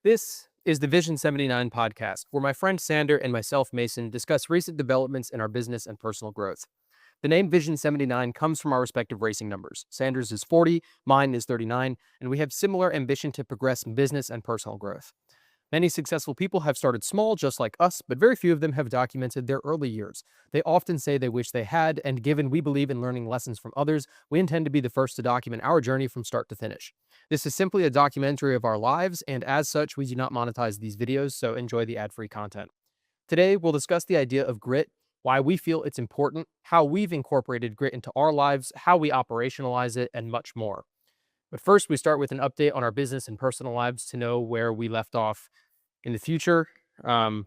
This is the Vision 79 podcast, where my friend Sander and myself, Mason, discuss recent developments in our business and personal growth. The name Vision 79 comes from our respective racing numbers. Sander's is 40, mine is 39, and we have similar ambition to progress in business and personal growth. Many successful people have started small, just like us, but very few of them have documented their early years. They often say they wish they had, and given we believe in learning lessons from others, we intend to be the first to document our journey from start to finish. This is simply a documentary of our lives, and as such, we do not monetize these videos, so enjoy the ad-free content. Today, we'll discuss the idea of grit, why we feel it's important, how we've incorporated grit into our lives, how we operationalize it, and much more. But first, we start with an update on our business and personal lives to know where we left off in the future. I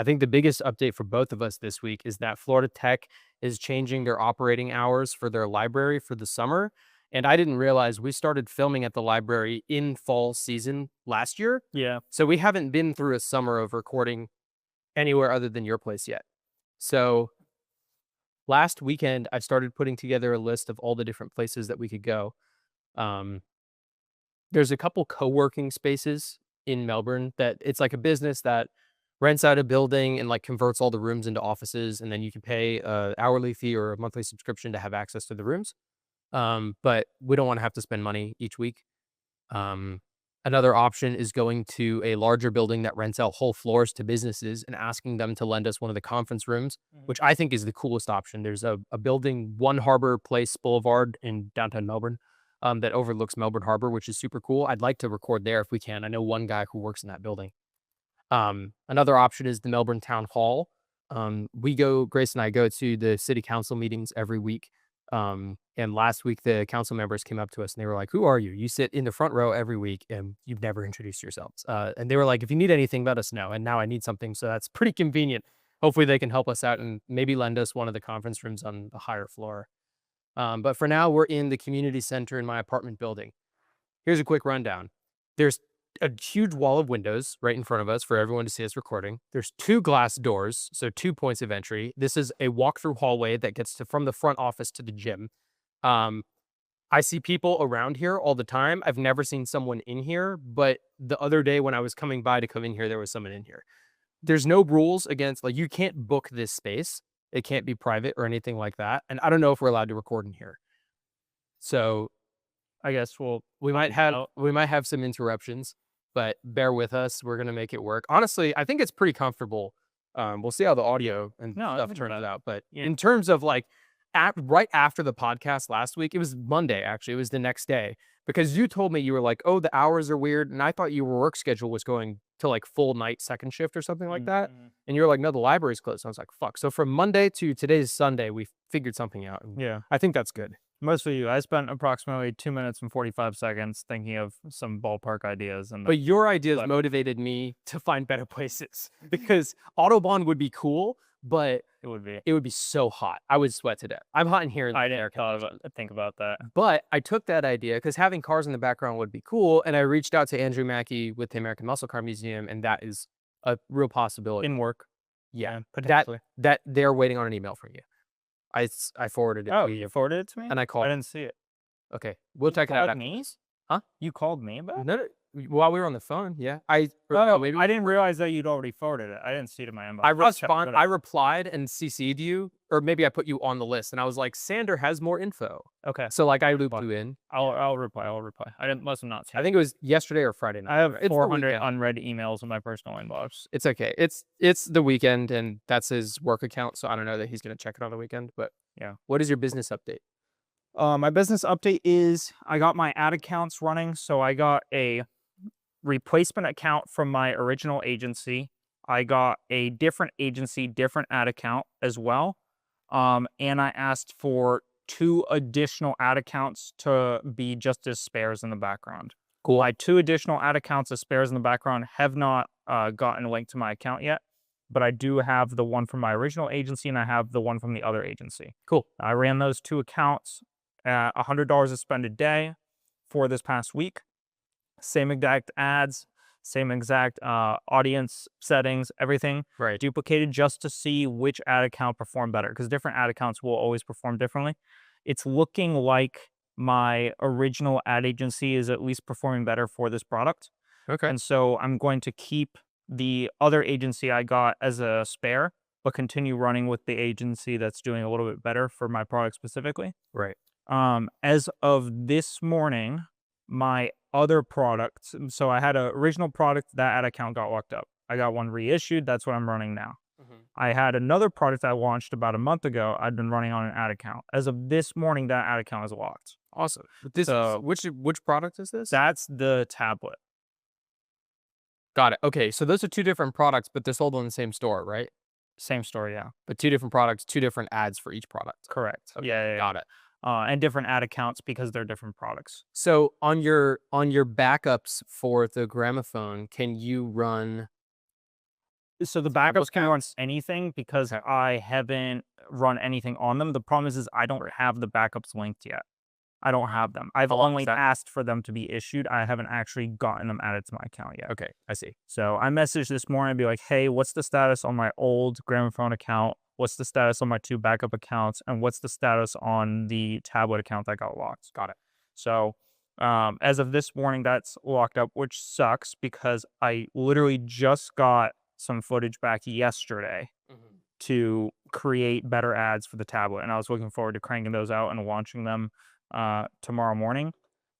think the biggest update for both of us this week is that Florida Tech is changing their operating hours for their library for the summer. And I didn't realize we started filming at the library in fall season last year. Yeah. So we haven't been through a summer of recording anywhere other than your place yet. So last weekend, I started putting together a list of all the different places that we could go. There's a couple co-working spaces in Melbourne that it's like a business that rents out a building and like converts all the rooms into offices, and then you can pay an hourly fee or a monthly subscription to have access to the rooms. But we don't want to have to spend money each week. Another option is going to a larger building that rents out whole floors to businesses and asking them to lend us one of the conference rooms, which I think is the coolest option. There's a building, One Harbor Place Boulevard in downtown Melbourne, that overlooks Melbourne Harbor, which is super cool. I'd like to record there if we can. I know one guy who works in that building. Another option is the Melbourne Town Hall. Grace and I go to the city council meetings every week. And last week, the council members came up to us and they were like, "Who are you? You sit in the front row every week and you've never introduced yourselves." And they were like, "If you need anything, let us know." And now I need something. So that's pretty convenient. Hopefully they can help us out and maybe lend us one of the conference rooms on the higher floor. But for now, we're in the community center in my apartment building. Here's a quick rundown. There's a huge wall of windows right in front of us for everyone to see us recording. There's 2 glass doors, so 2 points of entry. This is a walk-through hallway that gets from the front office to the gym. I see people around here all the time. I've never seen someone in here, but the other day when I was coming by to come in here, there was someone in here. There's no rules against, like, you can't book this space. It can't be private or anything like that. And I don't know if we're allowed to record in here. So I guess we might have some interruptions, but bear with us. We're gonna make it work. Honestly, I think it's pretty comfortable. We'll see how the audio and stuff turns out. But in terms of like right after the podcast last week, it was Monday actually. It was the next day because you told me you were like, "Oh, the hours are weird," and I thought your work schedule was going to like full night second shift or something like that. And you're like, "No, the library's closed." So I was like, "Fuck." So from Monday to today's Sunday, we figured something out. Yeah. I think that's good. Mostly you. I spent approximately 2 minutes and 45 seconds thinking of some ballpark ideas. But your ideas motivated me to find better places because Autobahn would be cool, but it would be so hot. I would sweat to death. I'm hot in here. I didn't think about that. But I took that idea because having cars in the background would be cool. And I reached out to Andrew Mackey with the American Muscle Car Museum, and that is a real possibility. In work. Yeah, potentially. That they're waiting on an email from you. I forwarded it. Oh, you forwarded it to me? And I called. I didn't see it. Okay, we'll check it out. Me? Huh? You called me about it? No, while we were on the phone, yeah. I didn't realize that you'd already forwarded it. I didn't see it in my inbox. I replied and CC'd you, or maybe I put you on the list, and I was like, Sander has more info. Okay. So like I looped you in. I'll reply. I must have not seen it. I think it was yesterday or Friday night. I have 400 unread emails in my personal inbox. It's okay. It's the weekend, and that's his work account, so I don't know that he's gonna check it on the weekend. But yeah. What is your business update? My business update is I got my ad accounts running. So I got a replacement account from my original agency. I got a different agency, different ad account as well. And I asked for 2 additional ad accounts to be just as spares in the background. Cool. My 2 additional ad accounts as spares in the background have not gotten a link to my account yet. But I do have the one from my original agency and I have the one from the other agency. Cool. I ran those 2 accounts at $100 a spend a day for this past week. Same exact ads, same exact audience settings, everything duplicated just to see which ad account performed better because different ad accounts will always perform differently. It's looking like my original ad agency is at least performing better for this product. Okay. And so I'm going to keep the other agency I got as a spare, but continue running with the agency that's doing a little bit better for my product specifically. Right. As of this morning, my other products, so I had an original product, that ad account got locked up. I got one reissued. That's what I'm running now. Mhm. I had another product I launched about a month ago. I'd been running on an ad account. As of this morning, that ad account is locked. Awesome. But this is So which product is this? that's the tablet. Got it. Okay, so those are 2 different products, but they're sold on the same store, right? Same story, yeah. But 2 different products, 2 different ads for each product. Correct. Okay, Yeah, yeah, yeah. got it. And different ad accounts because they're different products. So on your backups for the gramophone, can you run So the tablet backups can run accounts? anything because Okay. I haven't run anything on them. The problem is I don't Right. have the backups linked yet. I don't have them. I've How long is only that? asked for them to be issued. I haven't actually gotten them added to my account yet. Okay, I see. So I messaged this morning and be like, hey, what's the status on my old gramophone account? What's the status on my 2 backup accounts? And what's the status on the tablet account that got locked? Got it. So as of this morning, that's locked up, which sucks because I literally just got some footage back yesterday Mhm. to create better ads for the tablet. And I was looking forward to cranking those out and launching them tomorrow morning.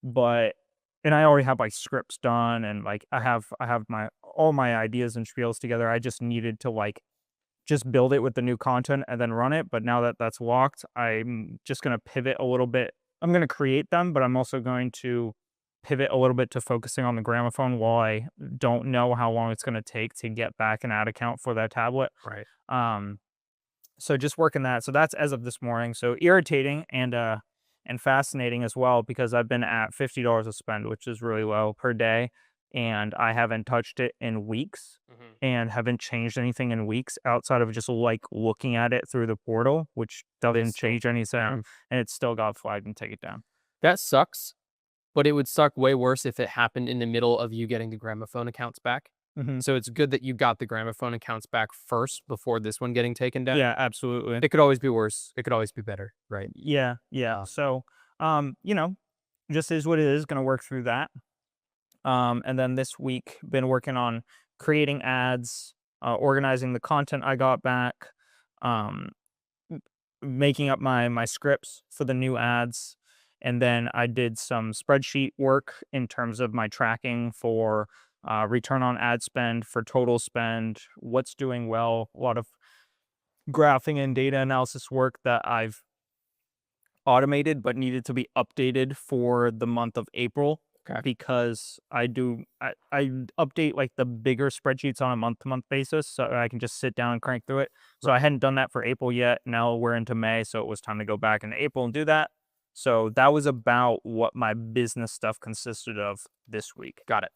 But and I already have like scripts done and like Right. I have my all my ideas and spiels together. I just needed to like just build it with the new content and then run it. But now that that's locked, I'm just going to pivot a little bit. I'm going to create them, but I'm also going to pivot a little bit to focusing on the gramophone while I don't know how long it's going to take to get back an ad account for that tablet. Right. Um, so just working that. So that's as of this morning. So irritating and fascinating as well because I've been at $50 a spend, which is really low per day, and I haven't touched it in weeks Mhm. and haven't changed anything in weeks outside of just like looking at it through the portal, which It's doesn't still change anything, down. and it still got flagged and take it down. That sucks, but it would suck way worse if it happened in the middle of you getting the gramophone accounts back. Hmm. So it's good that you got the gramophone accounts back first before this one getting taken down. Yeah, absolutely. It could always be worse. It could always be better, right? Yeah, yeah. Um, So, you know, just is what it is. Going to work through that. And then this week, been working on creating ads, organizing the content I got back, um, m- making up my scripts for the new ads, and then I did some spreadsheet work in terms of my tracking for return on ad spend, for total spend, what's doing well, a lot of graphing and data analysis work that I've automated but needed to be updated for the month of April okay. because I update like the bigger spreadsheets on a month to month basis so I can just sit down and crank through it. So I hadn't done that for April yet. Now we're into May, so it was time to go back in April and do that. So that was about what my business stuff consisted of this week. Got it.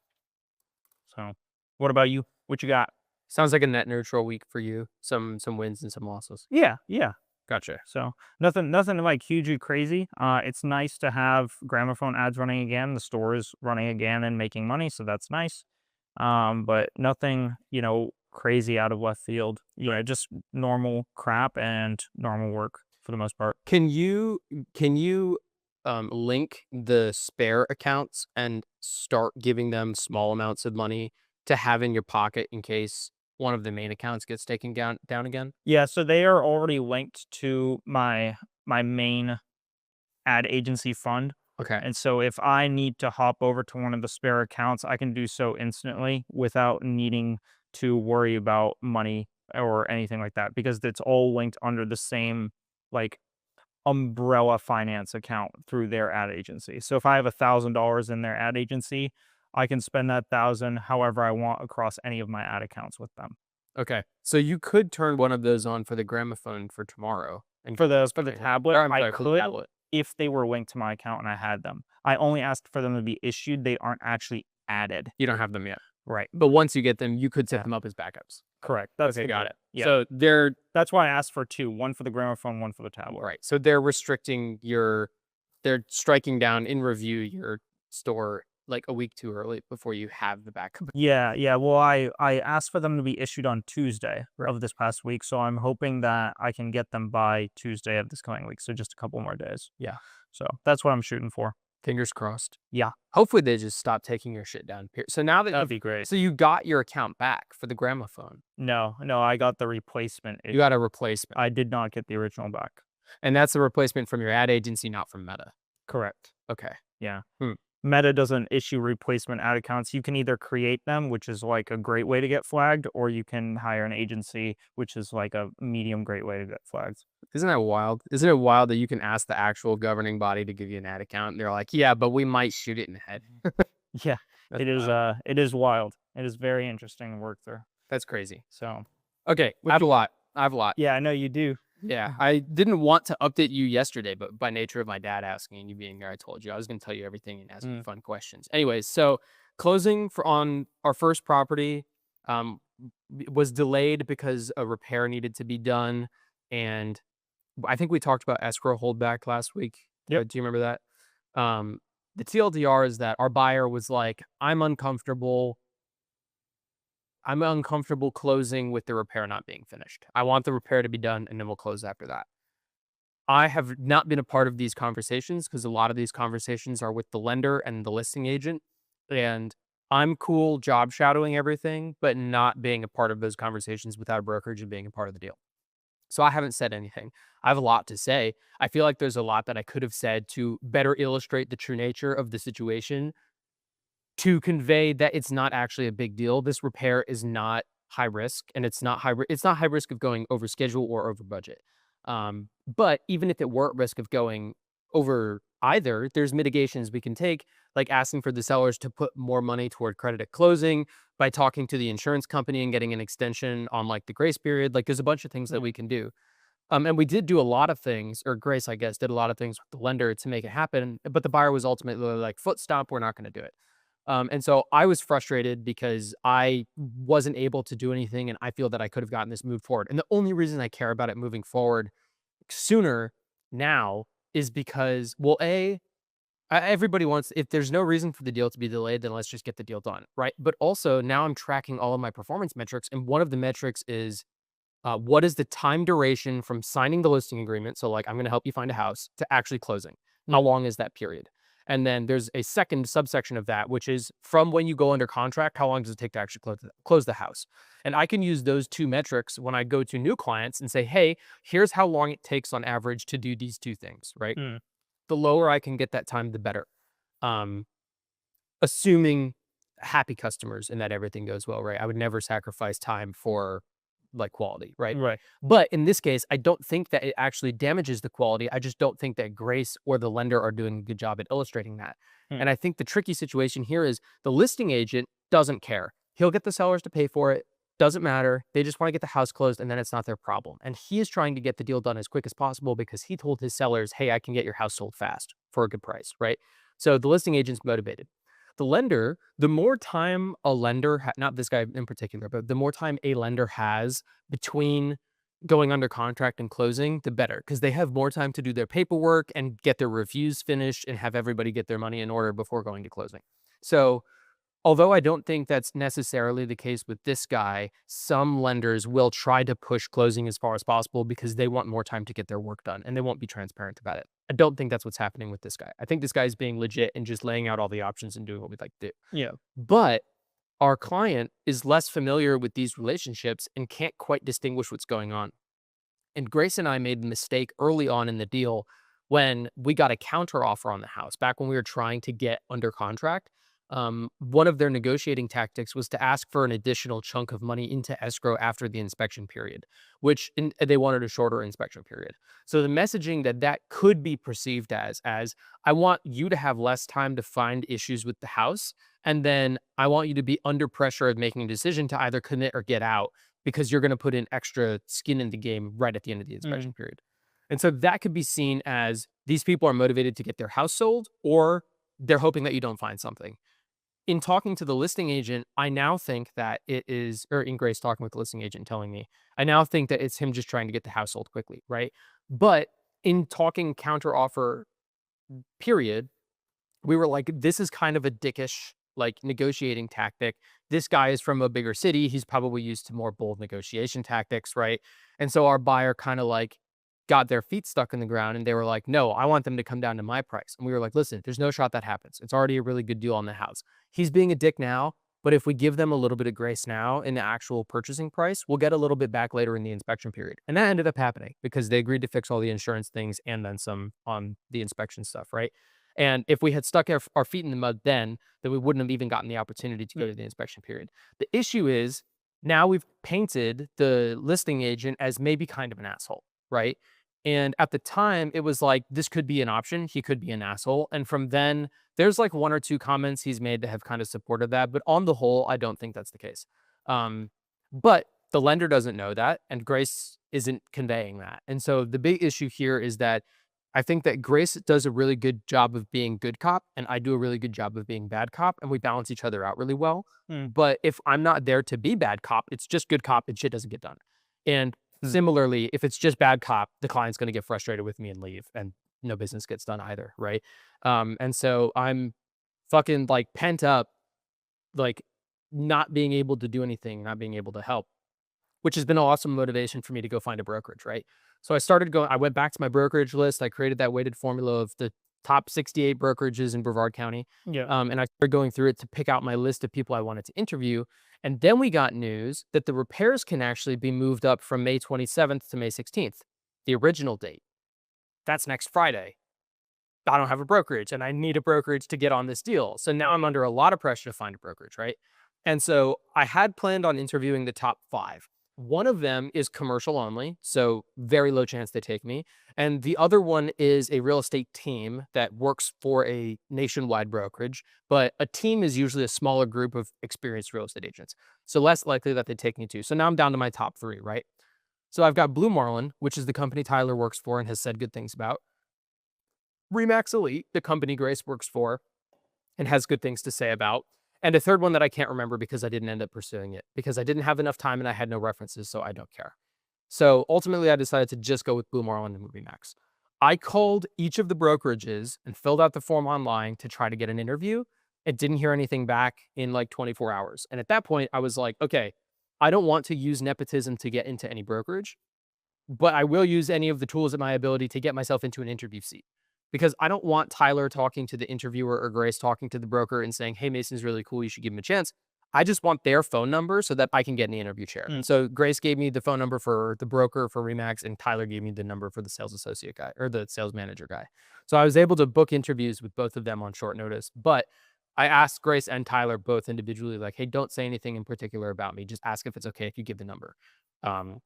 So what about you? What you got? Sounds like a net neutral week for you. Some wins and some losses. Yeah, yeah. Gotcha. So nothing like hugely crazy. It's nice to have gramophone ads running again. The store is running again and making money, so that's nice. But nothing, crazy out of left field. Just normal crap and normal work for the most part. Can you link the spare accounts and start giving them small amounts of money to have in your pocket in case one of the main accounts gets taken down again? Yeah, so they are already linked to my main ad agency fund. Okay. And so if I need to hop over to one of the spare accounts, I can do so instantly without needing to worry about money or anything like that because it's all linked under the same like umbrella finance account through their ad agency. So if I have $1,000 in their ad agency, I can spend that thousand however I want across any of my ad accounts with them. Okay. So you could turn one of those on for the gramophone for tomorrow and For the just for the play it. tablet, Or I'm I sorry, for the could tablet. if they were linked to my account and I had them. I only asked for them to be issued. They aren't actually added. You don't have them yet. Right. But once you get them, you could set Yeah. them up as backups. Correct. That's Okay, the got goal. it. Yeah. So they're That's why I asked for two, one for the gramophone, one for the tablet. right. So they're restricting they're striking down in review your store like a week too early before you have the backup. Yeah, yeah. Well, I asked for them to be issued on Tuesday Right. of this past week, so I'm hoping that I can get them by Tuesday of this coming week. So just a couple more days. Yeah. So that's what I'm shooting for. Fingers crossed. Yeah, Hopefully they just stop taking your shit down. So now that that'd be great. so you got your account back for the gramophone. No, no, I got the replacement. You got a replacement. I did not get the original back. And that's a replacement from your ad agency, not from Meta. Correct. Okay. Yeah. Hmm. Meta doesn't issue replacement ad accounts. You can either create them, which is like a great way to get flagged, or you can hire an agency, which is like a medium great way to get flagged. Isn't that wild? Isn't it wild that you can ask the actual governing body to give you an ad account and they're like, yeah, but we might shoot it in the head. Yeah, That's it is. wild. It is wild. It is very interesting to work through. That's crazy. So, Okay. I have a lot. I have a lot. yeah, I know you do. Yeah. I didn't want to update you yesterday, but by nature of my dad asking and you being there, I told you I was going to tell you everything and ask you fun questions. Anyways, so closing on our first property was delayed because a repair needed to be done. And I think we talked about escrow holdback last week. Yep. Do you remember that? The TLDR is that our buyer was like, I'm uncomfortable closing with the repair not being finished. I want the repair to be done and then we'll close after that. I have not been a part of these conversations because a lot of these conversations are with the lender and the listing agent. And I'm cool job shadowing everything, but not being a part of those conversations without a brokerage and being a part of the deal. So I haven't said anything. I have a lot to say. I feel like there's a lot that I could have said to better illustrate the true nature of the situation, to convey that it's not actually a big deal. This repair is not high risk, and it's not high risk of going over schedule or over budget. But even if it were at risk of going over either, there's mitigations we can take, like asking for the sellers to put more money toward credit at closing by talking to the insurance company and getting an extension on like the grace period. Like there's a bunch of things that we can do. And we did do a lot of things, or Grace, I guess, did a lot of things with the lender to make it happen. But the buyer was ultimately like, foot stomp, we're not going to do it. And so I was frustrated because I wasn't able to do anything. And I feel that I could have gotten this moved forward. And the only reason I care about it moving forward sooner now is because, well, everybody wants, if there's no reason for the deal to be delayed, then let's just get the deal done. Right. But also now I'm tracking all of my performance metrics. And one of the metrics is what is the time duration from signing the listing agreement? So like, I'm going to help you find a house to actually closing. How long is that period? And then there's a second subsection of that, which is from when you go under contract, how long does it take to actually close the house? And I can use those two metrics when I go to new clients and say, hey, here's how long it takes on average to do these two things, right? The lower I can get that time, the better. Assuming happy customers and that everything goes well, right? I would never sacrifice time for like quality, right? Right. But in this case, I don't think that it actually damages the quality. I just don't think that Grace or the lender are doing a good job at illustrating that. And I think the tricky situation here is the listing agent doesn't care. He'll get the sellers to pay for it. Doesn't matter. They just want to get the house closed and then it's not their problem. And he is trying to get the deal done as quick as possible because he told his sellers, hey, I can get your house sold fast for a good price, right? So the listing agent's motivated. The lender, the more time a lender, not this guy in particular, but the more time a lender has between going under contract and closing, the better, because they have more time to do their paperwork and get their reviews finished and have everybody get their money in order before going to closing. So although I don't think that's necessarily the case with this guy, some lenders will try to push closing as far as possible because they want more time to get their work done and they won't be transparent about it. I don't think that's what's happening with this guy. I think this guy is being legit and just laying out all the options and doing what we'd like to do. Yeah. But our client is less familiar with these relationships and can't quite distinguish what's going on. And Grace and I made the mistake early on in the deal when we got a counter offer on the house back when we were trying to get under contract. One of their negotiating tactics was to ask for an additional chunk of money into escrow after the inspection period, which they wanted a shorter inspection period. So the messaging that could be perceived as I want you to have less time to find issues with the house, and then I want you to be under pressure of making a decision to either commit or get out because you're going to put in extra skin in the game right at the end of the inspection period. And so that could be seen as these people are motivated to get their house sold, or they're hoping that you don't find something. In talking to the listing agent, I now think that it is, or in Grace talking with the listing agent telling me, I now think that it's him just trying to get the house sold quickly, right? But in talking counter offer period, we were like, this is kind of a dickish, like negotiating tactic. This guy is from a bigger city. He's probably used to more bold negotiation tactics, right? And so our buyer kind of like got their feet stuck in the ground and they were like, no, I want them to come down to my price. And we were like, listen, there's no shot that happens. It's already a really good deal on the house. He's being a dick now, but if we give them a little bit of grace now in the actual purchasing price, we'll get a little bit back later in the inspection period. And that ended up happening because they agreed to fix all the insurance things and then some on the inspection stuff, right? And if we had stuck our feet in the mud then we wouldn't have even gotten the opportunity to go to the inspection period. The issue is now we've painted the listing agent as maybe kind of an asshole, right? And at the time, it was like, this could be an option. He could be an asshole. And from then, there's like one or two comments he's made that have kind of supported that. But on the whole, I don't think that's the case. But the lender doesn't know that, and Grace isn't conveying that. And so the big issue here is that I think that Grace does a really good job of being good cop, and I do a really good job of being bad cop, and we balance each other out really well. But if I'm not there to be bad cop, it's just good cop and shit doesn't get done. And similarly, if it's just bad cop, the client's going to get frustrated with me and leave, and no business gets done either, right? And so I'm fucking like pent up, like not being able to do anything, not being able to help, which has been an awesome motivation for me to go find a brokerage, right? So I went back to my brokerage list. I created that weighted formula of the top 68 brokerages in Brevard County. Yeah. And I started going through it to pick out my list of people I wanted to interview. And then we got news that the repairs can actually be moved up from May 27th to May 16th, the original date. That's next Friday. I don't have a brokerage and I need a brokerage to get on this deal. So now I'm under a lot of pressure to find a brokerage, right? And so I had planned on interviewing the top 5. One of them is commercial only, so very low chance they take me. And the other one is a real estate team that works for a nationwide brokerage, but a team is usually a smaller group of experienced real estate agents. So less likely that they take me to. So now I'm down to my top 3, right? So I've got Blue Marlin, which is the company Tyler works for and has said good things about. Remax Elite, the company Grace works for and has good things to say about. And a third one that I can't remember because I didn't end up pursuing it because I didn't have enough time and I had no references, so I don't care. So ultimately, I decided to just go with Blue Marlin and Remax. I called each of the brokerages and filled out the form online to try to get an interview and didn't hear anything back in like 24 hours. And at that point, I was like, okay, I don't want to use nepotism to get into any brokerage, but I will use any of the tools at my ability to get myself into an interview seat. Because I don't want Tyler talking to the interviewer or Grace talking to the broker and saying, hey, Mason's really cool, you should give him a chance. I just want their phone number so that I can get in the interview chair. So Grace gave me the phone number for the broker for Remax, and Tyler gave me the number for the sales associate guy or the sales manager guy. So I was able to book interviews with both of them on short notice. But I asked Grace and Tyler both individually, like, hey, don't say anything in particular about me. Just ask if it's okay if you give the number. And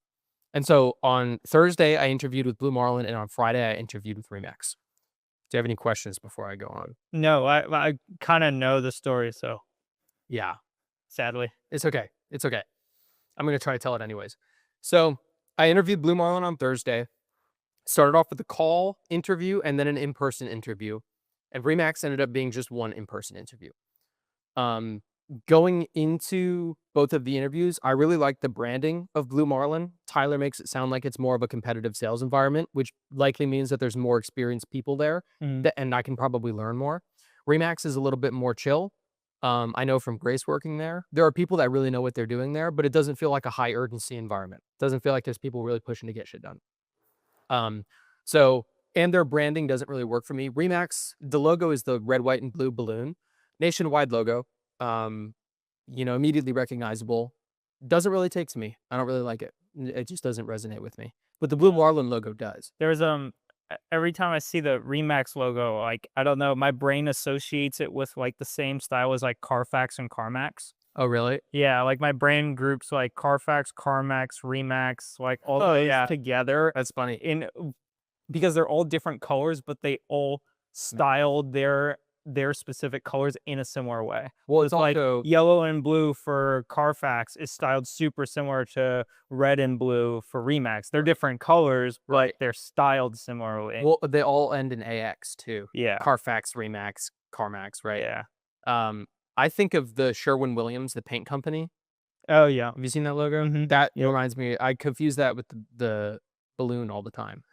so on Thursday, I interviewed with Blue Marlin, and on Friday, I interviewed with Remax. Do you have any questions before I go on? No, I kind of know the story, so Yeah, sadly. it's okay. It's okay. I'm going to try to tell it anyways. So I interviewed Blue Marlin on Thursday, started off with a call interview and then an in-person interview. And Remax ended up being just one in-person interview. Going into both of the interviews, I really like the branding of Blue Marlin. Tyler makes it sound like it's more of a competitive sales environment, which likely means that there's more experienced people there, and I can probably learn more. Remax is a little bit more chill. I know from Grace working there, there are people that really know what they're doing there, but it doesn't feel like a high urgency environment. It doesn't feel like there's people really pushing to get shit done. And their branding doesn't really work for me. Remax, the logo is the red, white, and blue balloon. Nationwide logo. Immediately recognizable. Doesn't really take to me. I don't really like it. It just doesn't resonate with me. But the Blue Marlin logo does. There's every time I see the Remax logo, like I don't know, my brain associates it with like the same style as like Carfax and CarMax. Oh, really? Yeah, like my brain groups like Carfax, CarMax, Remax, like all those together. That's funny. Because they're all different colors, but they all styled their specific colors in a similar way. Well, it's like also yellow and blue for Carfax is styled super similar to red and blue for Remax. They're different colors, but they're styled similarly. Well, they all end in AX too. Yeah. Carfax, Remax, CarMax, right? Yeah. I think of the Sherwin-Williams, the paint company. Oh, yeah. Have you seen that logo? That reminds me. I confuse that with the balloon all the time.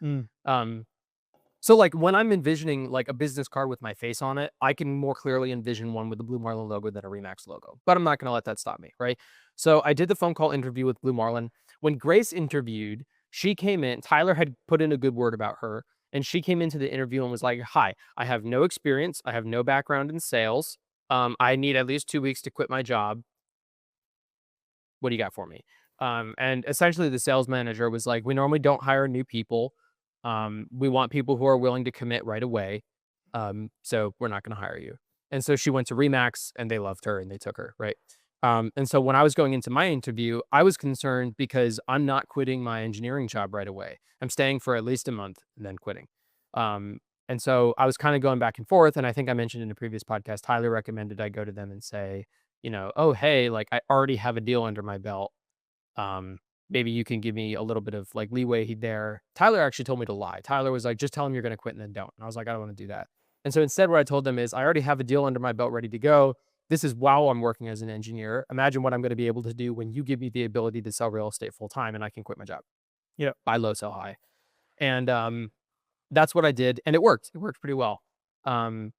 So like when I'm envisioning like a business card with my face on it, I can more clearly envision one with the Blue Marlin logo than a Remax logo, but I'm not going to let that stop me, right? So I did the phone call interview with Blue Marlin. When Grace interviewed, She came in, Tyler had put in a good word about her, and she came into the interview and was like, "Hi, I have no experience. I have no background in sales. I need at least 2 weeks to quit my job. What do you got for me?" And essentially the sales manager was like, "We normally don't hire new people. We want people who are willing to commit right away. So we're not going to hire you." And so she went to Remax and they loved her and they took her, right? And so when I was going into my interview, I was concerned because I'm not quitting my engineering job right away. I'm staying for at least a month and then quitting. Um, and so I was kind of going back and forth. And I think I mentioned in a previous podcast, Tyler recommended I go to them and say, "Oh, hey, like I already have a deal under my belt. Um, Maybe you can give me a little bit of like leeway there." Tyler actually told me to lie. Tyler was like, "Just tell him you're going to quit and then don't." And I was like, "I don't want to do that." And so instead, what I told them is, "I already have a deal under my belt ready to go. This is while I'm working as an engineer. Imagine what I'm going to be able to do when you give me the ability to sell real estate full time and I can quit my job. Yeah. Buy low, sell high." And that's what I did. And it worked. It worked pretty well. Um,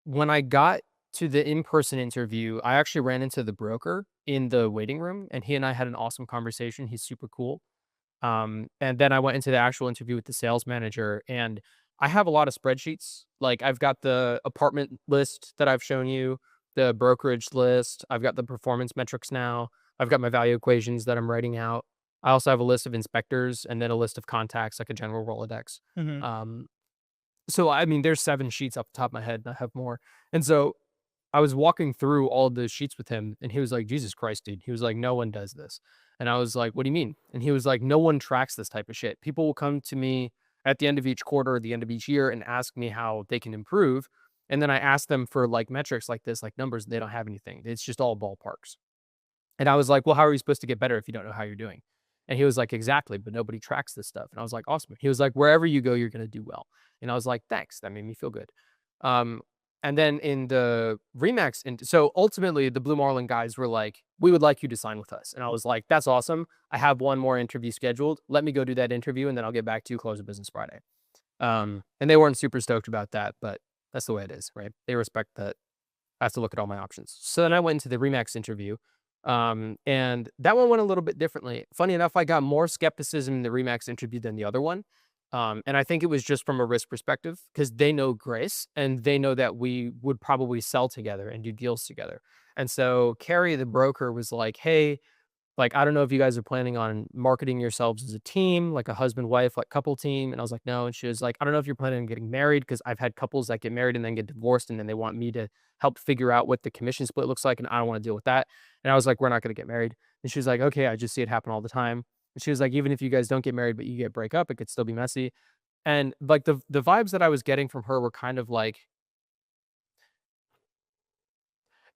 when I got to the in-person interview, I actually ran into the broker in the waiting room and he and I had an awesome conversation. He's super cool. And then I went into the actual interview with the sales manager and I have a lot of spreadsheets. Like I've got the apartment list that I've shown you, the brokerage list. I've got the performance metrics now. I've got my value equations that I'm writing out. I also have a list of inspectors and then a list of contacts, like a general Rolodex. Hmm. Um, so I mean, there's 7 sheets off the top of my head, and I have more. And so I was walking through all the sheets with him, and he was like, "Jesus Christ, dude." He was like, "No one does this." And I was like, "What do you mean?" And he was like, "No one tracks this type of shit. People will come to me at the end of each quarter, or the end of each year, and ask me how they can improve. And then I ask them for like metrics like this, like numbers, and they don't have anything. It's just all ballparks." And I was like, "Well, how are you supposed to get better if you don't know how you're doing?" And he was like, "Exactly, but nobody tracks this stuff." And I was like, "Awesome." He was like, "Wherever you go, you're gonna do well." And I was like, "Thanks." That made me feel good. Um, and then in the Remax, and so ultimately the Blue Marlin guys were like, "We would like you to sign with us." And I was like, "That's awesome. I have one more interview scheduled. Let me go do that interview, and then I'll get back to you, close of business Friday." And they weren't super stoked about that, but that's the way it is, right? They respect that I have to look at all my options. So then I went into the Remax interview, and that one went a little bit differently. Funny enough, I got more skepticism in the Remax interview than the other one. And I think it was just from a risk perspective because they know Grace and they know that we would probably sell together and do deals together. And so Carrie, the broker, was like, "Hey, like, I don't know if you guys are planning on marketing yourselves as a team, like a husband, wife, like couple team." And I was like, "No." And she was like, "I don't know if you're planning on getting married because I've had couples that get married and then get divorced and then they want me to help figure out what the commission split looks like. And I don't want to deal with that." And I was like, "We're not going to get married." And she was like, "Okay, I just see it happen all the time." And she was like, "Even if you guys don't get married, but you get break up, it could still be messy." And like the vibes that I was getting from her were kind of like,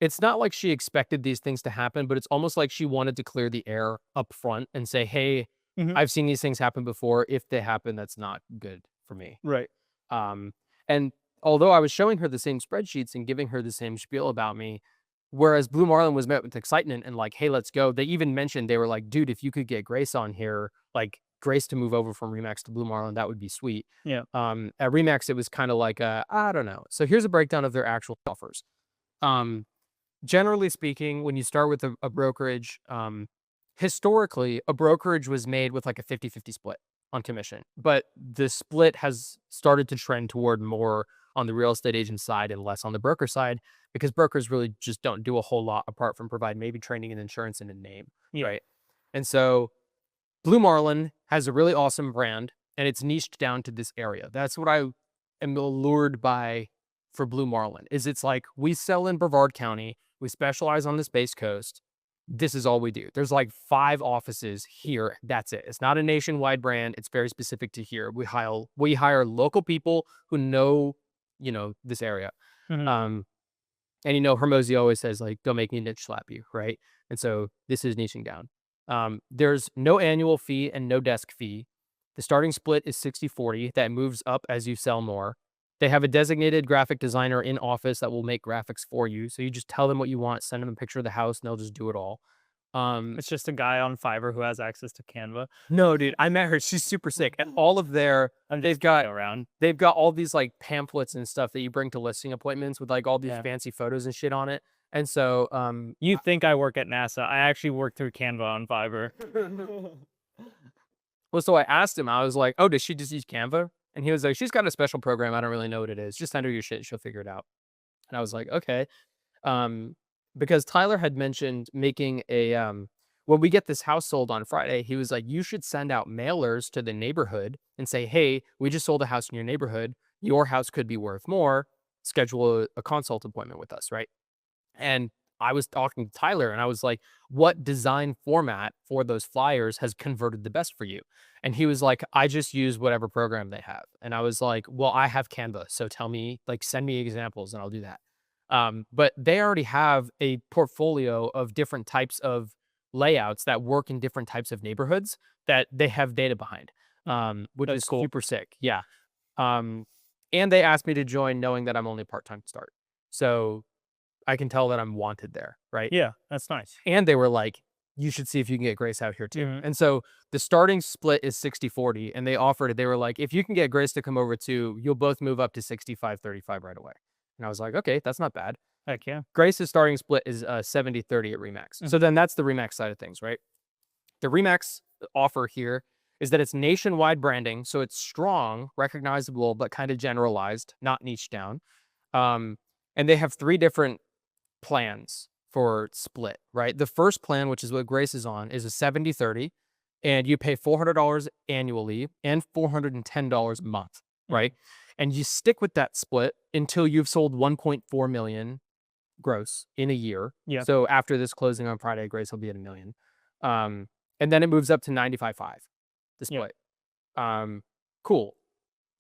it's not like she expected these things to happen, but it's almost like she wanted to clear the air up front and say, "Hey, Hmm. I've seen these things happen before. If they happen, that's not good for me." Right. And although I was showing her the same spreadsheets and giving her the same spiel about me, whereas Blue Marlin was met with excitement and like, "Hey, let's go." They even mentioned, they were like, "Dude, if you could get Grace on here, like Grace to move over from Remax to Blue Marlin, that would be sweet." Yeah. At Remax, it was kind of like, I don't know. So here's a breakdown of their actual offers. Um, Generally speaking, when you start with a brokerage, historically, a brokerage was made with like a 50-50 split on commission. But the split has started to trend toward more on the real estate agent side and less on the broker side because brokers really just don't do a whole lot apart from provide maybe training and insurance and a name, Yeah. right? And so Blue Marlin has a really awesome brand and it's niched down to this area. That's what I am allured by for Blue Marlin is it's like we sell in Brevard County, we specialize on the Space Coast. This is all we do. There's like 5 offices here. That's it. It's not a nationwide brand. It's very specific to here. We hire local people who know, this area. Hmm. Um, and Hermosi always says like, "Don't make me niche slap you," right? And so this is niching down. There's no annual fee and no desk fee. The starting split is 60-40. That moves up as you sell more. They have a designated graphic designer in office that will make graphics for you. So you just tell them what you want, send them a picture of the house, and they'll just do it all. Um, It's just a guy on Fiverr who has access to Canva. no, dude, I met her. She's super sick. And all of their I'm they've just got around. they've got all these like pamphlets and stuff that you bring to listing appointments with like all these Yeah. fancy photos and shit on it. And so You think I work at NASA? I actually work through Canva on Fiverr. Well, so I asked him, I was like, "Oh, does she just use Canva?" And he was like, "She's got a special program. I don't really know what it is. Just send her your shit. She'll figure it out." And I was like, "Okay." Um, because Tyler had mentioned making when we get this house sold on Friday, he was like, "You should send out mailers to the neighborhood and say, 'Hey, we just sold a house in your neighborhood. Your house could be worth more. Schedule a consult appointment with us,' right?" And I was talking to Tyler and I was like, "What design format for those flyers has converted the best for you?" And he was like, "I just use whatever program they have." And I was like, "Well, I have Canva, so tell me, like, send me examples and I'll do that." But they already have a portfolio of different types of layouts that work in different types of neighborhoods that they have data behind, which That's is cool. super sick. Yeah. Um, and they asked me to join knowing that I'm only part-time to start. So I can tell that I'm wanted there, right? Yeah, that's nice. And they were like, "You should see if you can get Grace out here too." Mhm. And so the starting split is 60-40, and they offered it. They were like, "If you can get Grace to come over too, you'll both move up to 65-35 right away." And I was like, "Okay, that's not bad." Heck yeah. Grace's starting split is 70-30 at Remax. Mm. So then that's the Remax side of things, right? The Remax offer here is that it's nationwide branding, so it's strong, recognizable, but kind of generalized, not niche down. Um, and they have three different plans for split, right? The first plan, which is what Grace is on, is a 70-30, and you pay $400 annually and $410 a month, Mhm. right? And you stick with that split until you've sold 1.4 million gross in a year. Yeah. So after this closing on Friday, Grace will be at a million. Um, and then it moves up to 95.5, the Yeah. split. Cool.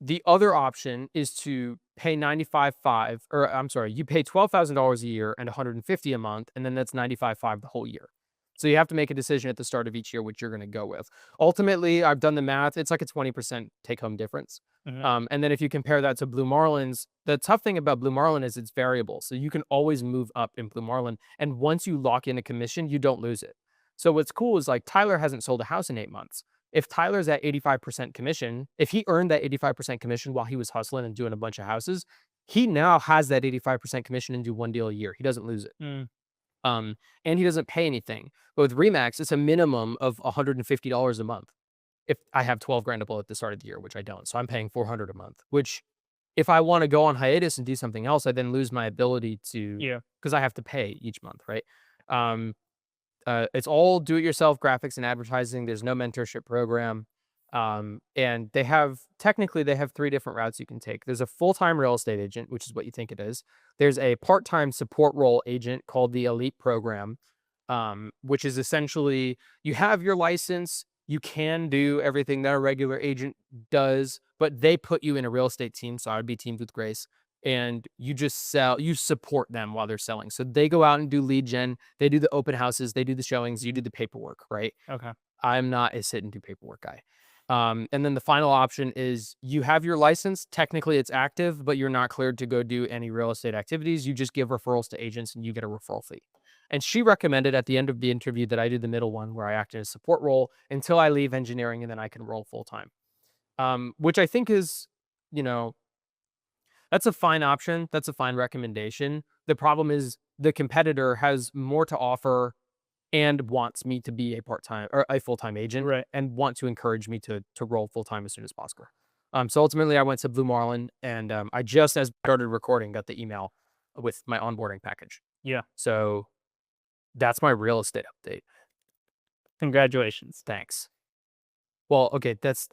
The other option is to pay 95.5, or I'm sorry, you pay $12,000 a year and 150 a month, and then that's 95.5 the whole year. So you have to make a decision at the start of each year which you're going to go with. Ultimately, I've done the math. It's like a 20% take home difference. Mhm. And then if you compare that to Blue Marlins, the tough thing about Blue Marlin is it's variable. So you can always move up in Blue Marlin. And once you lock in a commission, you don't lose it. So what's cool is like Tyler hasn't sold a house in 8 months. If Tyler's at 85% commission, if he earned that 85% commission while he was hustling and doing a bunch of houses, he now has that 85% commission and do one deal a year. He doesn't lose it. Mm. And he doesn't pay anything. But with Remax, it's a minimum of $150 a month. If I have 12 grand to blow at the start of the year, which I don't. So I'm paying 400 a month, which if I want to go on hiatus and do something else, I then lose my ability to, Yeah. because I have to pay each month, right? Um, it's all do-it-yourself graphics and advertising. There's no mentorship program. And technically they have three different routes you can take. There's a full-time real estate agent, which is what you think it is. There's a part-time support role agent called the Elite Program, which is essentially you have your license, you can do everything that a regular agent does, but they put you in a real estate team. So I would be teamed with Grace, and you support them while they're selling. So they go out and do lead gen, they do the open houses, they do the showings, you do the paperwork, right? Okay. I'm not a sit and do paperwork guy. And then the final option is you have your license. Technically, it's active, but you're not cleared to go do any real estate activities. You just give referrals to agents and you get a referral fee. And she recommended at the end of the interview that I do the middle one where I act in a support role until I leave engineering and then I can roll full time. Which I think is, you know, that's a fine option. That's a fine recommendation. The problem is the competitor has more to offer and wants me to be a part-time or a full-time agent Right. and want to encourage me to roll full-time as soon as possible. So ultimately I went to Blue Marlin and I just as started recording got the email with my onboarding package. Yeah. So that's my real estate update. Congratulations. Thanks. Well, okay, that's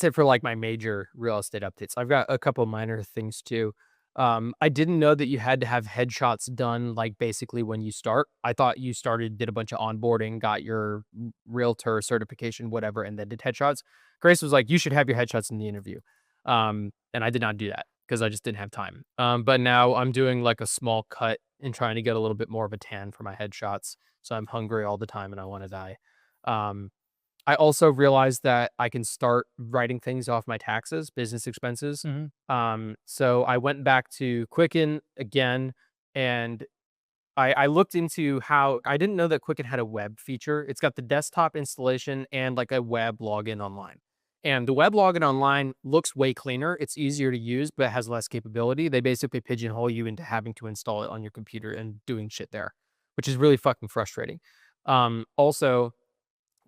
it for like my major real estate updates. I've got a couple minor things too. I didn't know that you had to have headshots done like basically when you start. I thought you did a bunch of onboarding, got your realtor certification, whatever, and then did headshots. Grace was like, you should have your headshots in the interview. And I did not do that because I just didn't have time. But now I'm doing like a small cut and trying to get a little bit more of a tan for my headshots. So I'm hungry all the time and I want to die. Um, I also realized that I can start writing things off my taxes, business expenses. Mhm. So I went back to Quicken again, and I looked into how I didn't know that Quicken had a web feature. It's got the desktop installation and like a web login online. And the web login online looks way cleaner. It's easier to use, but it has less capability. They basically pigeonhole you into having to install it on your computer and doing shit there, which is really fucking frustrating. Also,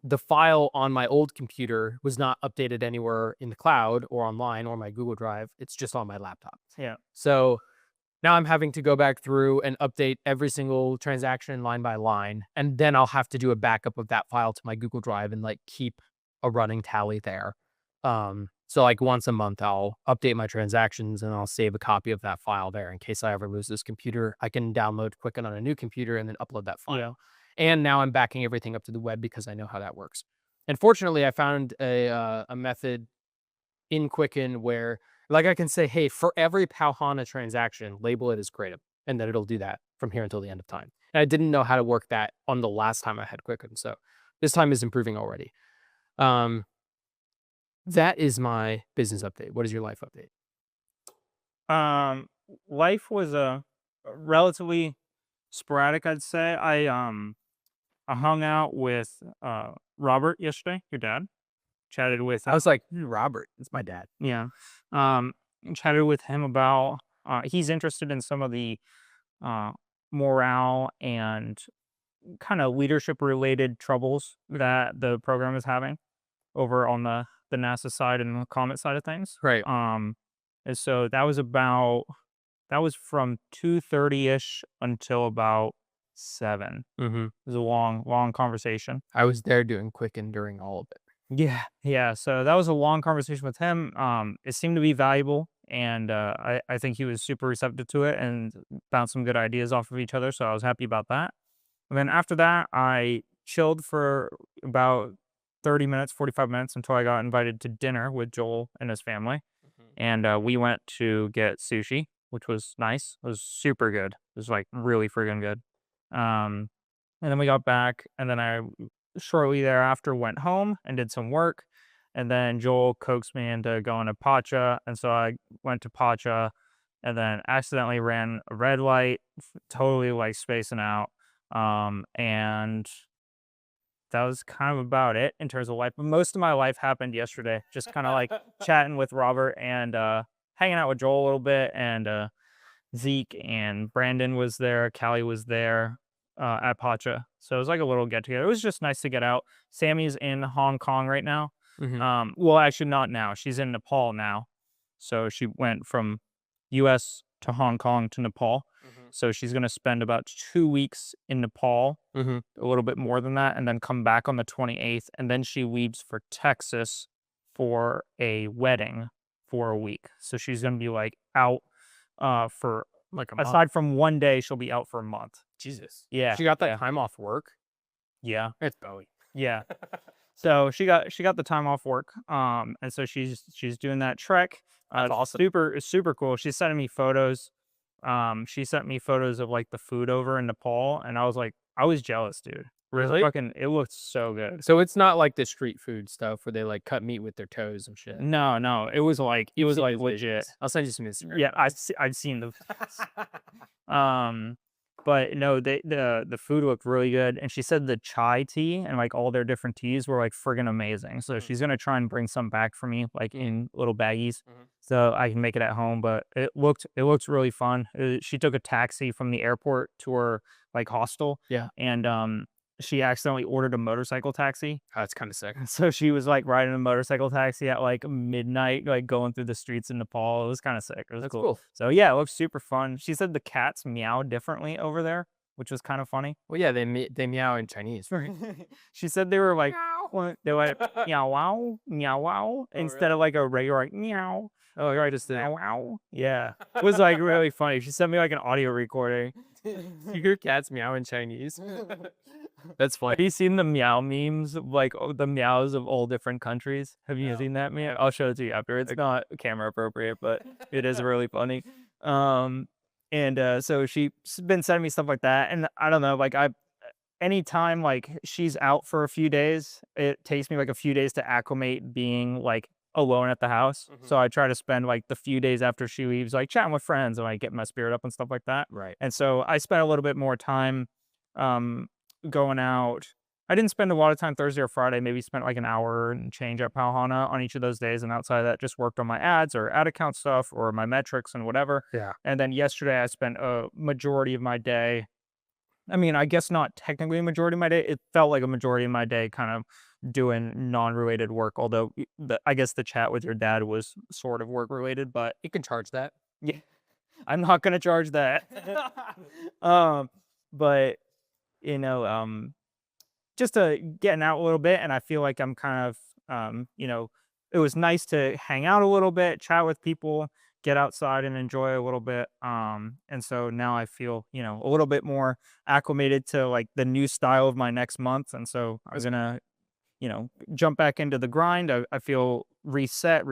the file on my old computer was not updated anywhere in the cloud or online or my Google Drive. It's just on my laptop. Yeah. So now I'm having to go back through and update every single transaction line by line, and then I'll have to do a backup of that file to my Google Drive and like keep a running tally there. So like once a month I'll update my transactions and I'll save a copy of that file there in case I ever lose this computer. I can download Quicken on a new computer and then upload that file. Yeah. And now I'm backing everything up to the web because I know how that works. And fortunately, I found a method in Quicken where like I can say, hey, for every Powhana transaction, label it as Grit, and then it'll do that from here until the end of time. And I didn't know how to work that on the last time I had Quicken, so this time is improving already. That is my business update. What is your life update? Life was relatively sporadic, I'd say. I hung out with Robert yesterday, your dad. Chatted with I was like, Robert, it's my dad. yeah. Um Chatted with him about he's interested in some of the uh morale and kind of leadership related troubles that the program is having over on the NASA side and the Comet side of things. Right. And so that was from 2:30 ish until about 7. Mm-hmm. It was a long conversation. I was there doing Quicken during all of it. Yeah, yeah. So that was a long conversation with him. It seemed to be valuable, and I think he was super receptive to it and bounced some good ideas off of each other. So I was happy about that. And then after that, I chilled for about 30 minutes, 45 minutes until I got invited to dinner with Joel and his family. And we went to get sushi, which was nice. It was super good. It was like really freaking good. Um, and then we got back, and then I shortly thereafter went home and did some work. And then Joel coaxed me into going to Pacha. And so I went to Pacha and then accidentally ran a red light, totally like spacing out. And that was kind of about it in terms of life. But most of my life happened yesterday, just kind of like chatting with Robert and hanging out with Joel a little bit. And Zeke and Brandon was there. Callie was there at Pacha. So it was like a little get together. It was just nice to get out. Sammy's in Hong Kong right now. Mm-hmm. Well, actually, not now. She's in Nepal now. So she went from US to Hong Kong to Nepal. So she's going to spend about 2 weeks in Nepal, Mm-hmm. a little bit more than that, and then come back on the 28th. And then she leaves for Texas for a wedding for a week. So she's going to be like out for, Like a month. aside from one day, she'll be out for a month. Jesus. Yeah. She got that yeah. time off work. Yeah. It's Bowie. Yeah. So she got the time off work. And so she's doing that trek. That's awesome. Super cool. She's sending me photos. She sent me photos of like the food over in Nepal, and I was jealous, dude. Really? It looked so good. So it's not like the street food stuff where they like cut meat with their toes and shit. No, it was like Seen those legit. videos. I'll send you some Instagram. Yeah, I've seen the but no, the food looked really good, and she said the chai tea and like all their different teas were like friggin' amazing. So she's gonna try and bring some back for me, like in little baggies, so I can make it at home. But it looked really fun. She took a taxi from the airport to her like hostel, Yeah. and she accidentally ordered a motorcycle taxi. Oh, that's kind of sick. So she was like riding a motorcycle taxi at like midnight, like going through the streets in Nepal. It was kind of sick. It was That's cool. cool. So yeah, it looks super fun. She said the cats meow differently over there, which was kind of funny. Well, yeah, they meow in Chinese. She said they were like they were like meow wow instead of like a regular like meow. Oh, you're right. Just Meow wow. Yeah, it was like really funny. She sent me like an audio recording. your cats meow in Chinese. That's funny. Have you seen the meow memes of like the meows of all different countries? Have you seen that meme? I'll show it to you after. It's not camera appropriate, but it is really funny. So she's been sending me stuff like that, and I don't know, like anytime like she's out for a few days, it takes me like a few days to acclimate being like alone at the house. So I try to spend like the few days after she leaves, like chatting with friends and like getting my spirit up and stuff like that. Right. And so I spent a little bit more time going out. I didn't spend a lot of time Thursday or Friday, maybe spent like an hour and change at Pauhana on each of those days. And outside of that, just worked on my ads or ad account stuff or my metrics and whatever. Yeah. And then yesterday I spent a majority of my day. I mean, I guess not technically a majority of my day. It felt like a majority of my day kind of doing non-related work. Although I guess the chat with your dad was sort of work related, but You can charge that. yeah, I'm not gonna charge that. um, but you know, just getting out a little bit, and I feel like I'm kind of, it was nice to hang out a little bit, chat with people, get outside and enjoy a little bit. And so now I feel, a little bit more acclimated to like the new style of my next month. And so I'm gonna, jump back into the grind. I feel reset,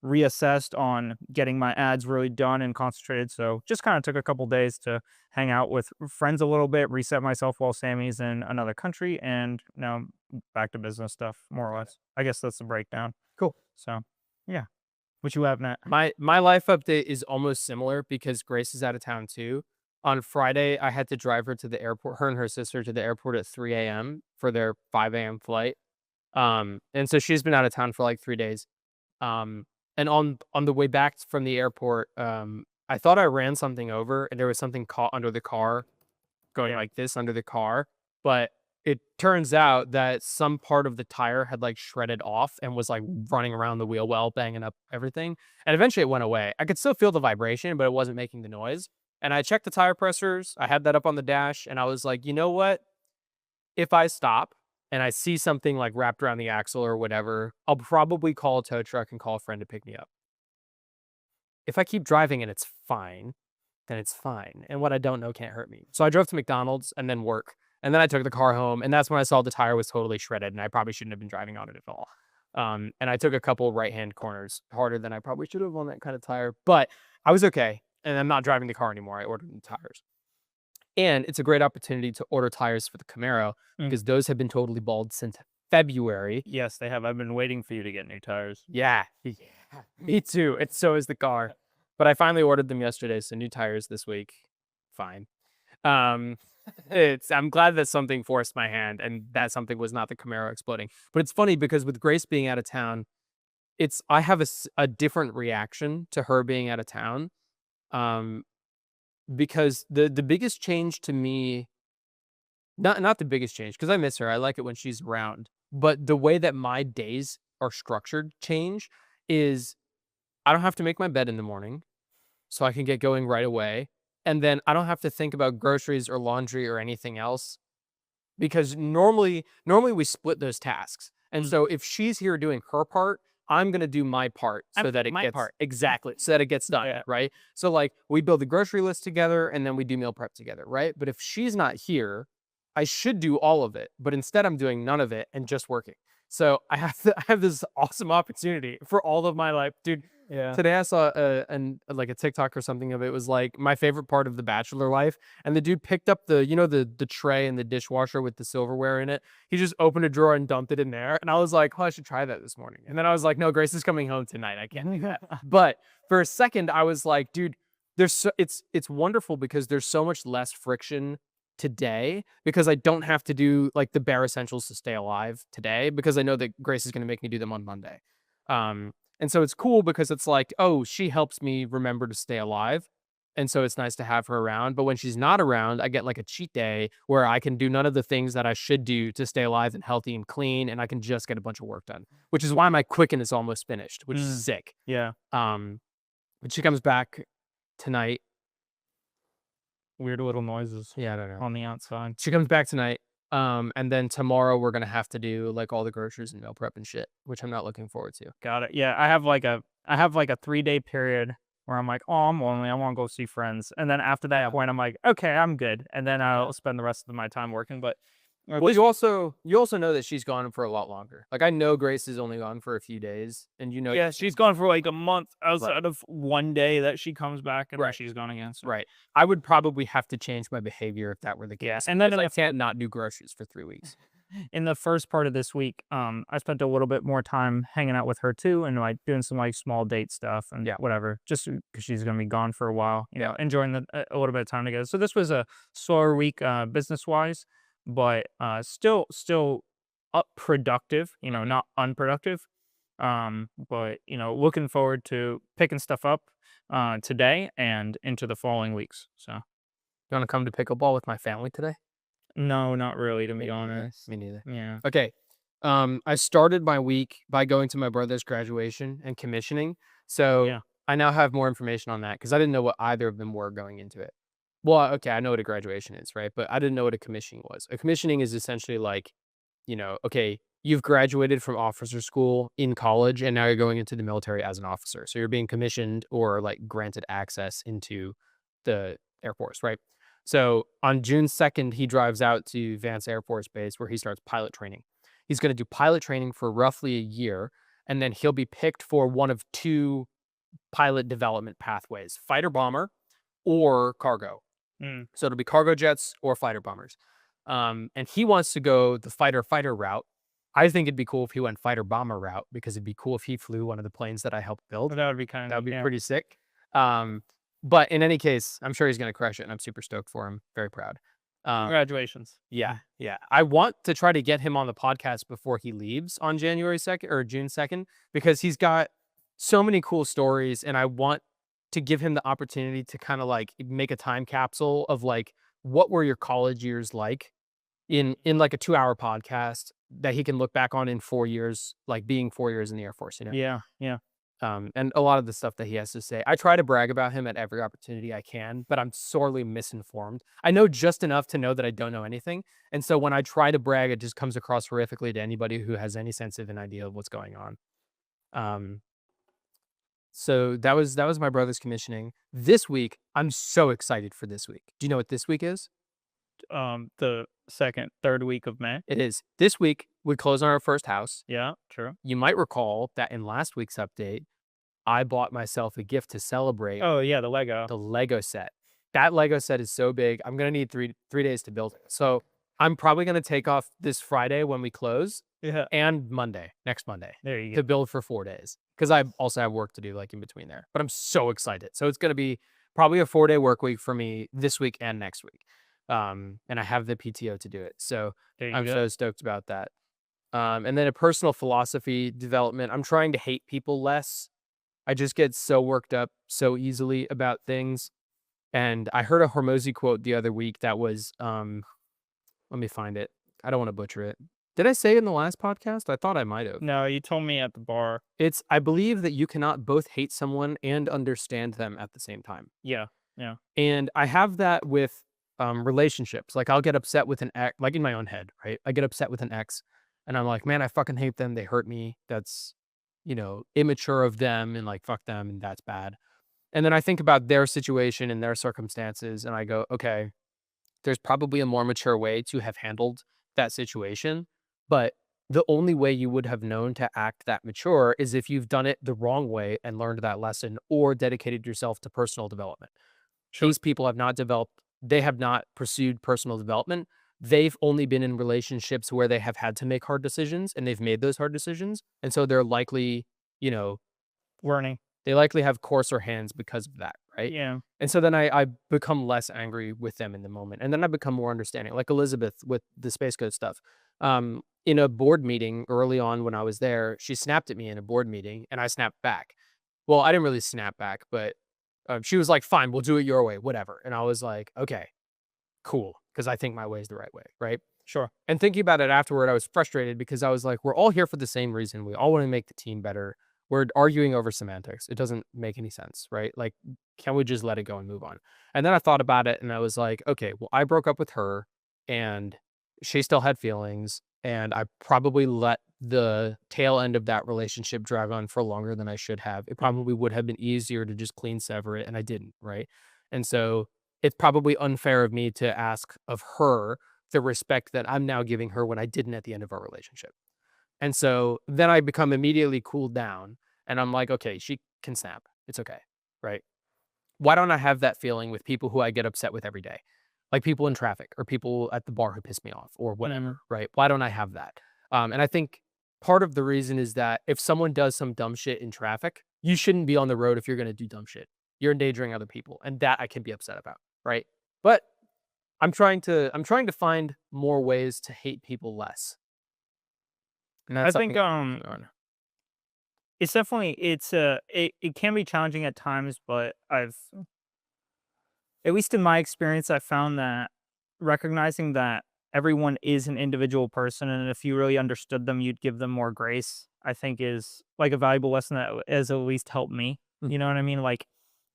reassessed on getting my ads really done and concentrated. So just kind of took a couple days to hang out with friends a little bit, reset myself while Sammy's in another country, and now I'm back to business stuff, more or less. I guess that's the breakdown. Cool. So, yeah. What you have, Nat? My life update is almost similar because Grace is out of town too. On Friday, I had to drive her to the airport, her and her sister to the airport at 3 a.m. for their 5 a.m. flight. And so she's been out of town for like 3 days. Um, and on the way back from the airport, I thought I ran something over and there was something caught under the car, going like this under the car. But it turns out that some part of the tire had like shredded off and was like running around the wheel well, banging up everything. And eventually it went away. I could still feel the vibration, but it wasn't making the noise. And I checked the tire pressures. I had that up on the dash, and I was like, you know what? If I stop and I see something like wrapped around the axle or whatever, I'll probably call a tow truck and call a friend to pick me up. If I keep driving and it's fine, then it's fine. And what I don't know can't hurt me. So I drove to McDonald's and then work. And then I took the car home, and that's when I saw the tire was totally shredded, and I probably shouldn't have been driving on it at all. And I took a couple right-hand corners harder than I probably should have on that kind of tire, but I was okay. And I'm not driving the car anymore. I ordered new tires. And it's a great opportunity to order tires for the Camaro because those have been totally bald since February. Yes, they have. I've been waiting for you to get new tires. Yeah, me too. It's so is the car. But I finally ordered them yesterday, so new tires this week. Fine. I'm glad that something forced my hand and that something was not the Camaro exploding. But it's funny because with Grace being out of town, I have a different reaction to her being out of town. Because the biggest change to me, not the biggest change, because I miss her. I like it when she's around. But the way that my days are structured change is I don't have to make my bed in the morning, so I can get going right away. And then I don't have to think about groceries or laundry or anything else because normally we split those tasks. And so if she's here doing her part, I'm gonna do my part so that it gets exactly so that it gets done, right? So like we build the grocery list together and then we do meal prep together, right? But if she's not here, I should do all of it, but instead I'm doing none of it and just working. So I have this awesome opportunity for all of my life, dude. Yeah. Today I saw like a TikTok or something of it was like my favorite part of the bachelor life, and the dude picked up the tray and the dishwasher with the silverware in it. He just opened a drawer and dumped it in there, and I was like, oh, I should try that this morning. And then I was like, no, Grace is coming home tonight. I can't do that. But for a second, I was like, dude, it's wonderful because there's so much less friction today because I don't have to do like the bare essentials to stay alive today because I know that Grace is going to make me do them on Monday. And so it's cool because it's like, oh, she helps me remember to stay alive. And so it's nice to have her around. But when she's not around, I get like a cheat day where I can do none of the things that I should do to stay alive and healthy and clean. And I can just get a bunch of work done, which is why my Quicken is almost finished, which is sick. Yeah. But she comes back tonight. Weird little noises. Yeah, I don't know. On the outside. She comes back tonight. And then tomorrow we're gonna have to do like all the groceries and meal prep and shit, which I'm not looking forward to. Got it. Yeah, I have like a 3-day period where I'm like, oh, I'm lonely. I want to go see friends. And then after that point, I'm like, okay, I'm good. And then I'll spend the rest of my time working. But well, you also know that she's gone for a lot longer. Like I know Grace is only gone for a few days, and yeah, she's gone for like a month outside of one day that she comes back and then she's gone again. So. Right. I would probably have to change my behavior if that were the case. Yeah, and then I can't not do groceries for 3 weeks. In the first part of this week, I spent a little bit more time hanging out with her too, and like doing some like small date stuff and whatever, just because she's gonna be gone for a while. You know, enjoying a little bit of time together. So this was a slower week, business wise, but still productive. You know, not unproductive. But you know, looking forward to picking stuff up today and into the following weeks. So, you want to come to pickleball with my family today? No, not really, to be honest. Me neither. Yeah. Okay. I started my week by going to my brother's graduation and commissioning. So Yeah. I now have more information on that because I didn't know what either of them were going into it. Well, okay, I know what a graduation is, right? But I didn't know what a commissioning was. A commissioning is essentially like, okay, you've graduated from officer school in college and now you're going into the military as an officer. So you're being commissioned or like granted access into the Air Force, right? So on June 2nd, he drives out to Vance Air Force Base where he starts pilot training. He's going to do pilot training for roughly a year, and then he'll be picked for one of two pilot development pathways, fighter bomber or cargo. Mm. So it'll be cargo jets or fighter bombers. And he wants to go the fighter route. I think it'd be cool if he went fighter bomber route because it'd be cool if he flew one of the planes that I helped build. That would be kind That of would be yeah. pretty sick. But in any case, I'm sure he's going to crush it, and I'm super stoked for him. Very proud. Congratulations. Yeah, yeah. I want to try to get him on the podcast before he leaves on January 2nd or June 2nd because he's got so many cool stories, and I want to give him the opportunity to kind of like make a time capsule of like what were your college years like in like a 2-hour podcast that he can look back on in 4 years, like being 4 years in the Air Force, Yeah. Yeah. and a lot of the stuff that he has to say. I try to brag about him at every opportunity I can, but I'm sorely misinformed. I know just enough to know that I don't know anything. And so when I try to brag, it just comes across horrifically to anybody who has any sense of an idea of what's going on. Um, so that was my brother's commissioning. This week, I'm so excited for this week. Do you know what this week is? The third week of May. It is this week we close on our first house. Yeah. True. You might recall that in last week's update, I bought myself a gift to celebrate Oh yeah, the Lego. the Lego set. That Lego set is so big. I'm gonna need three days to build it. So I'm probably gonna take off this Friday when we close Yeah. and next Monday, There you to go. build for 4 days because I also have work to do like in between there. But I'm so excited. So it's gonna be probably a 4-day work week for me this week and next week. And I have the PTO to do it. So There you I'm go. so stoked about that. And then a personal philosophy development. I'm trying to hate people less. I just get so worked up so easily about things. And I heard a Hormozy quote the other week that was, let me find it. I don't want to butcher it. Did I say it in the last podcast? I thought I might have. No, you told me at the bar. I believe that you cannot both hate someone and understand them at the same time. Yeah. Yeah. And I have that with relationships. Like I'll get upset with an ex, like in my own head, right? I get upset with an ex and I'm like, man, I fucking hate them. They hurt me. That's, immature of them and like, fuck them. And that's bad. And then I think about their situation and their circumstances and I go, okay, there's probably a more mature way to have handled that situation. But the only way you would have known to act that mature is if you've done it the wrong way and learned that lesson or dedicated yourself to personal development. Sure. These people have not they have not pursued personal development. They've only been in relationships where they have had to make hard decisions and they've made those hard decisions. And so they're likely, Learning. they likely have coarser hands because of that, right? Yeah. And so then I become less angry with them in the moment. And then I become more understanding, like Elizabeth with the Space Code stuff. In a board meeting early on when I was there, she snapped at me in a board meeting and I snapped back. Well, I didn't really snap back, but she was like, fine, we'll do it your way, whatever. And I was like, okay, cool. Because I think my way is the right way, right? Sure. And thinking about it afterward, I was frustrated because I was like, we're all here for the same reason. We all want to make the team better. We're arguing over semantics. It doesn't make any sense, right? Like, can we just let it go and move on? And then I thought about it and I was like, okay, well, I broke up with her and she still had feelings. And I probably let the tail end of that relationship drag on for longer than I should have. It probably would have been easier to just clean sever it, and I didn't, right? And so it's probably unfair of me to ask of her the respect that I'm now giving her when I didn't at the end of our relationship. And so then I become immediately cooled down and I'm like, okay, she can snap. It's okay, right? Why don't I have that feeling with people who I get upset with every day? Like people in traffic or people at the bar who piss me off or whatever, right? Why don't I have that? And I think part of the reason is that if someone does some dumb shit in traffic, you shouldn't be on the road if you're going to do dumb shit. You're endangering other people, and that I can be upset about, right? But I'm trying to find more ways to hate people less. And I that's think something I'm on. it's definitely it can be challenging at times, but I've at least in my experience I found that recognizing that everyone is an individual person, and if you really understood them, you'd give them more grace, I think is like a valuable lesson that has at least helped me. Mm. You know what I mean? Like,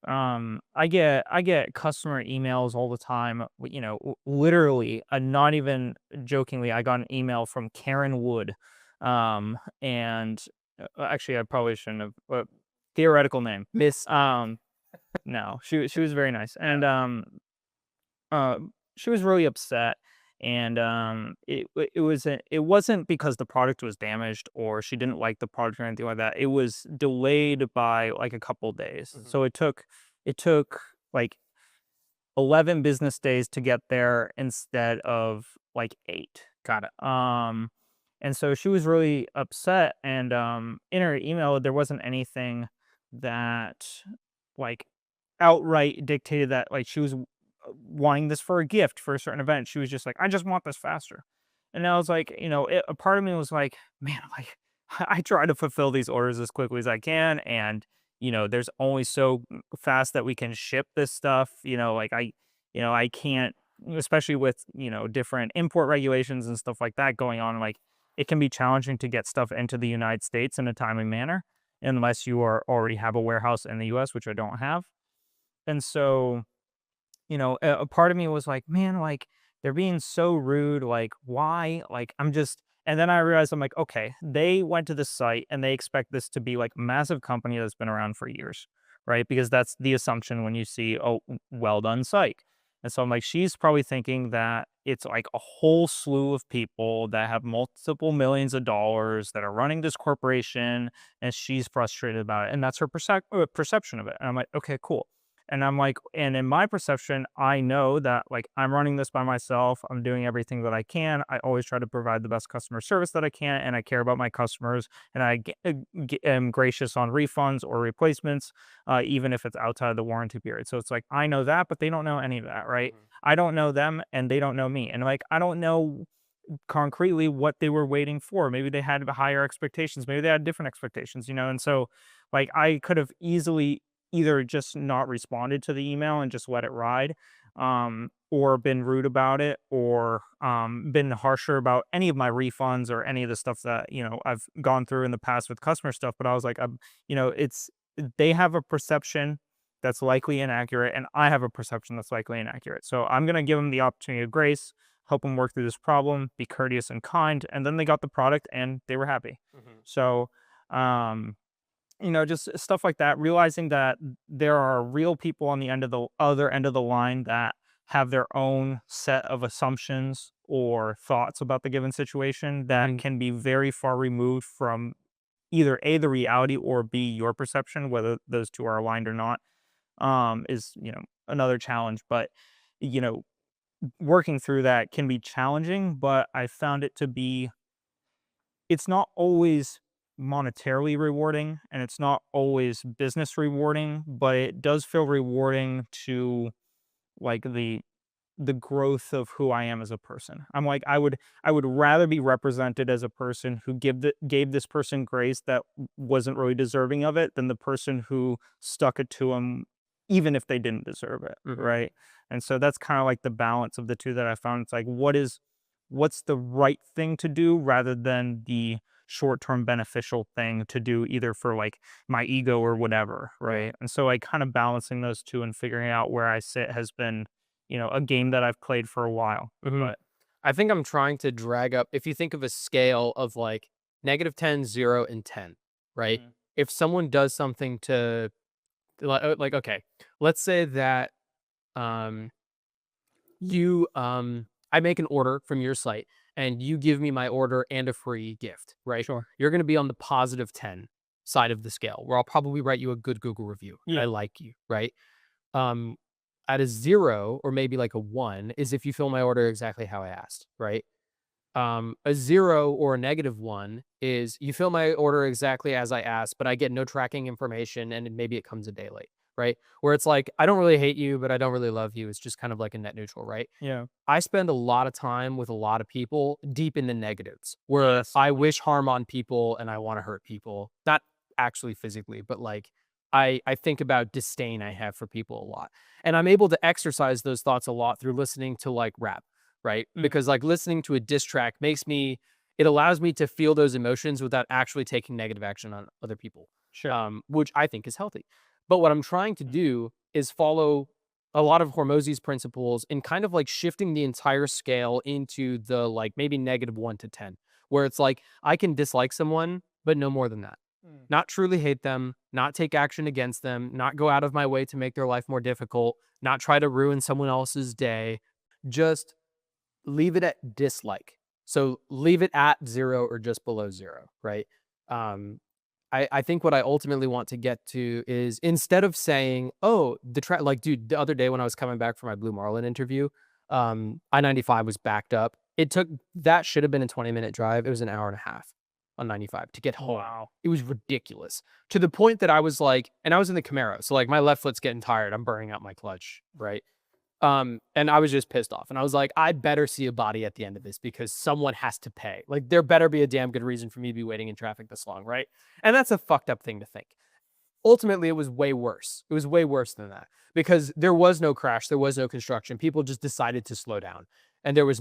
I get customer emails all the time. Literally, not even jokingly, I got an email from Karen Wood, and actually, I probably shouldn't have. Theoretical name. Miss. No, she was very nice, and uh, she was really upset, and it wasn't because the product was damaged or she didn't like the product or anything like that. It was delayed by like a couple days, Mhm. so it took like 11 business days to get there instead of like 8. Got it. And so she was really upset, and in her email there wasn't anything that like outright dictated that like she was wanting this for a gift for a certain event. She was just like, I just want this faster. And I was like, a part of me was like, man, like I try to fulfill these orders as quickly as I can. And, there's only so fast that we can ship this stuff. Like I can't, especially with, different import regulations and stuff like that going on. Like it can be challenging to get stuff into the United States in a timely manner unless you already have a warehouse in the US, which I don't have. And so, a part of me was like, man, like they're being so rude. Like, why? Like, and then I realized I'm like, okay, they went to the site and they expect this to be like a massive company that's been around for years, right? Because that's the assumption when you see, oh, well done site. And so I'm like, she's probably thinking that it's like a whole slew of people that have multiple millions of dollars that are running this corporation, and she's frustrated about it. And that's her perception of it. And I'm like, okay, cool. And I'm like, and in my perception, I know that like I'm running this by myself. I'm doing everything that I can. I always try to provide the best customer service that I can, and I care about my customers. And am gracious on refunds or replacements, even if it's outside of the warranty period. So it's like I know that, but they don't know any of that, right? Mhm. I don't know them, and they don't know me, and like I don't know concretely what they were waiting for. Maybe they had higher expectations. Maybe they had different expectations, and so like I could have easily either just not responded to the email and just let it ride, or been rude about it, or been harsher about any of my refunds or any of the stuff that I've gone through in the past with customer stuff. But I was like, it's they have a perception that's likely inaccurate, and I have a perception that's likely inaccurate. So I'm gonna give them the opportunity of grace, help them work through this problem, be courteous and kind, and then they got the product and they were happy. Mhm. So, just stuff like that, realizing that there are real people on the other end of the line that have their own set of assumptions or thoughts about the given situation that Mhm. can be very far removed from either A, the reality, or B, your perception, whether those two are aligned or not, is, another challenge. But, you know, working through that can be challenging, but I found it to be it's not always monetarily rewarding, and it's not always business rewarding, but it does feel rewarding to like the growth of who I am as a person. I'm like I would rather be represented as a person who gave this person grace that wasn't really deserving of it than the person who stuck it to them even if they didn't deserve it, Mhm. right? And so that's kind of like the balance of the two that I found. It's like what's the right thing to do rather than the short-term beneficial thing to do either for like my ego or whatever, Yeah. right? And so like kind of balancing those two and figuring out where I sit has been a game that I've played for a while. Mhm. But I think I'm trying to drag up if you think of a scale of like -10, 0, and 10, right? Mhm. If someone does something to like, okay, let's say that um you I make an order from your site and you give me my order and a free gift, right? Sure. You're going to be on the +10 side of the scale where I'll probably write you a good Google review. I Yeah. like you, right? Um at a 0 or maybe like a 1 is if you fill my order exactly how I asked, right? A 0 or a -1 is you fill my order exactly as I asked, but I get no tracking information and maybe it comes a day late, right? Where it's like, I don't really hate you, but I don't really love you. It's just kind of like a net neutral, right? Yeah. I spend a lot of time with a lot of people deep in the negatives where Yes. I wish harm on people and I want to hurt people. Not actually physically, but like I think about disdain I have for people a lot. And I'm able to exercise those thoughts a lot through listening to like rap. right? Mm. Because like listening to a diss track it allows me to feel those emotions without actually taking negative action on other people, Sure. which I think is healthy. But what I'm trying to do is follow a lot of Hormozy's principles in kind of like shifting the entire scale into the like maybe -1 to 10, where it's like I can dislike someone, but no more than that. Mm. Not truly hate them, not take action against them, not go out of my way to make their life more difficult, not try to ruin someone else's day. Just leave it at dislike. So leave it at 0 or just below 0, right? Um, I think what I ultimately want to get to is instead of saying, "Oh, the track," like, dude, the other day when I was coming back from my Blue Marlin interview, I-95 was backed up. That should have been a 20-minute drive. It was an hour and a half on 95 to get home. Wow. It was ridiculous to the point that I was like, and I was in the Camaro. So like my left foot's getting tired. I'm burning out my clutch, right? And I was just pissed off. And I was like, I better see a body at the end of this because someone has to pay. Like, there better be a damn good reason for me to be waiting in traffic this long, right? And that's a fucked up thing to think. Ultimately, it was way worse. It was way worse than that because there was no crash, there was no construction. People just decided to slow down. And it was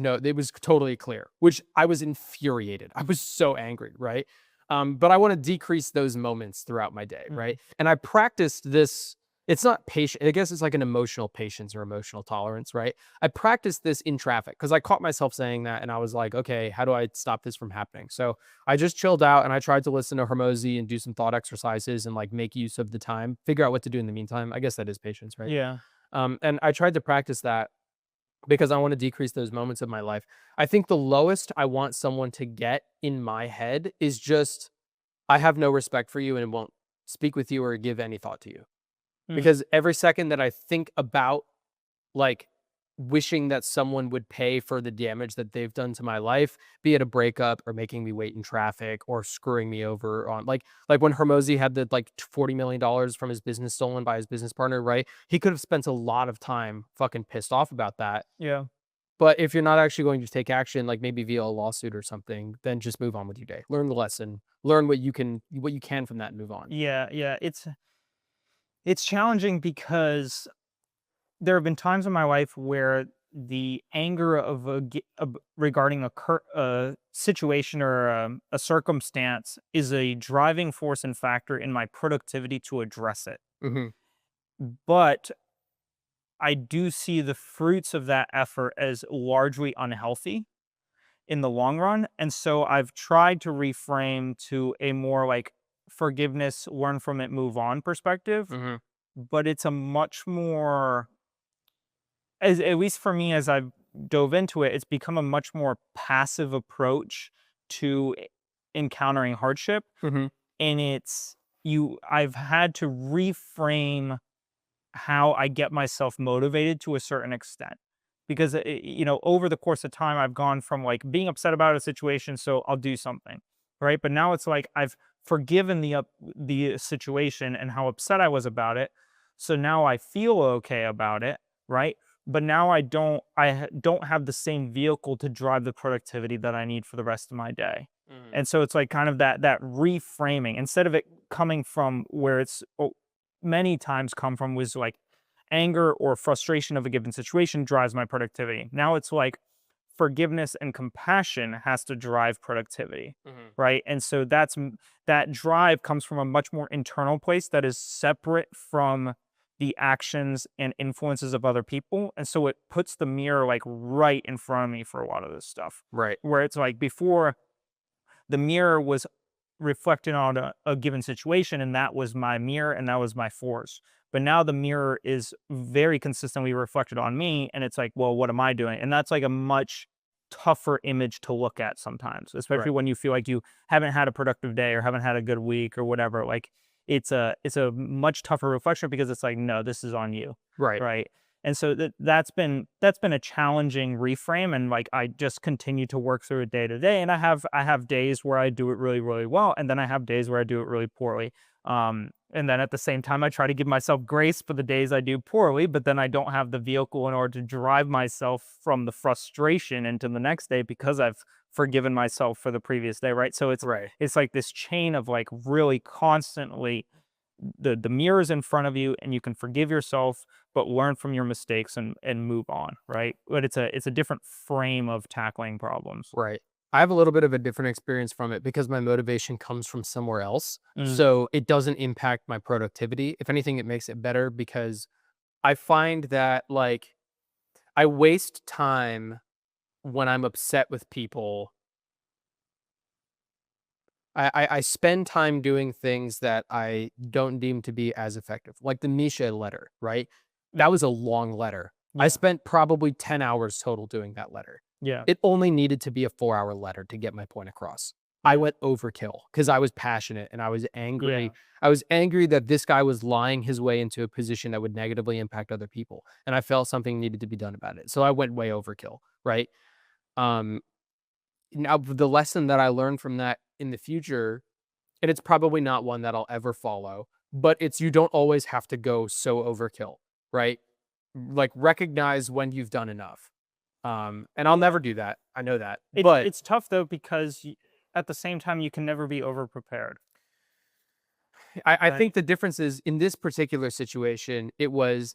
totally clear, which I was infuriated. I was so angry, right? But I want to decrease those moments throughout my day, right? And I practiced this. It's not patient. I guess it's like an emotional patience or emotional tolerance, right? I practiced this in traffic because I caught myself saying that and I was like, okay, how do I stop this from happening? So I just chilled out and I tried to listen to Hormozy and do some thought exercises and like make use of the time, figure out what to do in the meantime. I guess that is patience, right? Yeah. And I tried to practice that because I want to decrease those moments of my life. I think the lowest I want someone to get in my head is just, I have no respect for you and won't speak with you or give any thought to you. Mm. Because every second that I think about, like, wishing that someone would pay for the damage that they've done to my life, be it a breakup or making me wait in traffic or screwing me over on like when Hormozy had the like $40 million from his business stolen by his business partner, right? He could have spent a lot of time fucking pissed off about that. Yeah. But if you're not actually going to take action, like maybe via a lawsuit or something, then just move on with your day. Learn the lesson. Learn what you can from that and move on. Yeah. Yeah. It's challenging because there have been times in my life where the anger of regarding a situation or a circumstance is a driving force and factor in my productivity to address it. Mhm. But I do see the fruits of that effort as largely unhealthy in the long run. And so I've tried to reframe to a more like forgiveness, learn from it, move on perspective. Mhm. But it's a much more, as at least for me, as I've dove into it, it's become a much more passive approach to encountering hardship. Mhm. And I've had to reframe how I get myself motivated to a certain extent. Because, over the course of time, I've gone from like being upset about a situation, so I'll do something, right? But now it's like I've forgiven the situation and how upset I was about it. So now I feel okay about it, right? But now don't have the same vehicle to drive the productivity that I need for the rest of my day. Mhm. And so it's like kind of that reframing instead of it coming from where it's many times come from was like anger or frustration of a given situation drives my productivity. Now it's like forgiveness and compassion has to drive productivity, Mhm. right? And so that drive comes from a much more internal place that is separate from the actions and influences of other people. And so it puts the mirror like right in front of me for a lot of this stuff. Right. Where it's like before the mirror was reflecting on a given situation, and that was my mirror and that was my force. But now the mirror is very consistently reflected on me, and it's like, well, what am I doing? And that's like a much tougher image to look at sometimes, especially Right. when you feel like you haven't had a productive day or haven't had a good week or whatever. Like it's a much tougher reflection because it's like, no, this is on you, Right. right? And so that's been a challenging reframe, and like I just continue to work through it day to day. And I have days where I do it really really well, and then I have days where I do it really poorly. And then at the same time, I try to give myself grace for the days I do poorly, but then I don't have the vehicle in order to drive myself from the frustration into the next day because I've forgiven myself for the previous day, right? So it's Right. it's like this chain of like really constantly the mirror is in front of you, and you can forgive yourself, but learn from your mistakes and move on, right? But it's a different frame of tackling problems. Right. I have a little bit of a different experience from it because my motivation comes from somewhere else. Mm, So it doesn't impact my productivity. If anything, it makes it better because I find that like I waste time when I'm upset with people. I spend time doing things that I don't deem to be as effective, like the Misha letter, right? That was a long letter. I yeah, spent probably 10 hours total doing that letter. yeah, It only needed to be a 4-hour letter to get my point across. I yeah, went overkill because I was passionate and I was yeah, angry. I was angry that this guy was lying his way into a position that would negatively impact other people. And I felt something needed to be done about it. So I went way overkill, right? Um, Now the lesson that I learned from that in the future, and it's probably not one that I'll ever follow, but it's you don't always have to go so overkill, right? Like recognize when you've done enough. And I'll yeah. never do that. I know that. But It's tough though because at the same time you can never be over prepared, I right? think the difference is in this particular situation, it was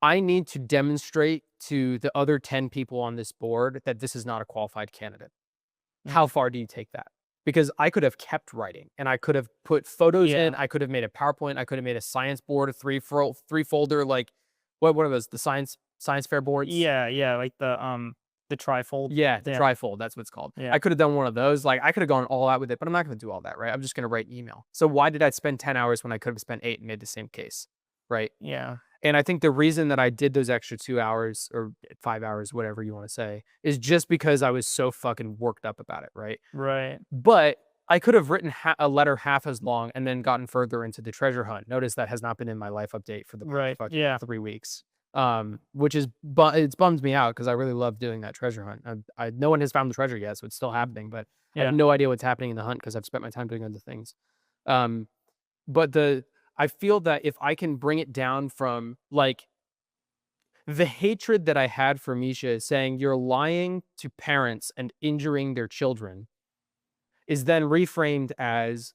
I need to demonstrate to the other 10 people on this board that this is not a qualified candidate. How Mhm. far do you take that? Because I could have kept writing and I could have put photos in. Yeah, I could have made a PowerPoint. I could have made a science board, a three folder, like what are those? The science fair boards? yeah, yeah, like the trifold. Yeah, the Yeah, trifold. That's what it's called. yeah, I could have done one of those. Like I could have gone all out with it, but I'm not going to do all that, right? I'm just going to write an email. So why did I spend 10 hours when I could have spent 8 and made the same case, right? yeah, And I think the reason that I did those extra 2 hours or 5 hours, whatever you want to say, is just because I was so fucking worked up about it, right? right, But I could have written a letter half as long and then gotten further into the treasure hunt. Notice that has not been in my life update for the past right, fucking yeah, 3 weeks. Which is it's bums me out because I really love doing that treasure hunt. No one has found the treasure yet, so it's still happening, but I have yeah, no idea what's happening in the hunt because I've spent my time doing other things. Um, but the I feel that if I can bring it down from like the hatred that I had for Misha saying you're lying to parents and injuring their children is then reframed as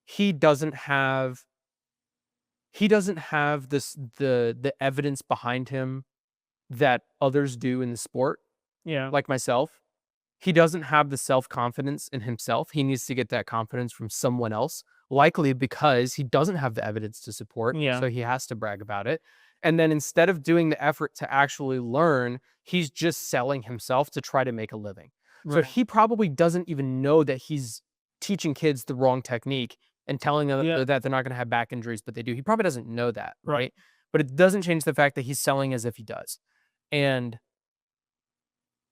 he doesn't have he doesn't have the evidence behind him that others do in the sport, yeah, like myself. He doesn't have the self-confidence in himself. He needs to get that confidence from someone else, likely because he doesn't have the evidence to support, yeah, so he has to brag about it. And then instead of doing the effort to actually learn, he's just selling himself to try to make a living. So right, he probably doesn't even know that he's teaching kids the wrong technique and telling them yeah, that they're not gonna have back injuries, but they do. He probably doesn't know that, right, right? But it doesn't change the fact that he's selling as if he does. And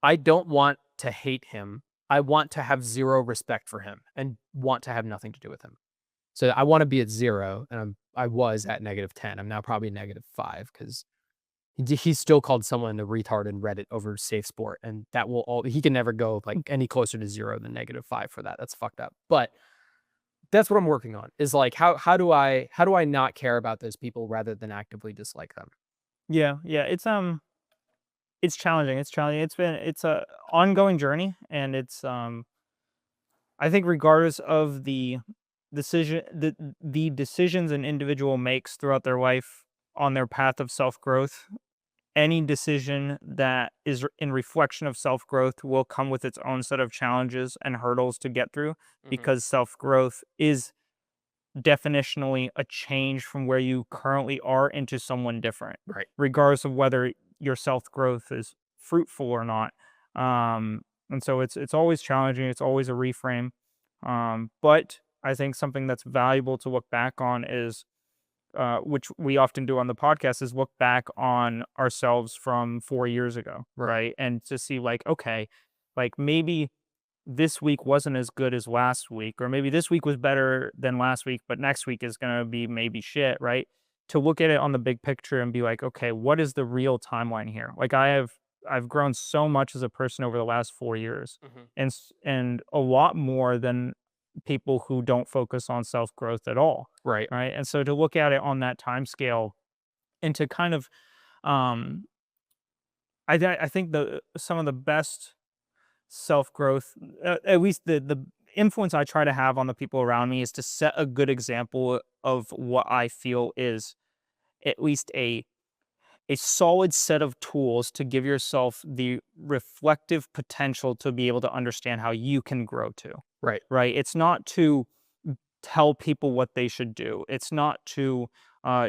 I don't want to hate him. I want to have 0 respect for him and want to have nothing to do with him. So I wanna be at 0, and I was at -10. I'm now probably -5 because he still called someone a retard in Reddit over safe sport, and that will all he can never go, like, any closer to 0 than -5 for that. That's fucked up. But that's what I'm working on, is, like, how do I not care about those people rather than actively dislike them? yeah, yeah. It's challenging. It's challenging. It's a ongoing journey, and I think regardless of the decisions an individual makes throughout their life on their path of self growth, any decision that is in reflection of self growth will come with its own set of challenges and hurdles to get through, Mhm. because self growth is definitionally a change from where you currently are into someone different, Right. regardless of whether your self growth is fruitful or not. And so it's always challenging. It's always a reframe. But I think something that's valuable to look back on is, which we often do on the podcast, is look back on ourselves from 4 years ago, Right. right? And to see like, okay, like maybe this week wasn't as good as last week, or maybe this week was better than last week, but next week is going to be maybe shit, right? To look at it on the big picture and be like, okay, what is the real timeline here? Like I've grown so much as a person over the last 4 years, Mhm. and a lot more than people who don't focus on self growth at all, Right. right? And so to look at it on that time scale and to kind of, um, I think the some of the best self growth, at least the influence I try to have on the people around me is to set a good example of what I feel is at least a solid set of tools to give yourself the reflective potential to be able to understand how you can grow too. Right. Right? It's not to tell people what they should do. It's not to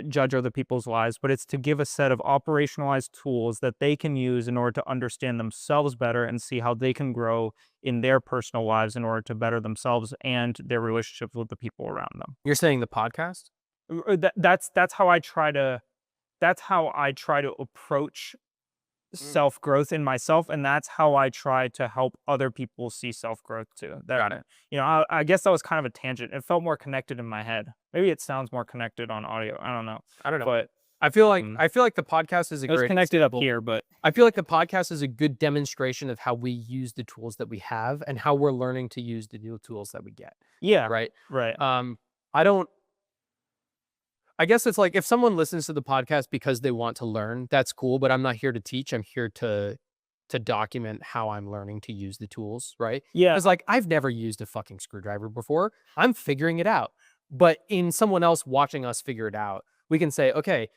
judge other people's lives, but it's to give a set of operationalized tools that they can use in order to understand themselves better and see how they can grow in their personal lives in order to better themselves and their relationships with the people around them. You're saying the podcast? That's how I try to approach self-growth in myself, and that's how I try to help other people see self-growth too. Got it. I guess that was kind of a tangent. It felt more connected in my head. Maybe it sounds more connected on audio. I don't know. I don't know. But I feel like the podcast is a it was great connected up example. here, but I feel like the podcast is a good demonstration of how we use the tools that we have and how we're learning to use the new tools that we get. yeah, Right. right. I guess it's like if someone listens to the podcast because they want to learn, that's cool, but I'm not here to teach. I'm here to document how I'm learning to use the tools, right? Yeah, Because like I've never used a fucking screwdriver before. I'm figuring it out. But in someone else watching us figure it out, we can say, okay,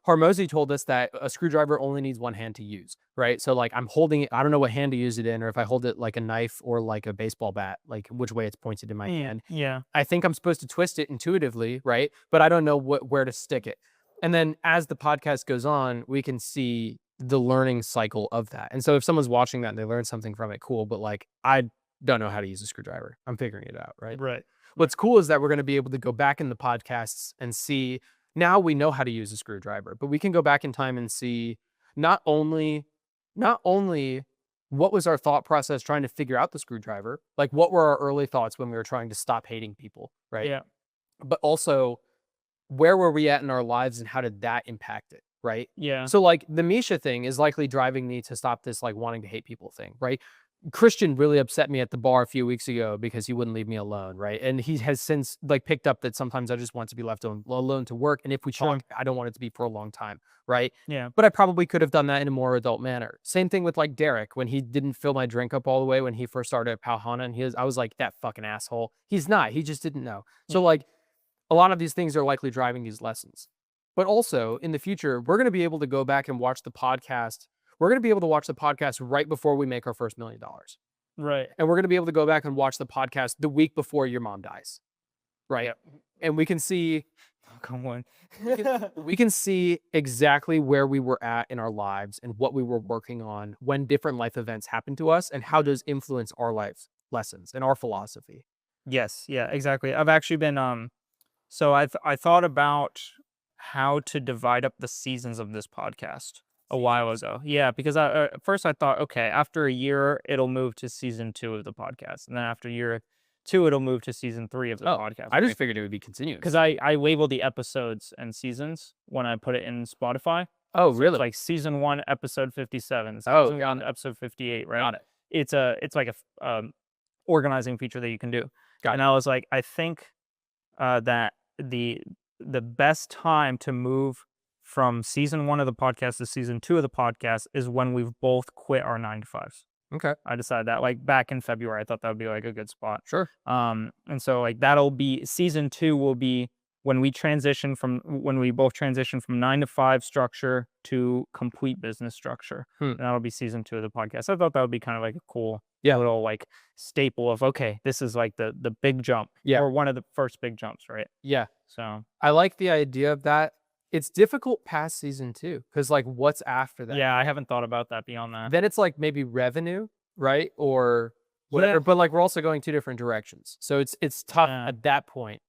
Hormozy told us that a screwdriver only needs one hand to use, right? So like I'm holding it, I don't know what hand to use it in, or if I hold it like a knife or like a baseball bat, like which way it's pointed in my hand. yeah, I think I'm supposed to twist it intuitively, right? But I don't know where to stick it. And then as the podcast goes on, we can see the learning cycle of that. And so if someone's watching that and they learn something from it, cool. But like I don't know how to use a screwdriver. I'm figuring it out, right? right. What's cool is that we're going to be able to go back in the podcasts and see, now we know how to use a screwdriver, but we can go back in time and see not only what was our thought process trying to figure out the screwdriver, like what were our early thoughts when we were trying to stop hating people, right? Yeah, But also where were we at in our lives and how did that impact it, right? yeah, So like the Misha thing is likely driving me to stop this like wanting to hate people thing, right? Christian really upset me at the bar a few weeks ago because he wouldn't leave me alone, right? And he has since like picked up that sometimes I just want to be left alone to work, and if we talk, I don't want it to be for a long time, right? yeah, But I probably could have done that in a more adult manner. Same thing with like Derek when he didn't fill my drink up all the way when he first started at Pauhana, and I was like, that fucking asshole. He's not. He just didn't know. So like a lot of these things are likely driving these lessons. But also in the future, we're going to be able to go back and watch the podcast. We're going to be able to watch the podcast right before we make our first $1 million. right. And we're going to be able to go back and watch the podcast the week before your mom dies. Right. Yep. And we can see Come on. we can see exactly where we were at in our lives and what we were working on when different life events happen to us and how does influence our life lessons and our philosophy. Yes, yeah, exactly. I've actually been so I thought about how to divide up the seasons of this podcast a while ago. Yeah, because at first I thought, okay, after a year it'll move to season 2 of the podcast, and then after year 2 it'll move to season 3 of the podcast. I just figured it would be continuous. Because I label the episodes and seasons when I put it in Spotify. Oh, So really? it's like season 1, episode 57. Oh, Season got 1, episode 58. Right. Got it. It's like a organizing feature that you can do. Got And it. I was like, I think that the best time to move from season 1 of the podcast to season 2 of the podcast is when we've both quit our 9 to 5s. Okay. I decided that like back in February. I thought that would be like a good spot. Sure. And so like that'll be season 2 will be when we both transition from 9 to 5 structure to complete business structure. And that'll be season 2 of the podcast. I thought that would be kind of like a cool little like staple of, okay, this is like the big jump. Yeah. Or one of the first big jumps, right? Yeah. So I like the idea of that. It's difficult past season 2 because like what's after that? yeah, I haven't thought about that beyond that. Then it's like maybe revenue, right? Or whatever. Yeah. But like we're also going 2 different directions. So it's tough Yeah. at that point.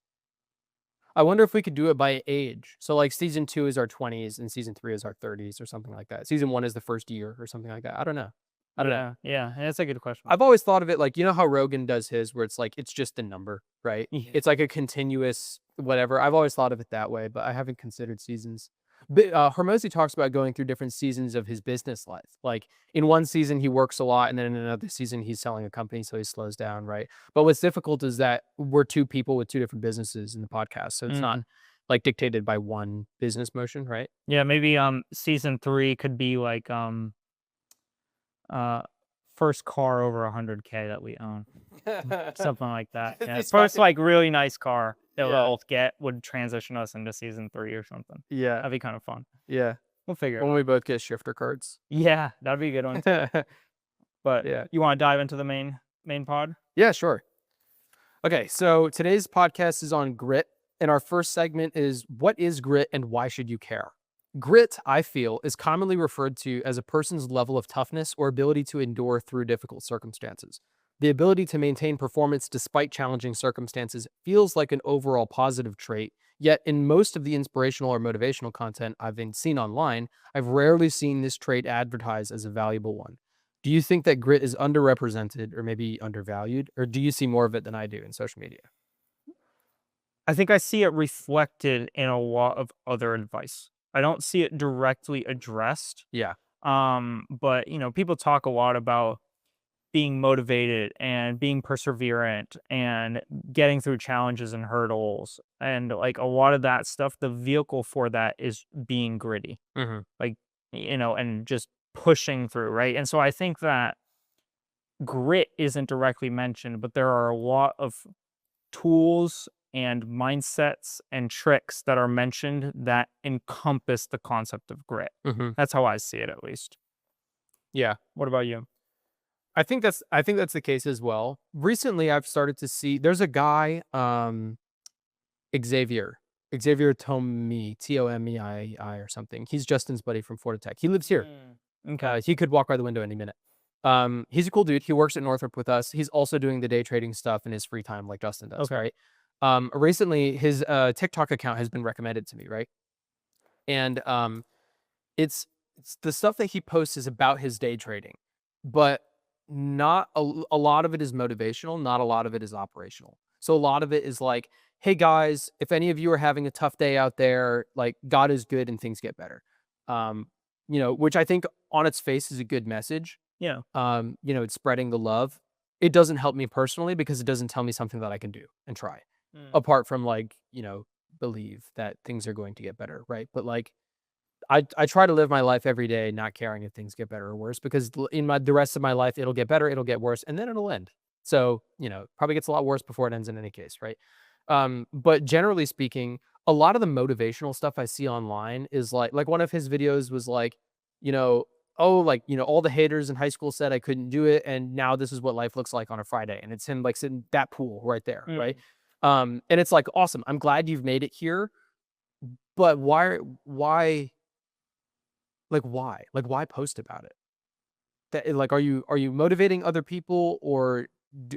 I wonder if we could do it by age. So like season 2 is our 20s and season 3 is our 30s or something like that. Season 1 is the first year or something like that. I don't know. Yeah, that's a good question. I've always thought of it like, how Rogan does his where it's like, it's just a number, right? Yeah. It's like a continuous whatever. I've always thought of it that way, but I haven't considered seasons. But Hormozy talks about going through different seasons of his business life. Like in one season, he works a lot. And then in another season, he's selling a company. So he slows down, right? But what's difficult is that we're 2 people with 2 different businesses in the podcast. So it's not like dictated by one business motion, right? Yeah, maybe season 3 could be like first car over 100K that we own. Something like that. Yeah. These First, fucking- like, really nice car that Yeah. we'll get would transition us into season 3 or something. Yeah. That'd be kind of fun. Yeah. We'll figure it When out. we both get shifter cards. Yeah, that'd be a good one. But Yeah. you want to dive into the main pod? Yeah, sure. Okay, so today's podcast is on grit, and our first segment is what is grit and why should you care? Grit, I feel, is commonly referred to as a person's level of toughness or ability to endure through difficult circumstances. The ability to maintain performance despite challenging circumstances feels like an overall positive trait, yet in most of the inspirational or motivational content I've seen online, I've rarely seen this trait advertised as a valuable one. Do you think that grit is underrepresented or maybe undervalued, or do you see more of it than I do in social media? I think I see it reflected in a lot of other advice. I don't see it directly addressed. Yeah. But people talk a lot about being motivated and being perseverant and getting through challenges and hurdles. And like a lot of that stuff, the vehicle for that is being gritty, Mm-hmm. and just pushing through, right? And so I think that grit isn't directly mentioned, but there are a lot of tools and mindsets and tricks that are mentioned that encompass the concept of grit. Mm-hmm. That's how I see it, at least. Yeah. What about you? I think that's the case as well. Recently I've started to see there's a guy, Xavier Tomei, Tomei or something. He's Justin's buddy from Florida Tech. He lives here. Okay. He could walk by the window any minute. He's a cool dude. He works at Northrop with us. He's also doing the day trading stuff in his free time like Justin does, Okay. right? Recently his TikTok account has been recommended to me, right? And it's the stuff that he posts is about his day trading, but not a lot of it is motivational, not a lot of it is operational. So a lot of it is like, hey guys, if any of you are having a tough day out there, like God is good and things get better. Which I think on its face is a good message. Yeah. It's spreading the love. It doesn't help me personally because it doesn't tell me something that I can do and try. Apart from believe that things are going to get better, right? But like I try to live my life every day not caring if things get better or worse because in the rest of my life it'll get better, it'll get worse, and then it'll end. So, probably gets a lot worse before it ends in any case, right? But generally speaking, a lot of the motivational stuff I see online is like one of his videos was like, all the haters in high school said I couldn't do it, and now this is what life looks like on a Friday. And it's him like sitting that pool right there, right? And it's like, awesome. I'm glad you've made it here, but why post about it? That like, are you motivating other people, or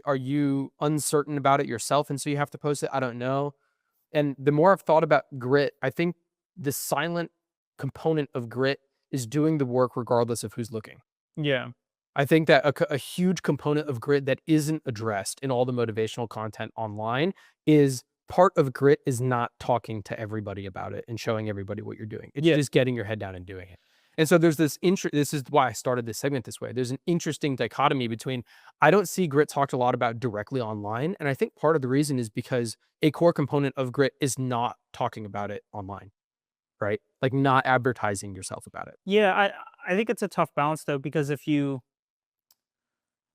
are you uncertain about it yourself and so you have to post it? I don't know. And the more I've thought about grit, I think the silent component of grit is doing the work regardless of who's looking. Yeah. I think that a huge component of grit that isn't addressed in all the motivational content online is part of grit is not talking to everybody about it and showing everybody what you're doing. It's just getting your head down and doing it. And so there's this this is why I started this segment this way. There's an interesting dichotomy between I don't see grit talked a lot about directly online. And I think part of the reason is because a core component of grit is not talking about it online, right? Like not advertising yourself about it. Yeah, I think it's a tough balance though, because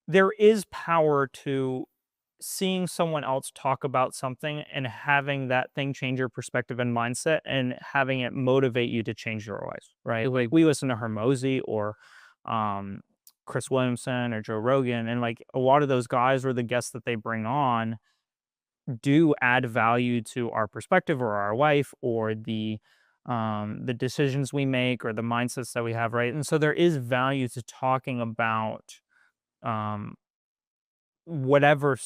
there is power to seeing someone else talk about something and having that thing change your perspective and mindset and having it motivate you to change your life, right? Like we listen to Hermosi or Chris Williamson or Joe Rogan, and like a lot of those guys or the guests that they bring on do add value to our perspective or our life or the decisions we make or the mindsets that we have, right? And so there is value to talking about whatever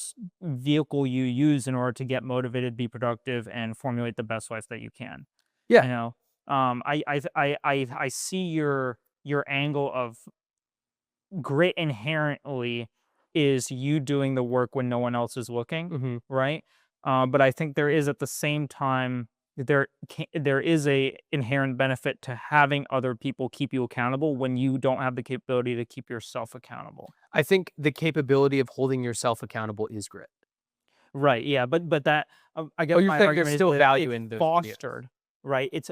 vehicle you use in order to get motivated, be productive, and formulate the best life that you can. Yeah. I see your angle of grit inherently is you doing the work when no one else is looking, right? But I think there is at the same time there is a inherent benefit to having other people keep you accountable when you don't have the capability to keep yourself accountable. I think the capability of holding yourself accountable is grit. Right. Yeah. But that I guess you're my saying argument there's is still that value it's in those fostered, right? It's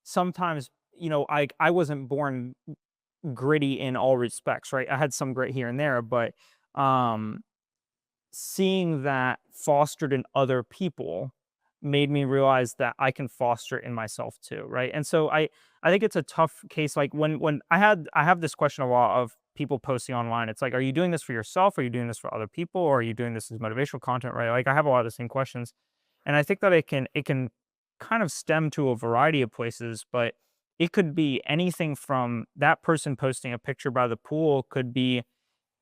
sometimes I wasn't born gritty in all respects, right? I had some grit here and there, but um, seeing that fostered in other people made me realize that I can foster it in myself too, right? And so I think it's a tough case. Like when I have this question a lot of people posting online. It's like, are you doing this for yourself? Are you doing this for other people? Or are you doing this as motivational content, right? Like I have a lot of the same questions. And I think that it can kind of stem to a variety of places, but it could be anything from that person posting a picture by the pool could be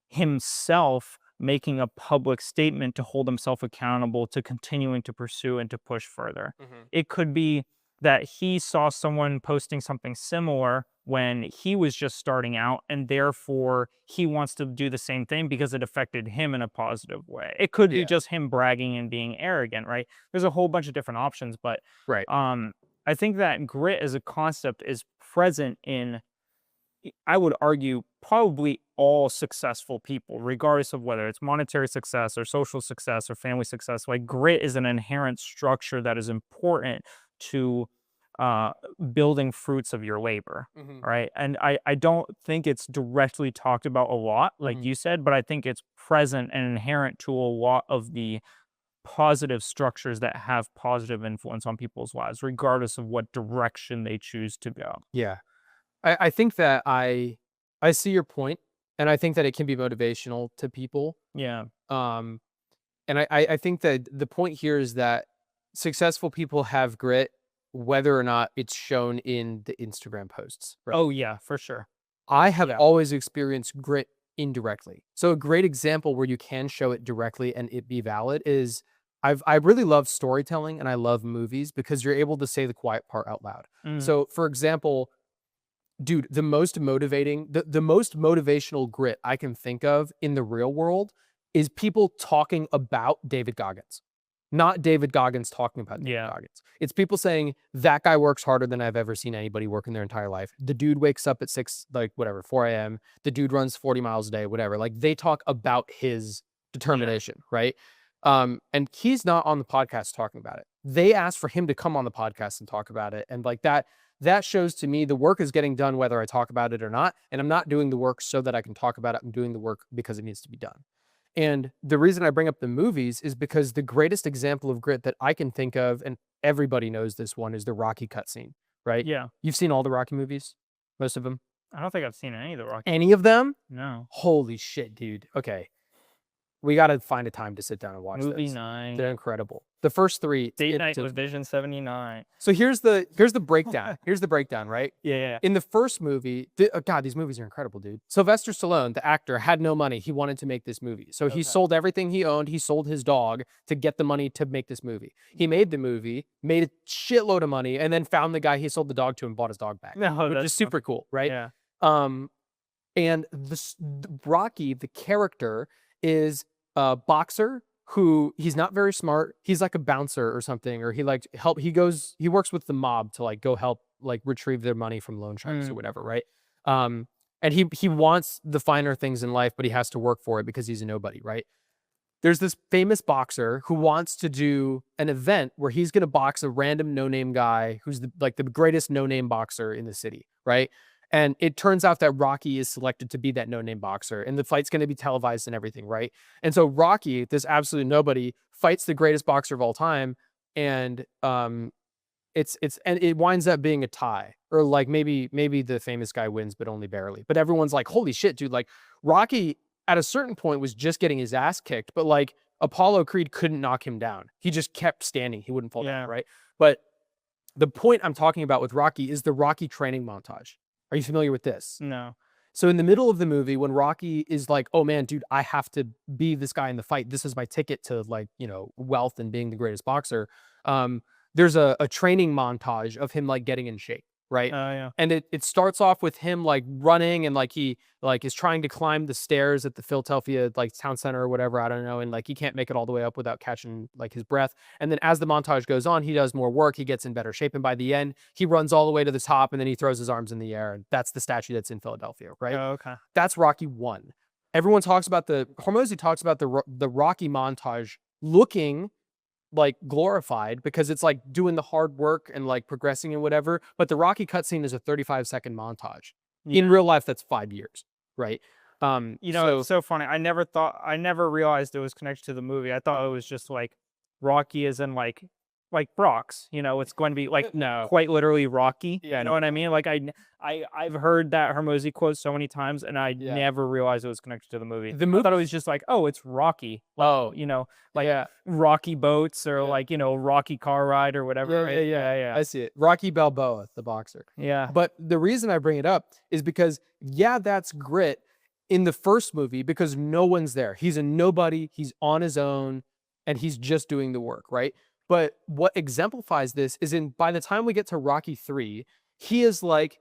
himself making a public statement to hold himself accountable to continuing to pursue and to push further. Mhm. It could be that he saw someone posting something similar when he was just starting out, and therefore he wants to do the same thing because it affected him in a positive way. It could be Yeah. just him bragging and being arrogant, right? There's a whole bunch of different options, but Right. um, I think that grit as a concept is present in, I would argue, probably all successful people, regardless of whether it's monetary success or social success or family success. Like grit is an inherent structure that is important to uh, building fruits of your labor. Mhm. Right. And I don't think it's directly talked about a lot, like Mhm. you said, but I think it's present and inherent to a lot of the positive structures that have positive influence on people's lives, regardless of what direction they choose to go. Yeah. I think that I see your point, and I think that it can be motivational to people. Yeah. Um, and I think that the point here is that successful people have grit, whether or not it's shown in the Instagram posts, right? Oh, yeah, for sure. I have Yeah. always experienced grit indirectly. So a great example where you can show it directly and it be valid is I really love storytelling and I love movies because you're able to say the quiet part out loud. Mm, So for example, dude, the most motivational grit I can think of in the real world is people talking about David Goggins. Not David Goggins talking about David yeah. Goggins. It's people saying that guy works harder than I've ever seen anybody work in their entire life. The dude wakes up at 6, like whatever, 4 a.m. The dude runs 40 miles a day, whatever. Like they talk about his Yeah. determination, right? And he's not on the podcast talking about it. They asked for him to come on the podcast and talk about it. And like that shows to me the work is getting done whether I talk about it or not. And I'm not doing the work so that I can talk about it. I'm doing the work because it needs to be done. And the reason I bring up the movies is because the greatest example of grit that I can think of, and everybody knows this one, is the Rocky cutscene, right? Yeah. You've seen all the Rocky movies, most of them. I don't think I've seen any of the Rocky. Any of them? No. Holy shit, dude. Okay. We got to find a time to sit down and watch Movie this. night. They're incredible. The first three. Date night with Vision 79. So here's the breakdown. Here's the breakdown, right? Yeah, yeah. In the first movie, God, these movies are incredible, dude. Sylvester Stallone, the actor, had no money. He wanted to make this movie. So he Okay. sold everything he owned. He sold his dog to get the money to make this movie. He made the movie, made a shitload of money, and then found the guy he sold the dog to and bought his dog back, No, which is that's super cool, right? yeah. Um, and Rocky, the character, is a boxer who he's not very smart. He's like a bouncer or something, or he works with the mob to like go help like retrieve their money from loan sharks or Mm, whatever, right? Um, and he wants the finer things in life, but he has to work for it because he's a nobody, right? There's this famous boxer who wants to do an event where he's going to box a random no-name guy who's the greatest no-name boxer in the city, right? And it turns out that Rocky is selected to be that no-name boxer, and the fight's going to be televised and everything, right? And so Rocky, this absolute nobody, fights the greatest boxer of all time, and and it winds up being a tie, or like maybe the famous guy wins, but only barely. But everyone's like, "Holy shit, dude!" Like Rocky at a certain point was just getting his ass kicked, but like Apollo Creed couldn't knock him down. He just kept standing. He wouldn't fall down, yeah. right? But the point I'm talking about with Rocky is the Rocky training montage. Are you familiar with this? No. So in the middle of the movie, when Rocky is like, "Oh man, dude, I have to be this guy in the fight. This is my ticket to like, wealth and being the greatest boxer." Um, there's a training montage of him like getting in shape, right? Oh, yeah. And it starts off with him like running and like he like is trying to climb the stairs at the Philadelphia like town center or whatever, I don't know, and like he can't make it all the way up without catching like his breath. And then as the montage goes on, he does more work, he gets in better shape, and by the end, he runs all the way to the top and then he throws his arms in the air, and that's the statue that's in Philadelphia, right? Oh, okay. That's Rocky 1. Everyone talks about Hormozy talks about the Rocky montage looking like glorified because it's like doing the hard work and like progressing and whatever. But the Rocky cutscene is a 35-second montage. In real life, that's 5 years, right? It's so funny. I never realized it was connected to the movie. I thought it was just like Rocky as in like Brock's, it's going to be like no, quite literally Rocky. yeah, You know what I mean? Like I've heard that Hermosi quote so many times and I yeah. never realized it was connected to the movie. The I thought it movie, was just like, oh, it's Rocky. Like, oh, like yeah, Rocky boats or yeah, like, Rocky car ride or whatever, yeah, right? yeah. Yeah. I see it. Rocky Balboa, the boxer. Yeah. But the reason I bring it up is because, yeah, that's grit in the first movie because no one's there. He's a nobody. He's on his own, and he's just doing the work, right? But what exemplifies this is by the time we get to Rocky 3, he is like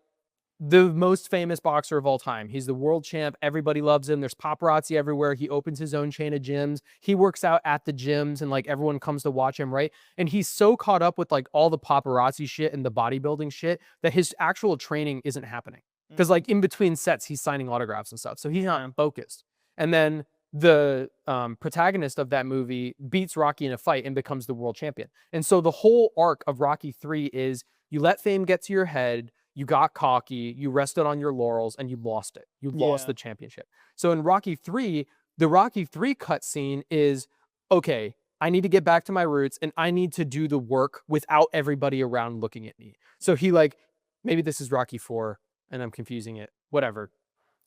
the most famous boxer of all time. He's the world champ. Everybody loves him. There's paparazzi everywhere. He opens his own chain of gyms. He works out at the gyms and like everyone comes to watch him, right? And he's so caught up with like all the paparazzi shit and the bodybuilding shit that his actual training isn't happening. Because like in between sets, he's signing autographs and stuff. So he's not focused. And then the protagonist of that movie beats Rocky in a fight and becomes the world champion. And so the whole arc of Rocky 3 is you let fame get to your head, you got cocky, you rested on your laurels, and you lost it. You lost the championship. So in Rocky 3, the Rocky 3 cutscene is, okay, I need to get back to my roots and I need to do the work without everybody around looking at me. So he like, maybe this is Rocky 4 and I'm confusing it, whatever.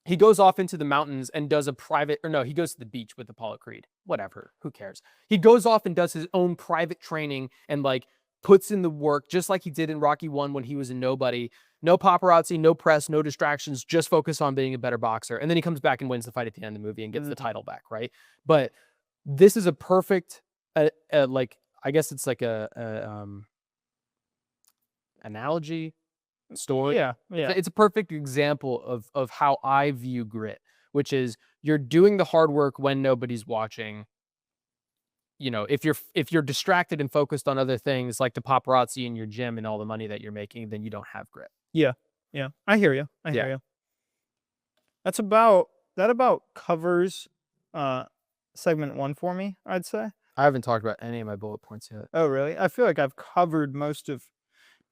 He goes off into the mountains and does a private, or no, he goes to the beach with Apollo Creed. Whatever, who cares? He goes off and does his own private training and like puts in the work just like he did in Rocky 1 when he was a nobody. No paparazzi, no press, no distractions, just focus on being a better boxer. And then he comes back and wins the fight at the end of the movie and gets the title back, right? But this is a perfect, like, I guess it's like a analogy, story. Yeah. It's a perfect example of how I view grit, which is you're doing the hard work when nobody's watching. If you're distracted and focused on other things like the paparazzi in your gym and all the money that you're making, then you don't have grit. Yeah. I hear you. I hear you. That about covers segment 1 for me, I'd say. I haven't talked about any of my bullet points yet. Oh, really? I feel like I've covered most of.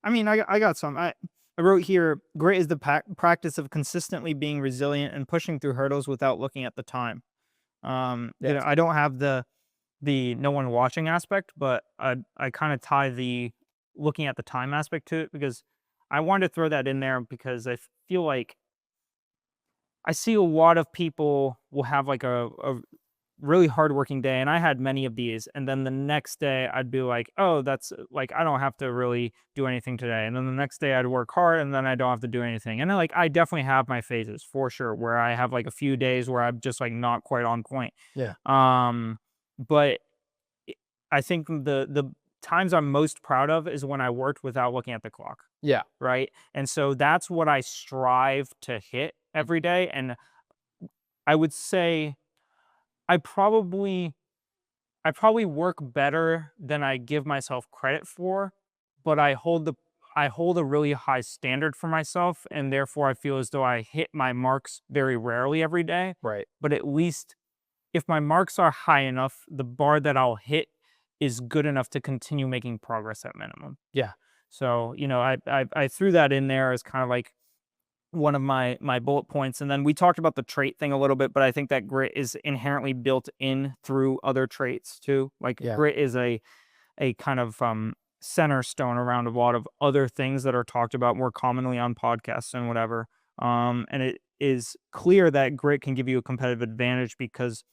I mean, I got some. I wrote here, grit is the practice of consistently being resilient and pushing through hurdles without looking at the time. I don't have the no one watching aspect, but I kind of tie the looking at the time aspect to it because I wanted to throw that in there because I feel like I see a lot of people will have like a really hardworking day, and I had many of these. And then the next day, I'd be like, "Oh, that's like I don't have to really do anything today." And then the next day, I'd work hard, and then I don't have to do anything. And I definitely have my phases for sure, where I have like a few days where I'm just like not quite on point. Yeah. But I think the times I'm most proud of is when I worked without looking at the clock. Yeah. Right. And so that's what I strive to hit every day. And I would say I probably work better than I give myself credit for, but I hold a really high standard for myself, and therefore I feel as though I hit my marks very rarely every day. Right. But at least if my marks are high enough, the bar that I'll hit is good enough to continue making progress at minimum. Yeah. So, I threw that in there as kind of like one of my bullet points. And then we talked about the trait thing a little bit, but I think that grit is inherently built in through other traits too. Like grit is a kind of center stone around a lot of other things that are talked about more commonly on podcasts and whatever. And it is clear that grit can give you a competitive advantage because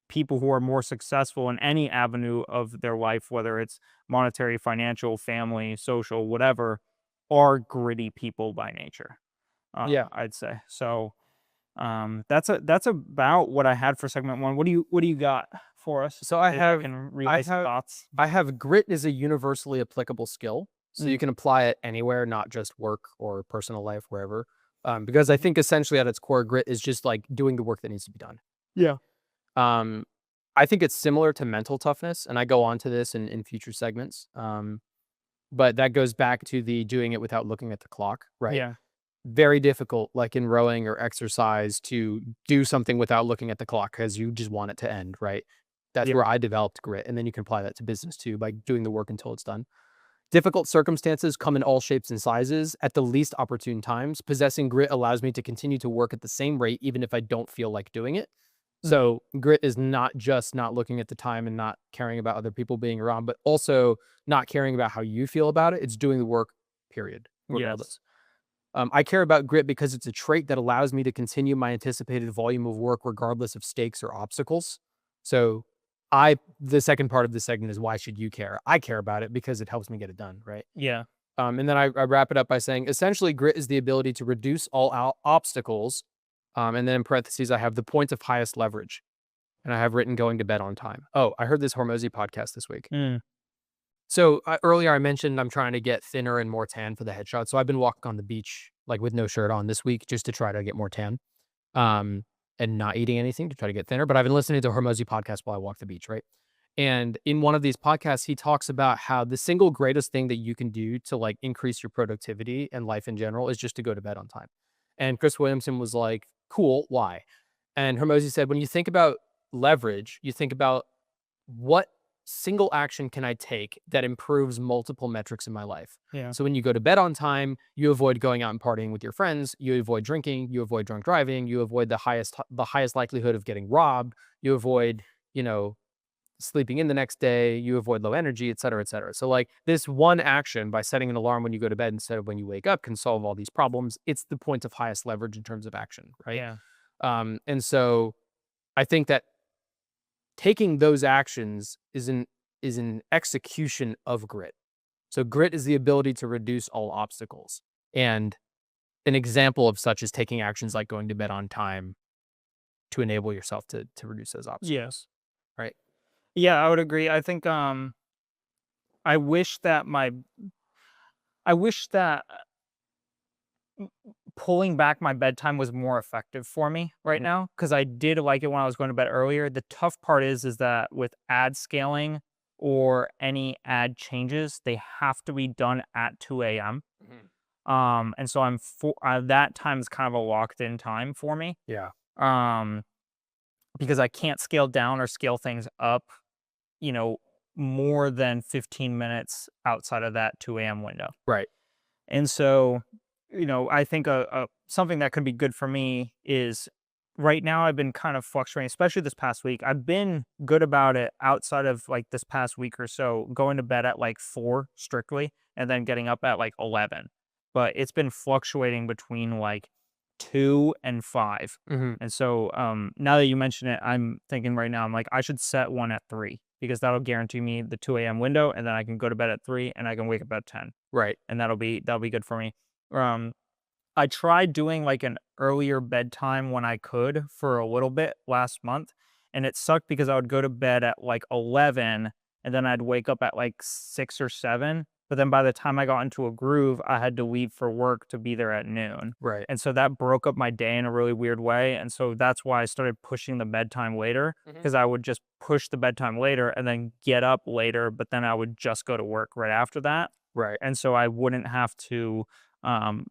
people who are more successful in any avenue of their life, whether it's monetary, financial, family, social, whatever, are gritty people by nature. I'd say. So that's about what I had for segment 1. What do you got for us? So I have thoughts. I have grit is a universally applicable skill. So you can apply it anywhere, not just work or personal life, wherever. Because I think essentially at its core, grit is just like doing the work that needs to be done. Yeah. I think it's similar to mental toughness, and I go on to this in future segments. But that goes back to the doing it without looking at the clock, right? Yeah. Very difficult, like in rowing or exercise, to do something without looking at the clock because you just want it to end, right? That's where I developed grit. And then you can apply that to business too by doing the work until it's done. Difficult circumstances come in all shapes and sizes at the least opportune times. Possessing grit allows me to continue to work at the same rate, even if I don't feel like doing it. So grit is not just not looking at the time and not caring about other people being around, but also not caring about how you feel about it. It's doing the work, period, Yes. regardless. I care about grit because it's a trait that allows me to continue my anticipated volume of work regardless of stakes or obstacles. So the second part of this segment is why should you care? I care about it because it helps me get it done, right? Yeah. And then I wrap it up by saying, essentially, grit is the ability to reduce all obstacles. And then in parentheses, I have the point of highest leverage. And I have written going to bed on time. Oh, I heard this Hormozy podcast this week. Mm. So earlier I mentioned I'm trying to get thinner and more tan for the headshot. So I've been walking on the beach like with no shirt on this week just to try to get more tan. And not eating anything to try to get thinner. But I've been listening to a Hormozy podcast while I walk the beach, right? And in one of these podcasts, he talks about how the single greatest thing that you can do to like increase your productivity and life in general is just to go to bed on time. And Chris Williamson was like, cool, why? And Hormozy said, when you think about leverage, you think about what single action can I take that improves multiple metrics in my life? Yeah. So when you go to bed on time, you avoid going out and partying with your friends, you avoid drinking, you avoid drunk driving, you avoid the highest likelihood of getting robbed, you avoid, sleeping in the next day, you avoid low energy, et cetera, et cetera. So like this one action by setting an alarm when you go to bed instead of when you wake up can solve all these problems. It's the point of highest leverage in terms of action, right? Yeah. And so I think that taking those actions is an execution of grit. So grit is the ability to reduce all obstacles. And an example of such is taking actions like going to bed on time to enable yourself to reduce those obstacles. Yes. Right. Yeah, I would agree. I think I wish that pulling back my bedtime was more effective for me right Mhm. now because I did like it when I was going to bed earlier. The tough part is that with ad scaling or any ad changes, they have to be done at 2 a.m. Mhm. And so that time is kind of a locked in time for me. Yeah. Um, because I can't scale down or scale things up, you know, more than 15 minutes outside of that 2 a.m. window. Right. And so, I think something that could be good for me is right now I've been kind of fluctuating, especially this past week. I've been good about it outside of like this past week or so, going to bed at like 4 strictly and then getting up at like 11. But it's been fluctuating between like 2 and 5. Mhm. And so now that you mention it, I'm thinking right now, I'm like, I should set one at 3 because that'll guarantee me the 2 a.m. window. And then I can go to bed at 3 and I can wake up at 10 Right. and that'll be good for me. Um, I tried doing like an earlier bedtime when I could for a little bit last month, and it sucked because I would go to bed at like 11 and then I'd wake up at like 6 or 7. But then by the time I got into a groove, I had to leave for work to be there at noon. Right. And so that broke up my day in a really weird way. And so that's why I started pushing the bedtime later Mhm. because I would just push the bedtime later and then get up later, but then I would just go to work right after that. Right. And so I wouldn't have to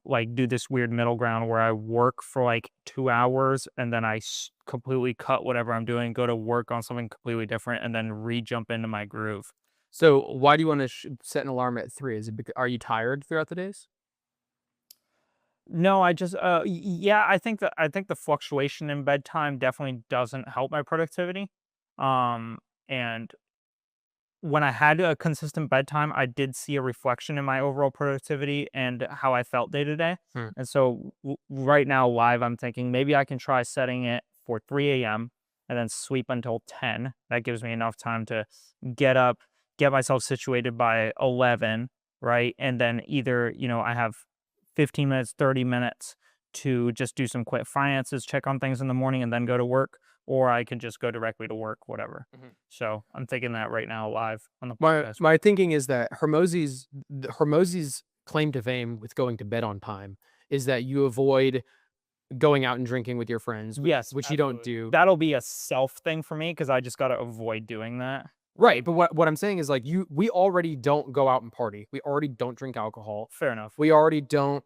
like do this weird middle ground where I work for like 2 hours and then I completely cut whatever I'm doing, go to work on something completely different, and then re-jump into my groove. So why do you want to set an alarm at 3? Is it are you tired throughout the days? No, I just yeah, I think the fluctuation in bedtime definitely doesn't help my productivity. And when I had a consistent bedtime, I did see a reflection in my overall productivity and how I felt day to day. Hmm. And so right now, live, I'm thinking maybe I can try setting it for 3 a.m. and then sleep until 10. That gives me enough time to get up, get myself situated by 11, right? And then either, I have 15 minutes, 30 minutes to just do some quick finances, check on things in the morning, and then go to work, or I can just go directly to work, whatever. Mhm. So I'm thinking that right now live on the My podcast. my thinking is that Hormozy's claim to fame with going to bed on time is that you avoid going out and drinking with your friends, Yes, which you don't absolutely. do. That'll be a self thing for me because I just got to avoid doing that. Right, but what I'm saying is like we already don't go out and party. We already don't drink alcohol. Fair enough. We already don't,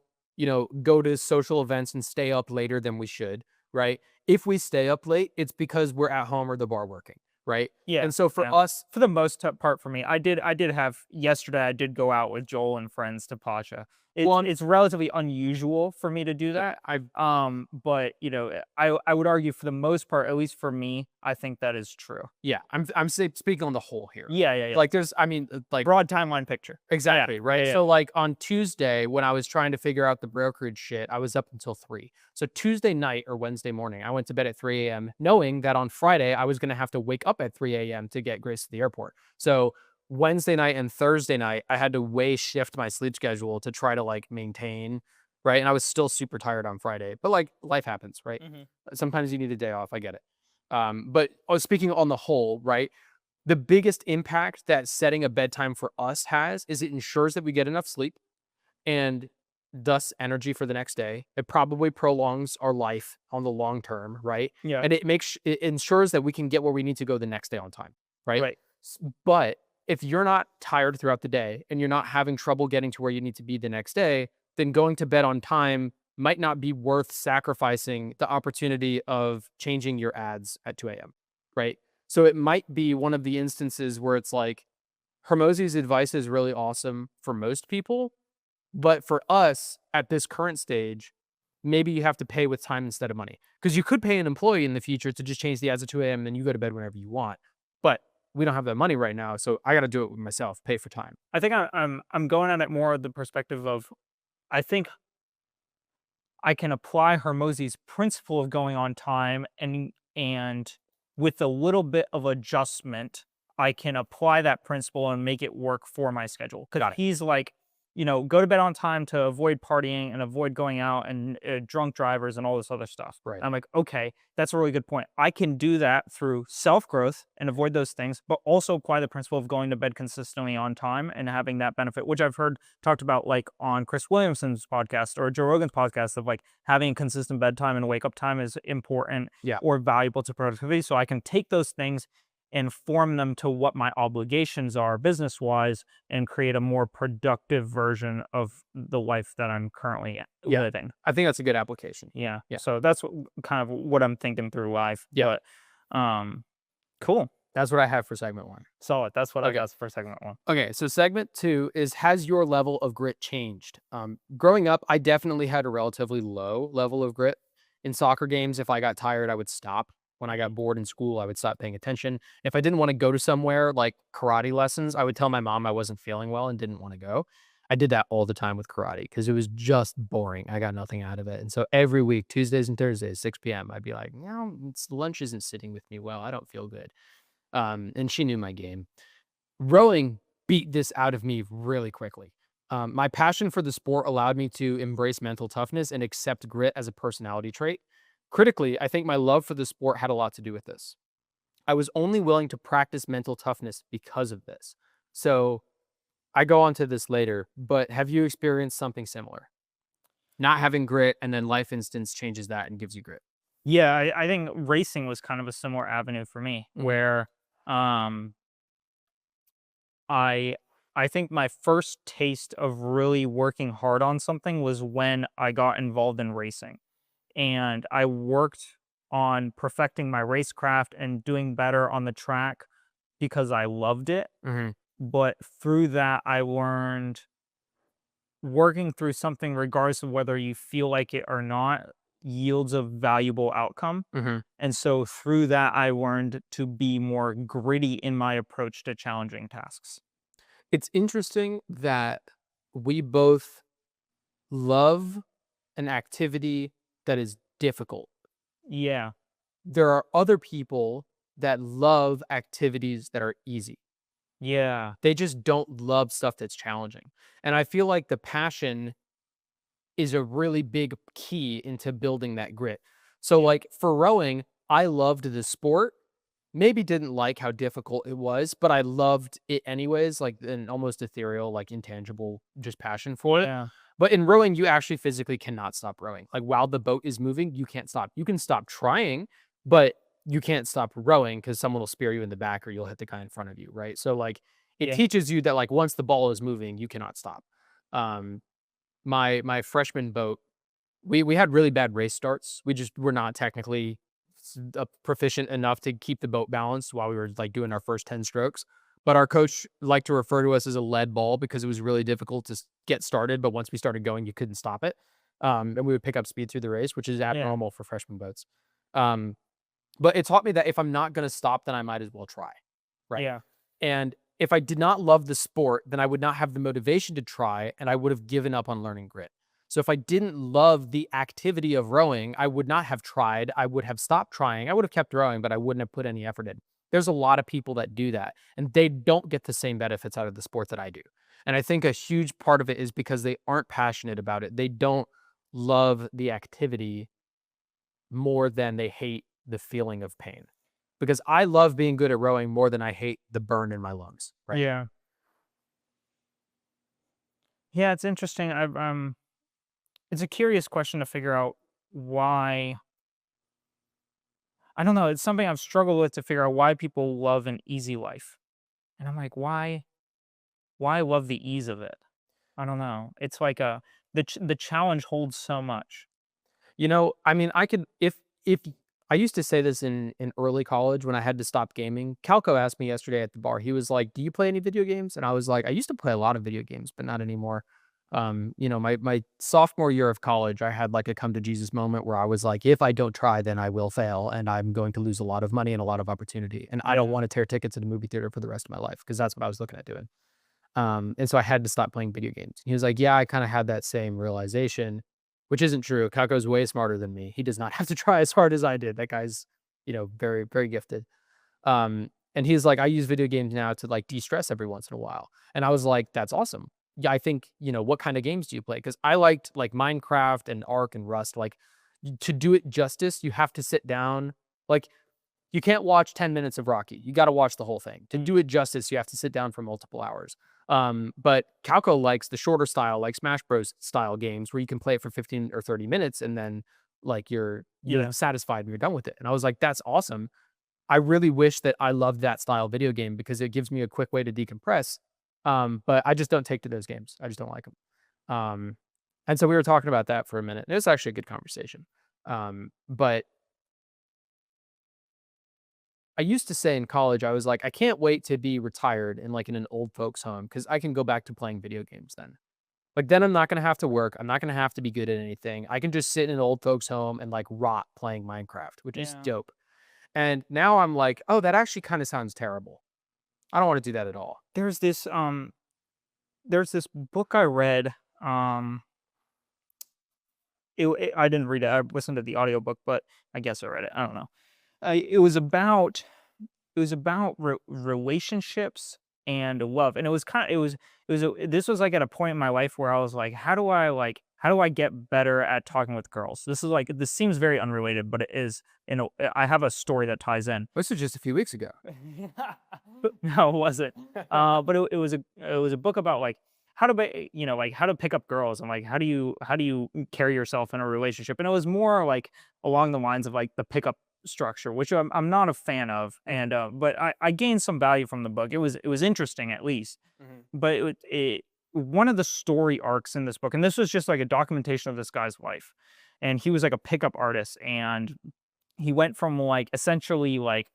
go to social events and stay up later than we should, right? If we stay up late, it's because we're at home or the bar working, right? Yeah. And so for Yeah. us, For the most part for me, I did have yesterday, I did go out with Joel and friends to Pacha. one, It's relatively unusual for me to do that. I But I would argue for the most part, at least for me, I think that is true. yeah, speaking on the whole here. Yeah, yeah, yeah. Like there's, I mean, like Broad timeline picture. Yeah. exactly, right? Yeah, yeah. So like on Tuesday when I was trying to figure out the brokerage shit, I was up until 3. So Tuesday night or Wednesday morning, I went to bed at 3 a.m. knowing that on Friday I was going to have to wake up at 3 a.m. to get Grace to the airport. So Wednesday night and Thursday night, I had to way shift my sleep schedule to try to like maintain, right? And I was still super tired on Friday, but like life happens, right? Mhm. Sometimes you need a day off. I get it. But speaking on the whole, right? The biggest impact that setting a bedtime for us has is it ensures that we get enough sleep and thus energy for the next day. It probably prolongs our life on the long term, right? Yeah. And it ensures that we can get where we need to go the next day on time, right? Right. But if you're not tired throughout the day and you're not having trouble getting to where you need to be the next day, then going to bed on time might not be worth sacrificing the opportunity of changing your ads at 2 a.m., right? So it might be one of the instances where it's like Hermosi's advice is really awesome for most people, but for us at this current stage, maybe you have to pay with time instead of money. Because you could pay an employee in the future to just change the ads at 2 a.m. and then you go to bed whenever you want. But we don't have that money right now, so I got to do it with myself, pay for time. I think I'm going at it more of the perspective of I think I can apply Hermosi's principle of going on time and with a little bit of adjustment, I can apply that principle and make it work for my schedule. Because Got it. he's like, go to bed on time to avoid partying and avoid going out and drunk drivers and all this other stuff. Right. I'm like, okay, that's a really good point. I can do that through self-growth and avoid those things, but also apply the principle of going to bed consistently on time and having that benefit, which I've heard talked about like on Chris Williamson's podcast or Joe Rogan's podcast of like having a consistent bedtime and wake up time is important Yeah. or valuable to productivity. So I can take those things and form them to what my obligations are business wise and create a more productive version of the life that I'm currently Yeah. living. I think that's a good application. Yeah. Yeah. So that's kind of what I'm thinking through life. Yeah. But cool. That's what I have for segment 1. Solid. That's what I Okay. got for segment 1. Okay, so segment 2 is has your level of grit changed? Growing up, I definitely had a relatively low level of grit. In soccer games, if I got tired, I would stop. When I got bored in school, I would stop paying attention. If I didn't want to go to somewhere like karate lessons, I would tell my mom I wasn't feeling well and didn't want to go. I did that all the time with karate because it was just boring. I got nothing out of it. And so every week, Tuesdays and Thursdays, 6 p.m., I'd be like, lunch isn't sitting with me well. I don't feel good. And she knew my game. Rowing beat this out of me really quickly. My passion for the sport allowed me to embrace mental toughness and accept grit as a personality trait. Critically, I think my love for the sport had a lot to do with this. I was only willing to practice mental toughness because of this. So I go on to this later, but have you experienced something similar? Not having grit and then life instance changes that and gives you grit. Yeah, I think racing was kind of a similar avenue for me where um I I think my first taste of really working hard on something was when I got involved in racing. And I worked on perfecting my racecraft and doing better on the track because I loved it. Mm-hmm. But through that, I learned working through something, regardless of whether you feel like it or not, yields a valuable outcome. Mm-hmm. And so through that, I learned to be more gritty in my approach to challenging tasks. It's interesting that we both love an activity that is difficult. Yeah. There are other people that love activities that are easy. Yeah. They just don't love stuff that's challenging. And I feel like the passion is a really big key into building that grit. So like for rowing, I loved the sport. Maybe didn't like how difficult it was, but I loved it anyways, like an almost ethereal, like intangible, just passion for it. Yeah. But in rowing, you actually physically cannot stop rowing. Like while the boat is moving, you can't stop. You can stop trying, but you can't stop rowing because someone will spear you in the back or you'll hit the guy in front of you, right? So like it Yeah. teaches you that like once the ball is moving, you cannot stop. Um, my freshman boat, we had really bad race starts. We just were not technically proficient enough to keep the boat balanced while we were like doing our first 10 strokes. But our coach liked to refer to us as a lead ball because it was really difficult to get started. But once we started going, you couldn't stop it. And we would pick up speed through the race, which is Yeah. abnormal for freshman boats. Um, but it taught me that if I'm not going to stop, then I might as well try. Right. Yeah. And if I did not love the sport, then I would not have the motivation to try and I would have given up on learning grit. So if I didn't love the activity of rowing, I would not have tried. I would have stopped trying. I would have kept rowing, but I wouldn't have put any effort in. There's a lot of people that do that and they don't get the same benefits out of the sport that I do. And I think a huge part of it is because they aren't passionate about it. They don't love the activity more than they hate the feeling of pain. Because I love being good at rowing more than I hate the burn in my lungs, right? Yeah. Yeah, it's interesting. It's a curious question to figure out why. I don't know. It's something I've struggled with to figure out why people love an easy life. And I'm like, why? Why love the ease of it? I don't know. It's like the challenge holds so much. You know, I mean, I could if I used to say this in early college when I had to stop gaming. Calco asked me yesterday at the bar. He was like, "Do you play any video games?" And I was like, "I used to play a lot of video games, but not anymore." You know, my sophomore year of college, I had like a come to Jesus moment where I was like, if I don't try, then I will fail and I'm going to lose a lot of money and a lot of opportunity. And I don't Yeah. want to tear tickets to the movie theater for the rest of my life because that's what I was looking at doing. And so I had to stop playing video games. He was like, "Yeah, I kind of had that same realization," which isn't true. Kako's way smarter than me. He does not have to try as hard as I did. That guy's, you know, very, very gifted. And he's like, "I use video games now to like de-stress every once in a while." And I was like, "That's awesome." Yeah, I think, you know, what kind of games do you play? Because I liked like Minecraft and Ark and Rust. Like to do it justice, you have to sit down. Like you can't watch 10 minutes of Rocky. You got to watch the whole thing. To Mm. do it justice, you have to sit down for multiple hours. But Calco likes the shorter style, like Smash Bros. Style games where you can play it for 15 or 30 minutes and then like you're Yeah. satisfied and you're done with it. And I was like, that's awesome. I really wish that I loved that style video game because it gives me a quick way to decompress. But I just don't take to those games. I just don't like them. And so we were talking about that for a minute. It was actually a good conversation. But I used to say in college, I was like, I can't wait to be retired and like in an old folks home because I can go back to playing video games then. Like then I'm not gonna have to work. I'm not gonna have to be good at anything. I can just sit in an old folks home and like rot playing Minecraft, which is Yeah. dope. And now I'm like, oh, that actually kind of sounds terrible. I don't want to do that at all. There's this there's this book I read. Um I didn't read it. I listened to the audiobook, but I guess I read it. I don't know. It was about relationships and love, and it was kind of this was like at a point in my life where I was like, how do I get better at talking with girls? This seems very unrelated, but it is. I have a story that ties in. This was just a few weeks ago. No, it wasn't. But it was a book about like how to like how to pick up girls and like how do you carry yourself in a relationship, and it was more like along the lines of like the pickup structure, which I'm not a fan of, and but I gained some value from the book. It was interesting at least, Mhm. but one of the story arcs in this book, and this was just like a documentation of this guy's life, and he was like a pickup artist, and he went from like essentially like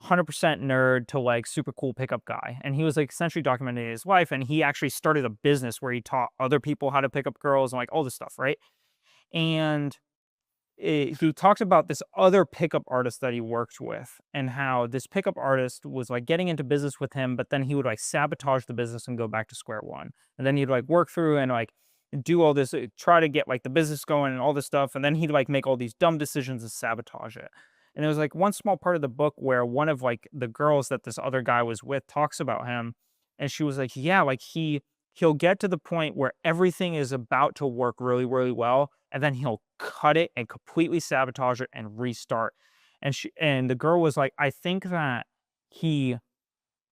100% nerd to like super cool pickup guy. And he was like essentially documenting his life. And he actually started a business where he taught other people how to pick up girls and like all this stuff, right? And he talked about this other pickup artist that he worked with and how this pickup artist was like getting into business with him, but then he would like sabotage the business and go back to square one. And then he'd like work through and like do all this, try to get like the business going and all this stuff. And then he'd like make all these dumb decisions and sabotage it. And there was like one small part of the book where one of like the girls that this other guy was with talks about him. And she was like, yeah, like he'll get to the point where everything is about to work really, really well, and then he'll cut it and completely sabotage it and restart. And the girl was like, I think that he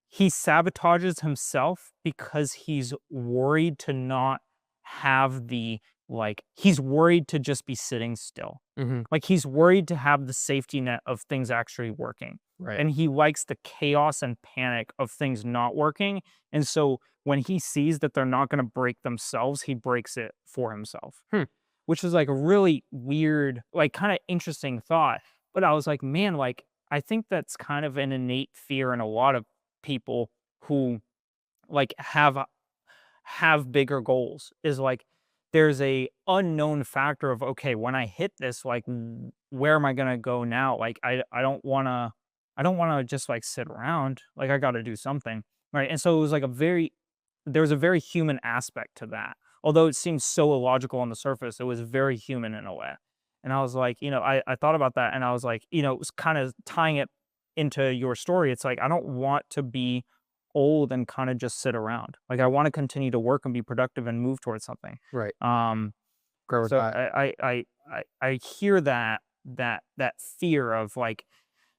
he sabotages himself because he's worried to not have the like he's worried to just be sitting still. Mhm. Like he's worried to have the safety net of things actually working. Right. And he likes the chaos and panic of things not working. And so when he sees that they're not going to break themselves, he breaks it for himself. Hmm. Which is like a really weird, like kind of interesting thought. But I was like, man, like, I think that's kind of an innate fear in a lot of people who like have bigger goals is like there's a unknown factor of okay, when I hit this, like where am I gonna go now? Like I don't wanna just like sit around. Like I gotta do something. Right. And so it was like there was a very human aspect to that. Although it seems so illogical on the surface, it was very human in a way. And I was like, I thought about that and I was like, it was kind of tying it into your story. It's like I don't want to be old and kinda just sit around. Like, I wanna continue to work and be productive and move towards something. Right. Um, Grow with so that. I hear that fear of, like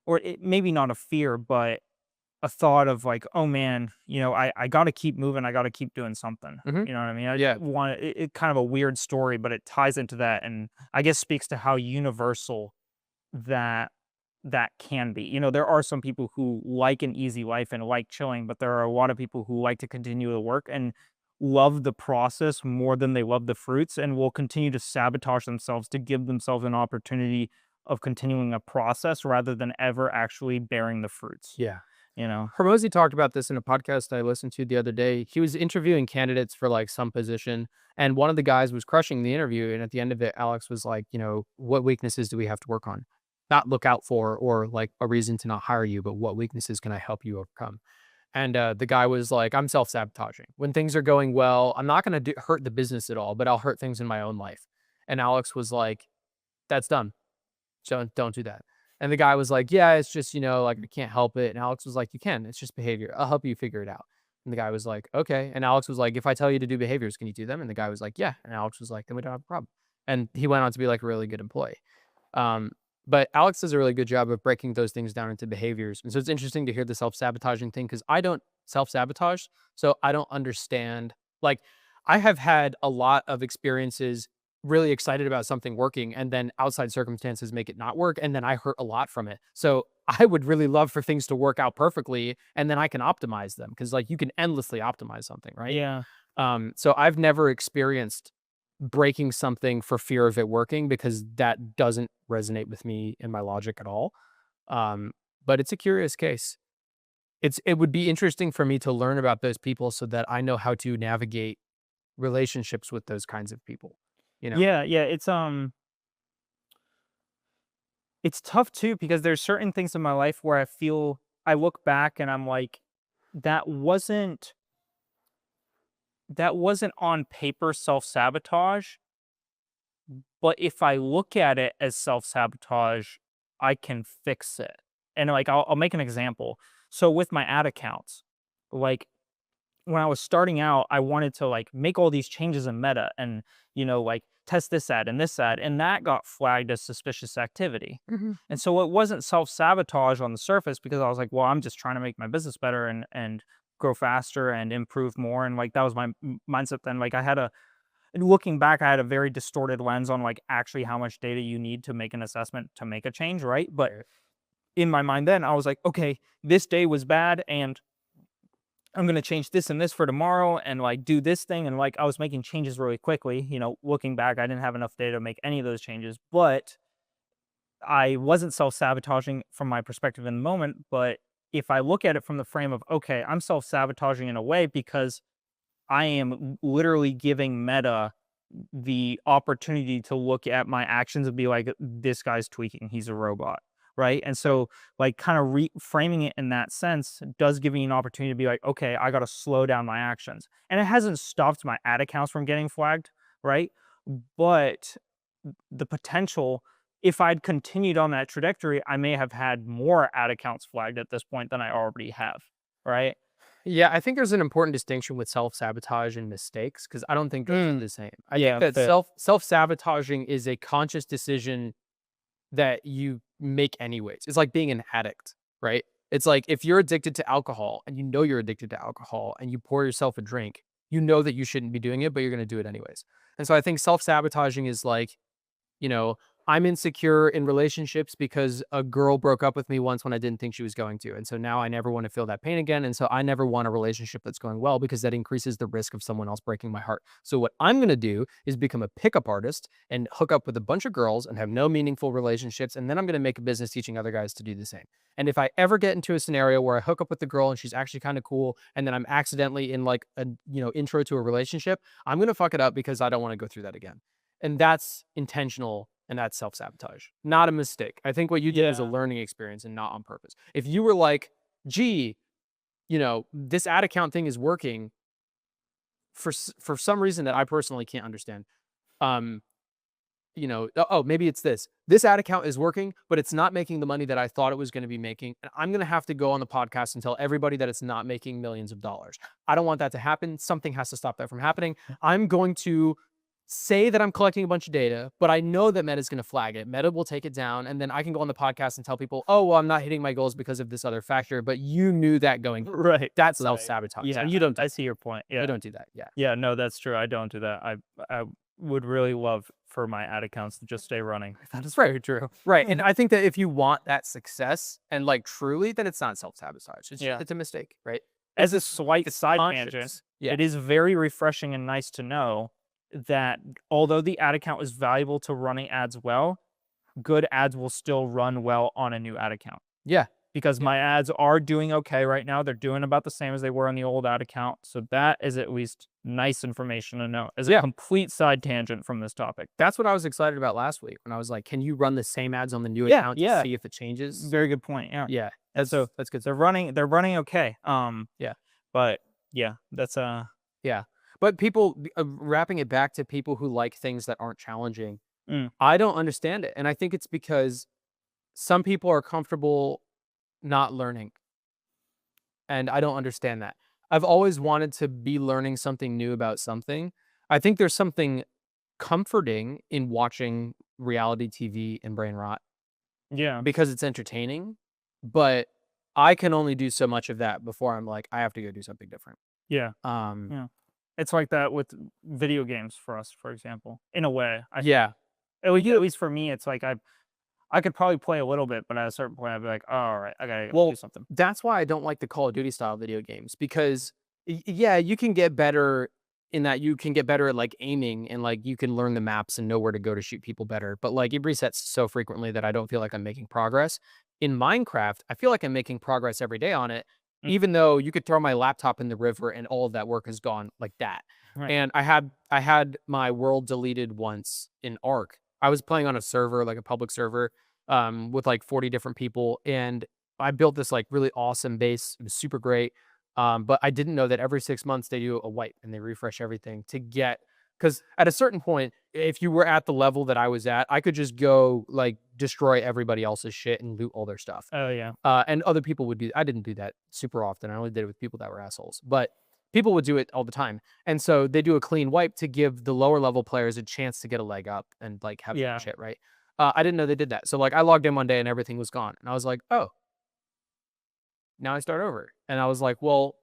or it maybe not a fear, but a thought of, like, "Oh, man, I gotta keep moving, I gotta keep doing something." Hmm. You know what I mean? I Yeah. want it kind of a weird story, but it ties into that and I guess speaks to how universal that that can be. There are some people who like an easy life and like chilling, but there are a lot of people who like to continue to work and love the process more than they love the fruits and will continue to sabotage themselves to give themselves an opportunity of continuing a process rather than ever actually bearing the fruits, Yeah. you know? Hormozy talked about this in a podcast I listened to the other day. He was interviewing candidates for like some position, and one of the guys was crushing the interview. And at the end of it, Alex was like, what weaknesses do we have to work on? Not look out for or like a reason to not hire you, but what weaknesses can I help you overcome? And the guy was like, I'm self sabotaging. When things are going well, I'm not going to hurt the business at all, but I'll hurt things in my own life. And Alex was like, that's dumb. Don't do that. And the guy was like, yeah, it's just, like I can't help it. And Alex was like, you can. It's just behavior. I'll help you figure it out. And the guy was like, okay. And Alex was like, if I tell you to do behaviors, can you do them? And the guy was like, yeah. And Alex was like, then we don't have a problem. And he went on to be like a really good employee. Um, but Alex does a really good job of breaking those things down into behaviors. And so it's interesting to hear the self-sabotaging thing because I don't self-sabotage. So I don't understand. Like, I have had a lot of experiences really excited about something working and then outside circumstances make it not work. And then I hurt a lot from it. So I would really love for things to work out perfectly and then I can optimize them because like you can endlessly optimize something, right? Yeah. So I've never experienced breaking something for fear of it working because that doesn't resonate with me in my logic at all. Um, but it's a curious case. It would be interesting for me to learn about those people so that I know how to navigate relationships with those kinds of people, you know? Yeah, yeah, it's tough too because there's certain things in my life where I look back and I'm like, that wasn't that wasn't on paper self-sabotage, but if I look at it as self-sabotage, I can fix it. And like I'll make an example. So with my ad accounts, like when I was starting out, I wanted to like make all these changes in Meta and like test this ad, and that got flagged as suspicious activity. Mhm. And so it wasn't self-sabotage on the surface because I was like, well, I'm just trying to make my business better and grow faster and improve more. And like that was my mindset then. Like looking back, I had a very distorted lens on like actually how much data you need to make an assessment to make a change, right? But Right. in my mind then, I was like, okay, this day was bad and I'm gonna change this and this for tomorrow and like do this thing. And like I was making changes really quickly. Looking back, I didn't have enough data to make any of those changes, but I wasn't self-sabotaging from my perspective in the moment. But if I look at it from the frame of, okay, I'm self-sabotaging in a way because I am literally giving Meta the opportunity to look at my actions and be like, this guy's tweaking, he's a robot. Right. And so, like, kind of reframing it in that sense does give me an opportunity to be like, okay, I got to slow down my actions. And it hasn't stopped my ad accounts from getting flagged. Right. But the potential, if I'd continued on that trajectory, I may have had more ad accounts flagged at this point than I already have. Right. Yeah, I think there's an important distinction with self-sabotage and mistakes because I don't think those are Mm, the same. I think yeah. that Fit. self-sabotaging is a conscious decision that you make anyways. It's like being an addict, right? It's like if you're addicted to alcohol and you know you're addicted to alcohol and you pour yourself a drink, you know that you shouldn't be doing it, but you're going to do it anyways. And so I think self-sabotaging is like, you know, I'm insecure in relationships because a girl broke up with me once when I didn't think she was going to. And so now I never want to feel that pain again. And so I never want a relationship that's going well because that increases the risk of someone else breaking my heart. So what I'm going to do is become a pickup artist and hook up with a bunch of girls and have no meaningful relationships. And then I'm going to make a business teaching other guys to do the same. And if I ever get into a scenario where I hook up with the girl and she's actually kind of cool, and then I'm accidentally in like a, intro to a relationship, I'm going to fuck it up because I don't want to go through that again. And that's intentional. And that's self-sabotage, not a mistake. I think what you did is a learning experience and not on purpose. If you were like, gee, this ad account thing is working for some reason that I personally can't understand. Maybe it's this. This ad account is working, but it's not making the money that I thought it was going to be making. And I'm going to have to go on the podcast and tell everybody that it's not making millions of dollars. I don't want that to happen. Something has to stop that from happening. I'm going to say that I'm collecting a bunch of data, but I know that Meta's going to flag it. Meta will take it down, and then I can go on the podcast and tell people, oh, well, I'm not hitting my goals because of this other factor, but you knew that going. Right. That's self-sabotage. Yeah, and you don't. I see your point. Yeah. I don't do that. Yeah. Yeah, no, that's true. I don't do that. I would really love for my ad accounts to just stay running. That is very true. Right. And I think that if you want that success and like truly, then it's not self-sabotage. It's a mistake, right? As a slight side conscious. tangent, Yeah. it is very refreshing and nice to know that although the ad account is valuable to running ads well, good ads will still run well on a new ad account. Yeah. Because my ads are doing okay right now. They're doing about the same as they were on the old ad account. So that is at least nice information to know as a complete side tangent from this topic. That's what I was excited about last week when I was like, can you run the same ads on the new account to see if it changes? Very good point. Yeah. Yeah. That's good. They're running okay. Yeah. But yeah, that's yeah. But people, wrapping it back to people who like things that aren't challenging, I don't understand it. And I think it's because some people are comfortable not learning. And I don't understand that. I've always wanted to be learning something new about something. I think there's something comforting in watching reality TV and brain rot. Yeah. Because it's entertaining. But I can only do so much of that before I'm like, I have to go do something different. Yeah. It's like that with video games for us, for example, in a way. At least for me, it's like I could probably play a little bit, but at a certain point, I'd be like, oh, all right, I gotta do something. That's why I don't like the Call of Duty style video games because, you can get better in that you can get better at like aiming and like you can learn the maps and know where to go to shoot people better. But like it resets so frequently that I don't feel like I'm making progress. In Minecraft, I feel like I'm making progress every day on it. Even though you could throw my laptop in the river and all of that work is gone like that. Right. And I had my world deleted once in Ark. I was playing on a server, like a public server, with like 40 different people. And I built this like really awesome base. It was super great. But I didn't know that every 6 months they do a wipe and they refresh everything to get, because at a certain point, if you were at the level that I was at, I could just go like destroy everybody else's shit and loot all their stuff. Oh yeah. And other people would do. I didn't do that super often. I only did it with people that were assholes. But people would do it all the time. And so they do a clean wipe to give the lower level players a chance to get a leg up and like have shit, right? I didn't know they did that. So like I logged in one day and everything was gone. And I was like, oh, now I start over. And I was like, well,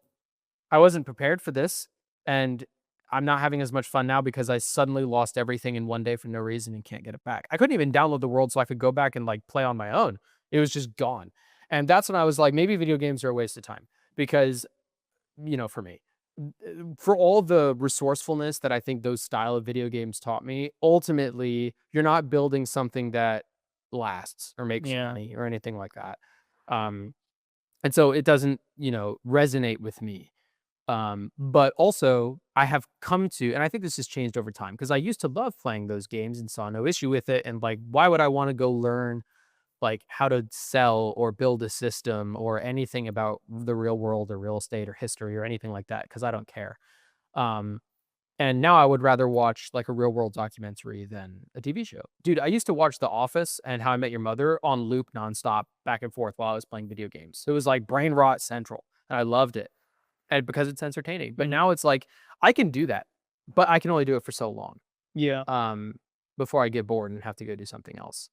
I wasn't prepared for this. And I'm not having as much fun now because I suddenly lost everything in one day for no reason and can't get it back. I couldn't even download the world so I could go back and like play on my own. It was just gone. And that's when I was like, maybe video games are a waste of time because, for me, for all the resourcefulness that I think those style of video games taught me, ultimately, you're not building something that lasts or makes money or anything like that. And so it doesn't, resonate with me. But also I have come to, and I think this has changed over time because I used to love playing those games and saw no issue with it. And like, why would I want to go learn like how to sell or build a system or anything about the real world or real estate or history or anything like that? Because I don't care. And now I would rather watch like a real world documentary than a TV show. Dude, I used to watch The Office and How I Met Your Mother on loop nonstop back and forth while I was playing video games. So it was like brain rot central and I loved it. And because it's entertaining. But now it's like, I can do that, but I can only do it for so long. Yeah. Before I get bored and have to go do something else.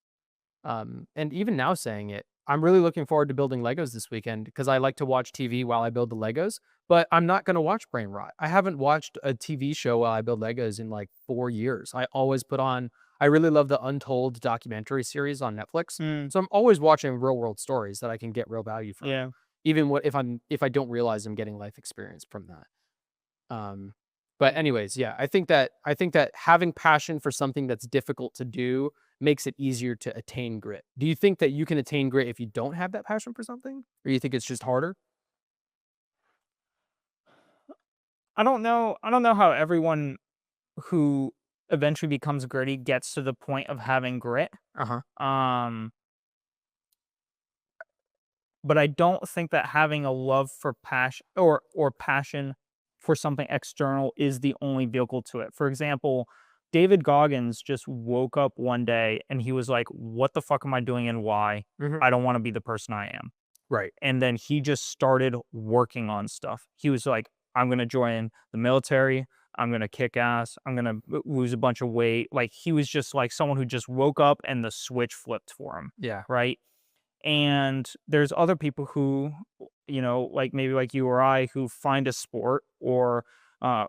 And even now saying it, I'm really looking forward to building Legos this weekend because I like to watch TV while I build the Legos, but I'm not going to watch brain rot. I haven't watched a TV show while I build Legos in like 4 years. I I really love the Untold documentary series on Netflix. Mm, So I'm always watching real world stories that I can get real value from. yeah. Even if I don't realize I'm getting life experience from that. But anyways, yeah, I think that having passion for something that's difficult to do makes it easier to attain grit. Do you think that you can attain grit if you don't have that passion for something? Or you think it's just harder? I don't know how everyone who eventually becomes gritty gets to the point of having grit. Uh-huh. Um, but I don't think that having a love for passion or passion for something external is the only vehicle to it. For example, David Goggins just woke up one day and he was like, "What the fuck am I doing and why? Mhm. I don't want to be the person I am." Right. And then he just started working on stuff. He was like, "I'm gonna join the military. I'm gonna kick ass. I'm gonna lose a bunch of weight." Like he was just like someone who just woke up and the switch flipped for him, Yeah. right? And there's other people who, like maybe like you or I, who find a sport or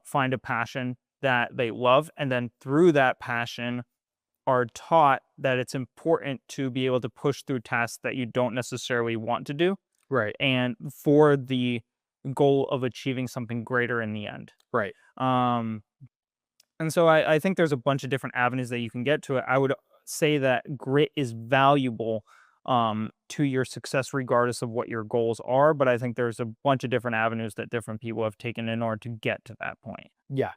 find a passion that they love, and then through that passion are taught that it's important to be able to push through tasks that you don't necessarily want to do, Right. and for the goal of achieving something greater in the end. Right. Um, and so I think there's a bunch of different avenues that you can get to it. I would say that grit is valuable to your success regardless of what your goals are. But I think there's a bunch of different avenues that different people have taken in order to get to that point. Yeah.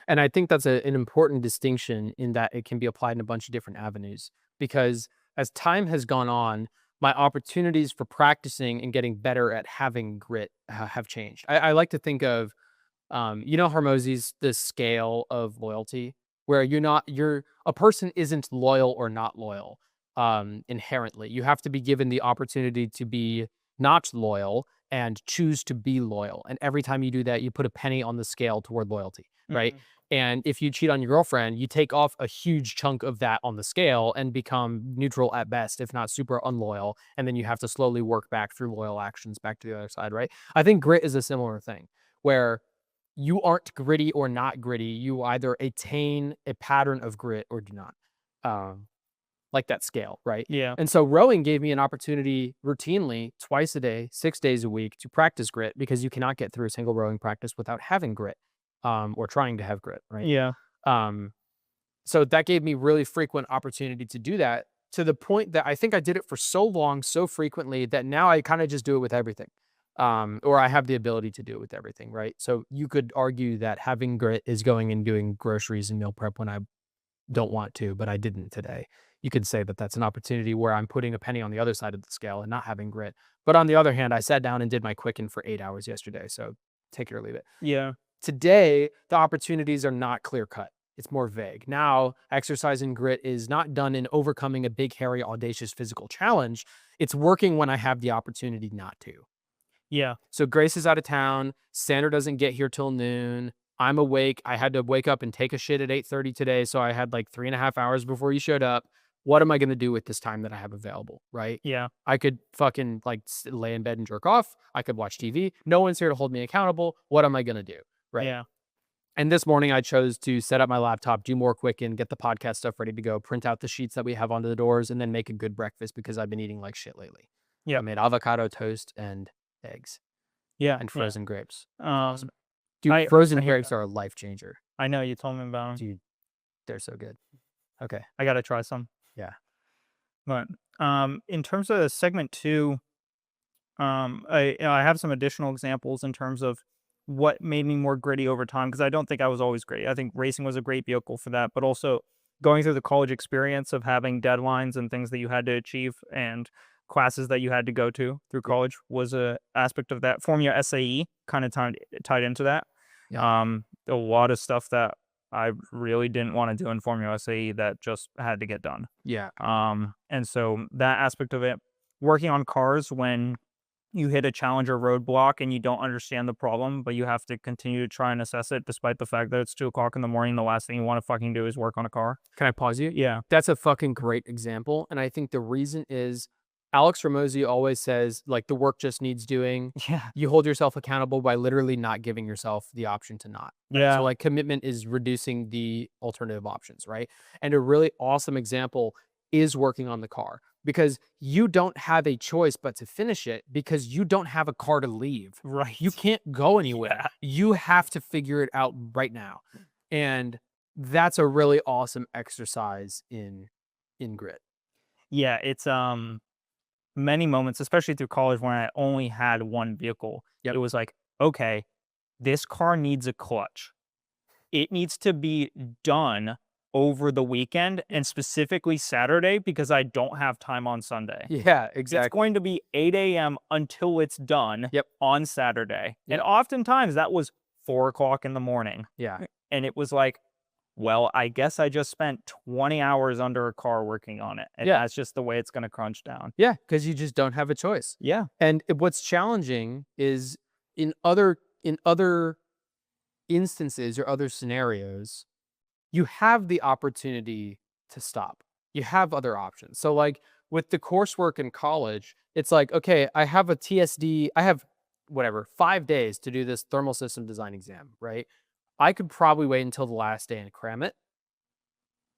And I think that's an important distinction in that it can be applied in a bunch of different avenues because as time has gone on, my opportunities for practicing and getting better at having grit have changed. I like to think of, Hormozzi's the scale of loyalty, where you're a person isn't loyal or not loyal inherently. You have to be given the opportunity to be not loyal and choose to be loyal. And every time you do that, you put a penny on the scale toward loyalty, right? Mhm. And if you cheat on your girlfriend, you take off a huge chunk of that on the scale and become neutral at best, if not super unloyal. And then you have to slowly work back through loyal actions back to the other side, right? I think grit is a similar thing where you aren't gritty or not gritty. You either attain a pattern of grit or do not. Um, like that scale, right? Yeah. And so rowing gave me an opportunity routinely, twice a day, 6 days a week, to practice grit because you cannot get through a single rowing practice without having grit, or trying to have grit, right? Yeah. Um, so that gave me really frequent opportunity to do that to the point that I think I did it for so long, so frequently that now I kind of just do it with everything. Or I have the ability to do it with everything, right? So you could argue that having grit is going and doing groceries and meal prep when I don't want to, but I didn't today. You could say that that's an opportunity where I'm putting a penny on the other side of the scale and not having grit. But on the other hand, I sat down and did my Quicken for 8 hours yesterday. So take it or leave it. Yeah. Today, the opportunities are not clear cut. It's more vague. Now, exercise and grit is not done in overcoming a big, hairy, audacious physical challenge. It's working when I have the opportunity not to. Yeah. So Grace is out of town. Sandra doesn't get here till noon. I'm awake. I had to wake up and take a shit at 8:30 today. So I had like 3.5 hours before you showed up. What am I going to do with this time that I have available? Right. Yeah. I could fucking like lay in bed and jerk off. I could watch TV. No one's here to hold me accountable. What am I going to do? Right. Yeah. And this morning I chose to set up my laptop, do more Quicken, get the podcast stuff ready to go, print out the sheets that we have onto the doors, and then make a good breakfast because I've been eating like shit lately. I Yep. made avocado toast and eggs Yeah. and Yeah. frozen grapes. Um, Dude, I frozen hear grapes that. are a life changer. I know you told me about 'em. Dude, they're so good. Okay. I gotta try some. Yeah. But in terms of segment two, I have some additional examples in terms of what made me more gritty over time because I don't think I was always gritty. I think racing was a great vehicle for that, but also going through the college experience of having deadlines and things that you had to achieve and classes that you had to go to through Yeah. college was a aspect of that. Formula SAE kind of tied into that. Yeah. A lot of stuff that I really didn't want to do in Formula SAE that just had to get done. Yeah. And so that aspect of it, working on cars when you hit a challenge or roadblock and you don't understand the problem, but you have to continue to try and assess it despite the fact that it's 2 o'clock in the morning. The last thing you want to fucking do is work on a car. Can I pause you? Yeah. That's a fucking great example. And I think the reason is Alex Ramosi always says, like, the work just needs doing. Yeah. You hold yourself accountable by literally not giving yourself the option to not. Right? So, Yeah. like, commitment is reducing the alternative options, right? And a really awesome example is working on the car because you don't have a choice but to finish it because you don't have a car to leave. You Right. can't go anywhere. Yeah. You have to figure it out right now. And that's a really awesome exercise in grit. Yeah, it's many moments, especially through college when I only had one vehicle. It Yep. was like, okay, this car needs a clutch. It needs to be done over the weekend and specifically Saturday because I don't have time on Sunday. Yeah, It's exactly. going to be 8 a.m. until it's done Yep. on Saturday. And Yep. oftentimes that was 4 o'clock in the morning. Yeah. And it was like, well, I guess I just spent 20 hours under a car working on it. And Yeah. that's just the way it's going to crunch down. Yeah, because you just don't have a choice. Yeah. And what's challenging is in other instances or other scenarios, you have the opportunity to stop. You have other options. So like with the coursework in college, it's like, okay, I have a TSD, I have whatever, 5 days to do this thermal system design exam, right? I could probably wait until the last day and cram it,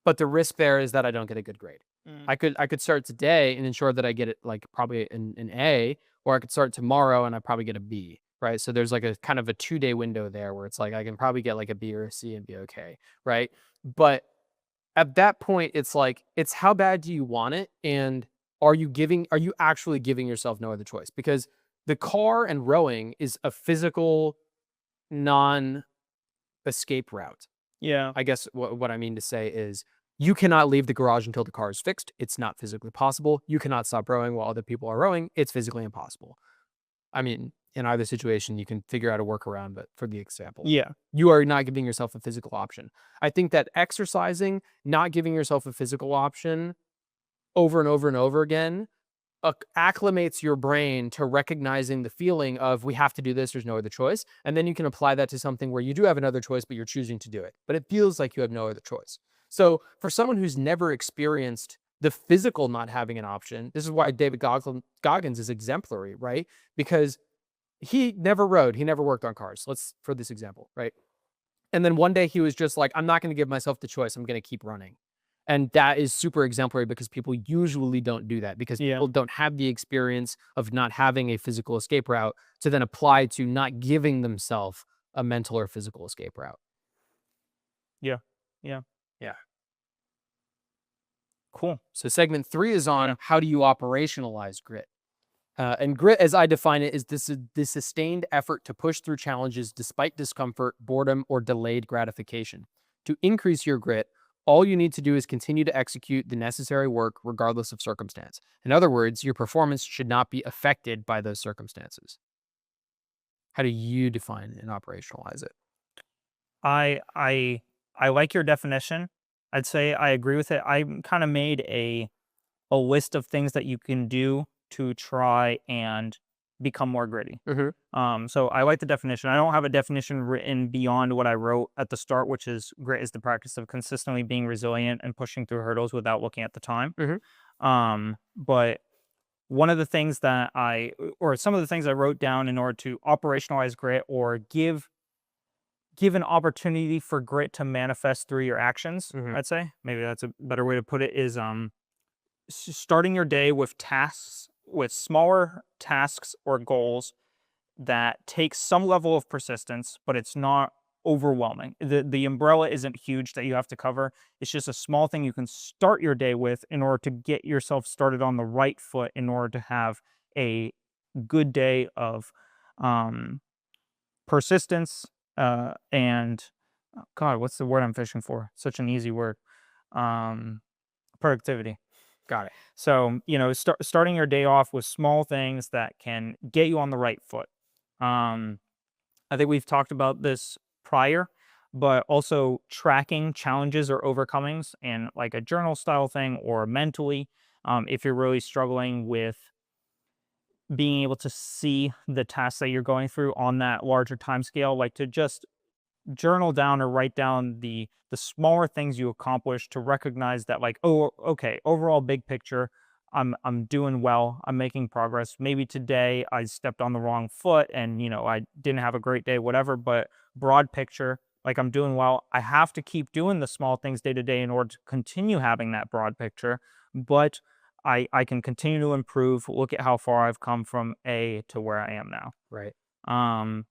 but the risk there is that I don't get a good grade. Mm. I could start today and ensure that I get it like probably an A, or I could start tomorrow and I probably get a B, right? So there's like a kind of a 2 day window there where it's like I can probably get like a B or a C and be okay, right? But at that point, it's like it's how bad do you want it, and are you actually giving yourself no other choice? Because the car and rowing is a physical non escape route. Yeah. I guess what I mean to say is you cannot leave the garage until the car is fixed. It's not physically possible. You cannot stop rowing while other people are rowing. It's physically impossible. I mean, in either situation, you can figure out a workaround, but for the example, Yeah. you are not giving yourself a physical option. I think that exercising, not giving yourself a physical option over and over and over again acclimates your brain to recognizing the feeling of we have to do this, there's no other choice. And then you can apply that to something where you do have another choice, but you're choosing to do it. But it feels like you have no other choice. So for someone who's never experienced the physical not having an option, this is why David Goggins is exemplary, right? Because he never rode, he never worked on cars. Let's for this example, right? And then one day he was just like, I'm not going to give myself the choice. I'm going to keep running. And that is super exemplary because people usually don't do that because Yeah. people don't have the experience of not having a physical escape route to then apply to not giving themselves a mental or physical escape route. Yeah. Yeah. Yeah. Cool. So segment 3 is on Yeah. how do you operationalize grit? And grit, as I define it, is the sustained effort to push through challenges despite discomfort, boredom, or delayed gratification. To increase your grit, all you need to do is continue to execute the necessary work regardless of circumstance. In other words, your performance should not be affected by those circumstances. How do you define and operationalize it? I like your definition. I'd say I agree with it. I kind of made a list of things that you can do to try and become more gritty. Mm-hmm. So I like the definition. I don't have a definition written beyond what I wrote at the start, which is grit is the practice of consistently being resilient and pushing through hurdles without looking at the time. Mm-hmm. But one of the things that or some of the things I wrote down in order to operationalize grit or give an opportunity for grit to manifest through your actions, Mm-hmm. I'd say maybe that's a better way to put it is starting your day with tasks, with smaller tasks or goals that take some level of persistence, but it's not overwhelming. The umbrella isn't huge that you have to cover. It's just a small thing you can start your day with in order to get yourself started on the right foot in order to have a good day of um, persistence and God, what's the word I'm fishing for? Such an easy word. Um, Productivity. Got it. So, starting your day off with small things that can get you on the right foot. I think we've talked about this prior, but also tracking challenges or overcomings in like a journal style thing or mentally. If you're really struggling with being able to see the tasks that you're going through on that larger time scale, like to just journal down or write down the smaller things you accomplish to recognize that like, oh, okay, overall big picture, I'm doing well. I'm making progress. Maybe today I stepped on the wrong foot and, I didn't have a great day, whatever, but broad picture, like I'm doing well. I have to keep doing the small things day to day in order to continue having that broad picture, but I can continue to improve. Look at how far I've come from A to where I am now. Right. Um,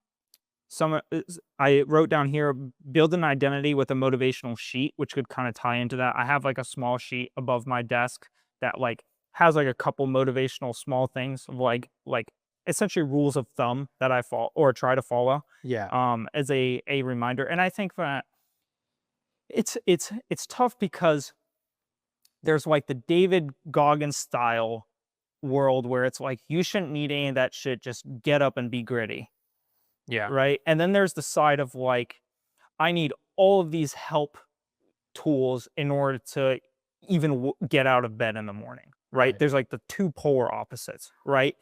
I wrote down here, build an identity with a motivational sheet, which could kind of tie into that. I have like a small sheet above my desk that like has like a couple motivational small things of like essentially rules of thumb that I follow or try to follow Yeah. as a reminder. And I think that it's tough because there's like the David Goggins style world where it's like you shouldn't need any of that shit, just get up and be gritty. Yeah. Right? And then there's the side of like, I need all of these help tools in order to even get out of bed in the morning, right? Right. There's like the two polar opposites, right?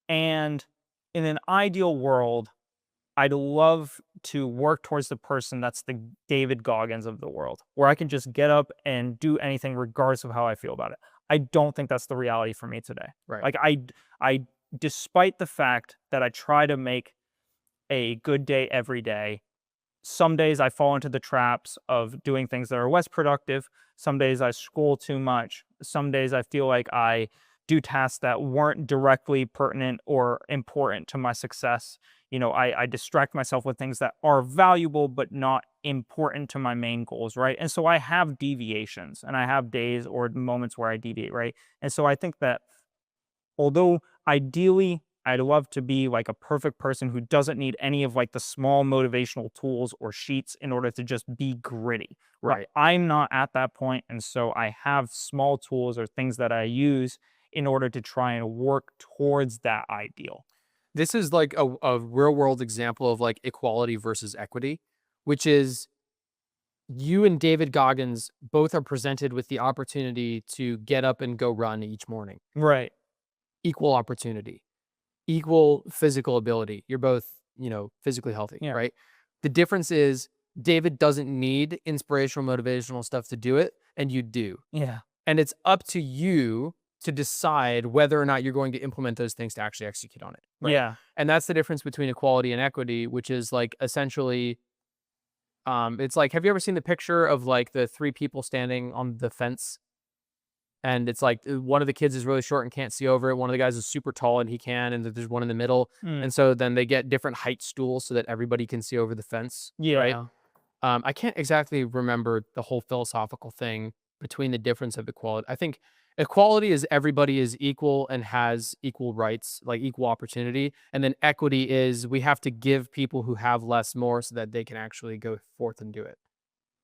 And in an ideal world, I'd love to work towards the person that's the David Goggins of the world, where I can just get up and do anything regardless of how I feel about it. I don't think that's the reality for me today. Right. Like I, despite the fact that I try to make a good day every day. Some days I fall into the traps of doing things that are less productive. Some days I scroll too much. Some days I feel like I do tasks that weren't directly pertinent or important to my success. I distract myself with things that are valuable but not important to my main goals, right? And so I have deviations and I have days or moments where I deviate, right? And so I think that although ideally I'd love to be like a perfect person who doesn't need any of like the small motivational tools or sheets in order to just be gritty. But Right. I'm not at that point, and so I have small tools or things that I use in order to try and work towards that ideal. This is like a real world example of like equality versus equity, which is you and David Goggins both are presented with the opportunity to get up and go run each morning. Right. Equal opportunity, equal physical ability. You're both, physically healthy, Yeah. right? The difference is David doesn't need inspirational, motivational stuff to do it, and you do. Yeah. And it's up to you to decide whether or not you're going to implement those things to actually execute on it, right? Yeah. And that's the difference between equality and equity, which is like essentially, it's like, have you ever seen the picture of like the three people standing on the fence? And it's like one of the kids is really short and can't see over it. One of the guys is super tall and he can, and there's one in the middle. Mm. And so then they get different height stools so that everybody can see over the fence, right? Yeah. I can't exactly remember the whole philosophical thing between the difference of equality. I think equality is everybody is equal and has equal rights, like equal opportunity. And then equity is we have to give people who have less more so that they can actually go forth and do it.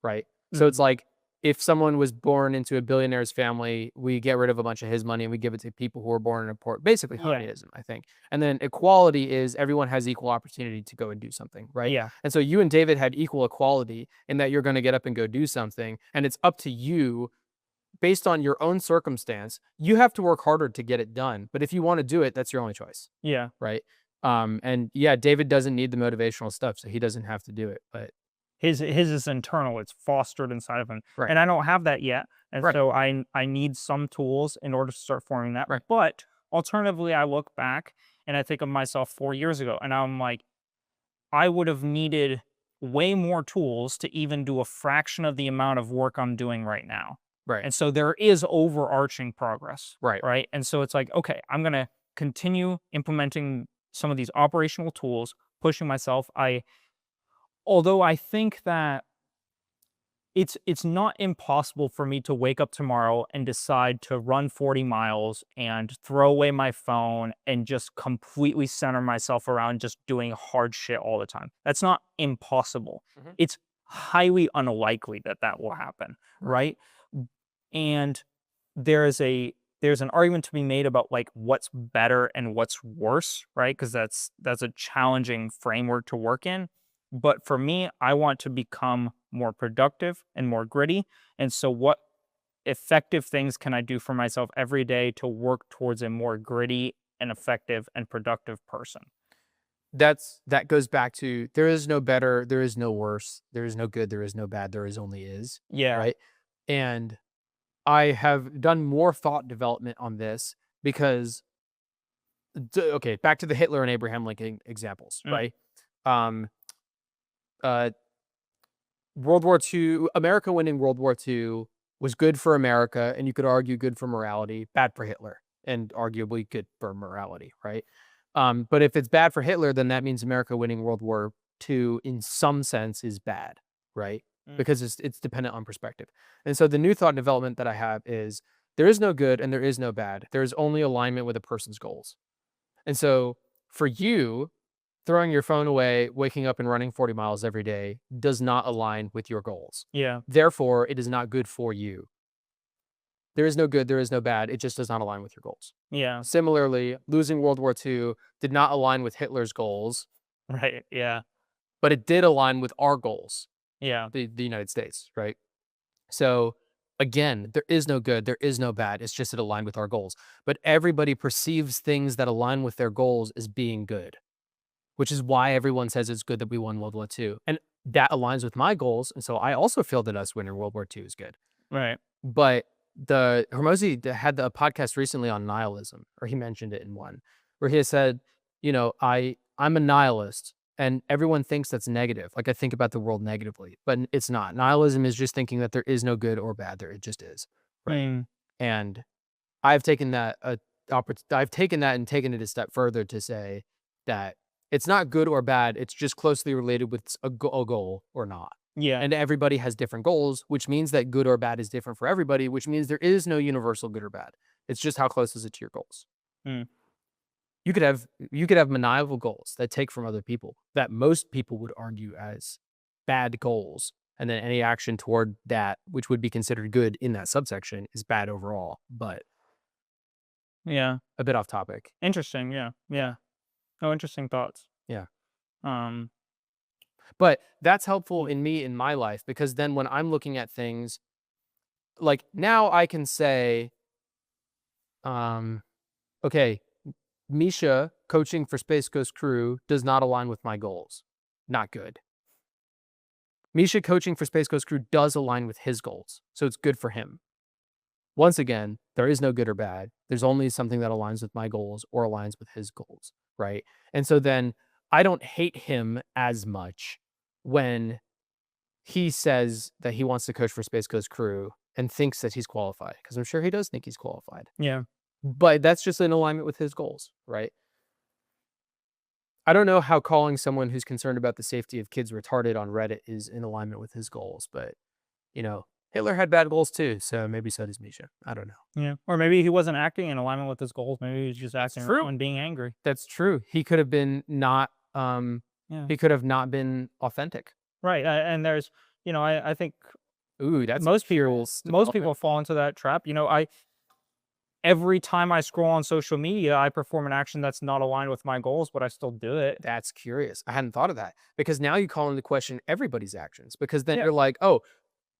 Right. So it's Mm. like if someone was born into a billionaire's family, we get rid of a bunch of his money and we give it to people who are born in a poor, basically Yeah. communism, I think. And then equality is everyone has equal opportunity to go and do something, right? Yeah. And so you and David had equal equality in that you're going to get up and go do something. And it's up to you based on your own circumstance. You have to work harder to get it done. But if you want to do it, that's your only choice, Yeah. right? And yeah, David doesn't need the motivational stuff, so he doesn't have to do it. But His is internal, it's fostered inside of him, right, and I don't have that yet, and right, so I need some tools in order to start forming that, right. but alternatively, I look back and I think of myself 4 years ago, and I'm like, I would have needed way more tools to even do a fraction of the amount of work I'm doing right now, Right. and so there is overarching progress, Right. right? And so it's like, okay, I'm gonna continue implementing some of these operational tools, pushing myself. Although I think that it's not impossible for me to wake up tomorrow and decide to run 40 miles and throw away my phone and just completely center myself around just doing hard shit all the time. That's not impossible. Mhm. It's highly unlikely that that will happen, Right. right? And there's an argument to be made about like what's better and what's worse, right? Because that's a challenging framework to work in. But for me, I want to become more productive and more gritty. And so what effective things can I do for myself every day to work towards a more gritty and effective and productive person? That goes back to there is no better, there is no worse, there is no good, there is no bad, there is only is, Yeah. right? And I have done more thought development on this because, okay, back to the Hitler and Abraham Lincoln examples, right? Um, uh, World War II, America winning World War II was good for America, and you could argue good for morality, bad for Hitler, and arguably good for morality, right? But if it's bad for Hitler, then that means America winning World War II in some sense is bad, right? Because it's dependent on perspective. And so the new thought development that I have is there is no good and there is no bad. There is only alignment with a person's goals. And so for you, throwing your phone away, waking up and running 40 miles every day does not align with your goals. Yeah. Therefore, it is not good for you. There is no good, there is no bad. It just does not align with your goals. Yeah. Similarly, losing World War II did not align with Hitler's goals, Right. Yeah. but it did align with our goals, Yeah. the United States, right? So again, there is no good, there is no bad. It's just it aligned with our goals. But everybody perceives things that align with their goals as being good, which is why everyone says it's good that we won World War II. And that aligns with my goals. And so I also feel that us winning World War II is good. Right. But the Hormozy had a podcast recently on nihilism, or he mentioned it in one, where he said, I'm a nihilist and everyone thinks that's negative. Like I think about the world negatively, but it's not. Nihilism is just thinking that there is no good or bad there. It just is. Right. And I've taken that and taken it a step further to say that it's not good or bad. It's just closely related with a goal or not. Yeah. And everybody has different goals, which means that good or bad is different for everybody, which means there is no universal good or bad. It's just how close is it to your goals. You could have maniacal goals that take from other people that most people would argue as bad goals. And then any action toward that, which would be considered good in that subsection, is bad overall. But Yeah. a bit off topic. Interesting. Yeah. Yeah. Oh, interesting thoughts. Yeah. Um, But that's helpful in me in my life because then when I'm looking at things, like now I can say, okay, Misha coaching for Space Ghost Crew does not align with my goals. Not good. Misha coaching for Space Ghost Crew does align with his goals, so it's good for him. Once again, there is no good or bad. There's only something that aligns with my goals or aligns with his goals, right? And so then I don't hate him as much when he says that he wants to coach for Space Ghost Crew and thinks that he's qualified, because I'm sure he does think he's qualified. yeah. But that's just in alignment with his goals, right? I don't know how calling someone who's concerned about the safety of kids retarded on Reddit is in alignment with his goals, but Hitler had bad goals too, so maybe so does Misha. I don't know. Yeah. Or maybe he wasn't acting in alignment with his goals. Maybe he was just acting when being angry. That's true. He could have been not. He could have not been authentic. Right. And there's, I think Ooh, that's most people fall into that trap. Every time I scroll on social media, I perform an action that's not aligned with my goals, but I still do it. That's curious. I hadn't thought of that because now you call into question everybody's actions because then Yeah. you're like, oh,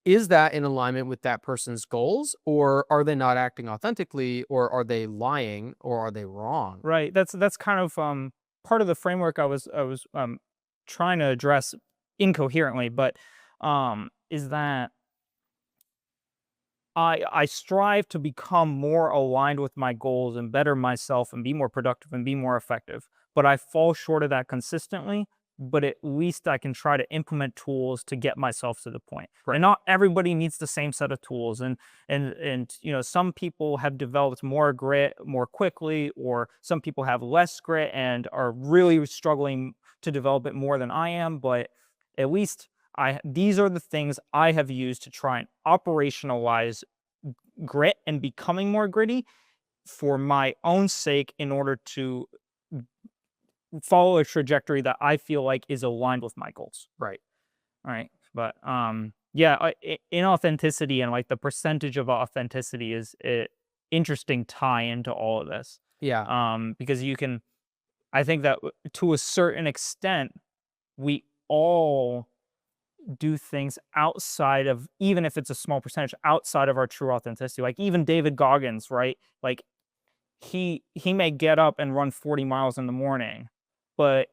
is that in alignment with that person's goals, or are they not acting authentically, or are they lying, or are they wrong? Right. That's kind of part of the framework I was trying to address incoherently, but is that I strive to become more aligned with my goals and better myself and be more productive and be more effective. But I fall short of that consistently. But at least I can try to implement tools to get myself to the point. Right. And not everybody needs the same set of tools. And some people have developed more grit more quickly, or some people have less grit and are really struggling to develop it more than I am. But at least these are the things I have used to try and operationalize grit and becoming more gritty for my own sake in order to follow a trajectory that I feel like is aligned with my goals. Right. All right. But inauthenticity and like the percentage of authenticity is an interesting tie into all of this. Yeah. Because I think that to a certain extent, we all do things outside of, even if it's a small percentage, outside of our true authenticity. Like even David Goggins, right? Like he may get up and run 40 miles in the morning,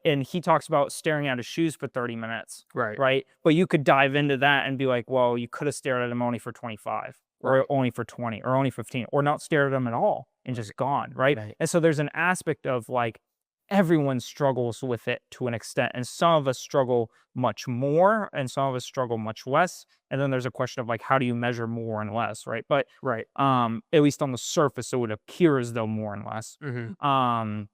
and he talks about staring at his shoes for 30 minutes. Right. Right. But you could dive into that and be like, well, you could have stared at him only for 25. or only for 20 or only 15 or not stare at them at all and just gone, right? Right. And so there's an aspect of like everyone struggles with it to an extent, and some of us struggle much more and some of us struggle much less. And then there's a question of like, how do you measure more and less, right? But Right. at least on the surface it would appear as though more and less. Mhm.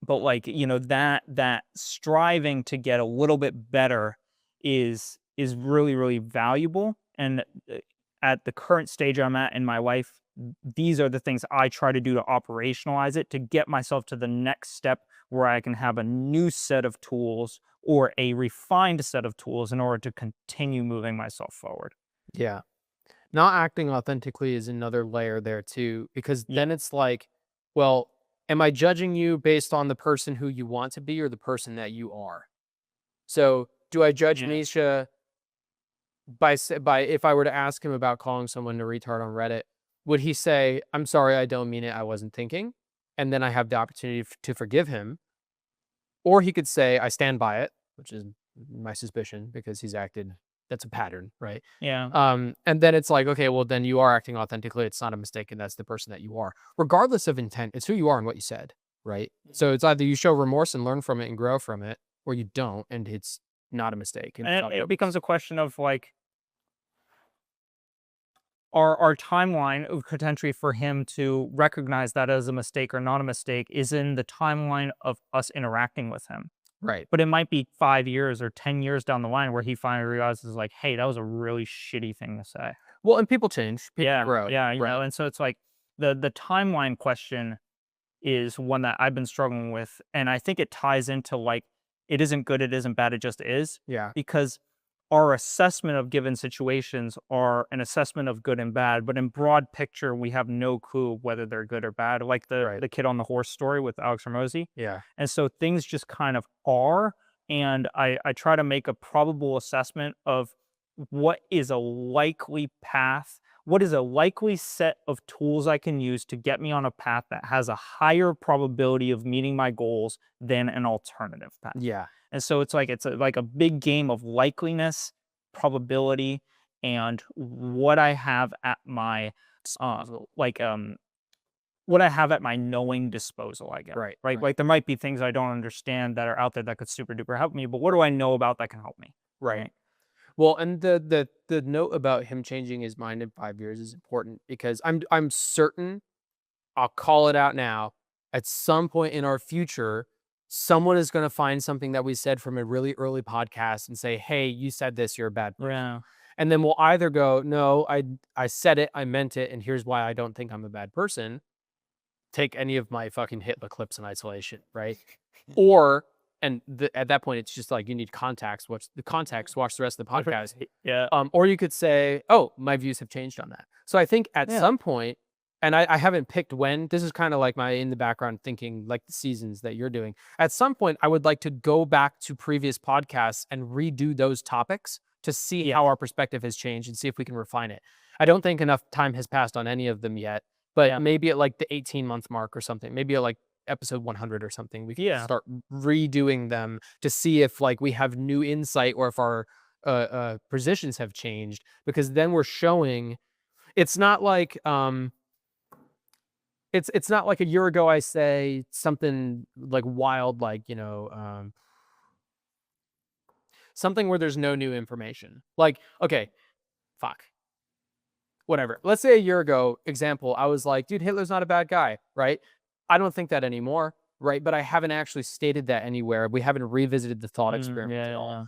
But like, that striving to get a little bit better is really, really valuable. And at the current stage I'm at in my life, these are the things I try to do to operationalize it, to get myself to the next step where I can have a new set of tools or a refined set of tools in order to continue moving myself forward. Yeah. Not acting authentically is another layer there too, because Yeah. then it's like, well, am I judging you based on the person who you want to be or the person that you are? So, do I judge Yeah. Misha by if I were to ask him about calling someone a retard on Reddit, would he say, "I'm sorry, I don't mean it. I wasn't thinking," and then I have the opportunity to forgive him, or he could say, "I stand by it," which is my suspicion because he's acted. That's a pattern, right? Yeah. And then it's like, okay, well, then you are acting authentically. It's not a mistake, and that's the person that you are, regardless of intent. It's who you are and what you said, right? So it's either you show remorse and learn from it and grow from it, or you don't, and it's not a mistake. And it's And not it yours. becomes a question of like, our timeline of potentially for him to recognize that as a mistake or not a mistake is in the timeline of us interacting with him. Right. But it might be 5 years or 10 years down the line where he finally realizes like, hey, that was a really shitty thing to say. Well, and people change, people Yeah, grow, yeah, right? and so it's like the timeline question is one that I've been struggling with, and I think it ties into like, it isn't good, it isn't bad, it just is, Yeah. because our assessment of given situations are an assessment of good and bad, but in broad picture, we have no clue whether they're good or bad, like the Right. the kid on the horse story with Alex Ramosi. Yeah. And so things just kind of are, and I try to make a probable assessment of what is a likely path, what is a likely set of tools I can use to get me on a path that has a higher probability of meeting my goals than an alternative path. Yeah. And so it's like like a big game of likeliness, probability, and what I have at my uh like what I have at my knowing disposal, I guess. Right. Right? Right. Like there might be things I don't understand that are out there that could super duper help me, but what do I know about that can help me? Right. Well, and the note about him changing his mind in 5 years is important because I'm certain, I'll call it out now, at some point in our future, someone is gonna find something that we said from a really early podcast and say, "Hey, you said this, you're a bad person." Yeah. And then we'll either go, "No, I said it, I meant it, and here's why I don't think I'm a bad person." Take any of my fucking Hitler clips in isolation, right? Or at that point, it's just like you need context. Watch the context. Watch the rest of the podcast. Yeah. Or you could say, "Oh, my views have changed on that." So I think at Yeah. some point, and I haven't picked when. This is kind of like my in the background thinking, like the seasons that you're doing. At some point, I would like to go back to previous podcasts and redo those topics to see Yeah. how our perspective has changed and see if we can refine it. I don't think enough time has passed on any of them yet, but Yeah. maybe at like the 18-month mark or something, maybe at like episode 100 or something, we can Yeah. start redoing them to see if like we have new insight or if our positions have changed, because then we're showing it's not like it's not like a year ago I say something like wild, like, something where there's no new information. Like, okay, fuck. Whatever. Let's say a year ago, example, I was like, dude, Hitler's not a bad guy, right? I don't think that anymore, right? But I haven't actually stated that anywhere. We haven't revisited the thought experiment Yeah, at all. yeah.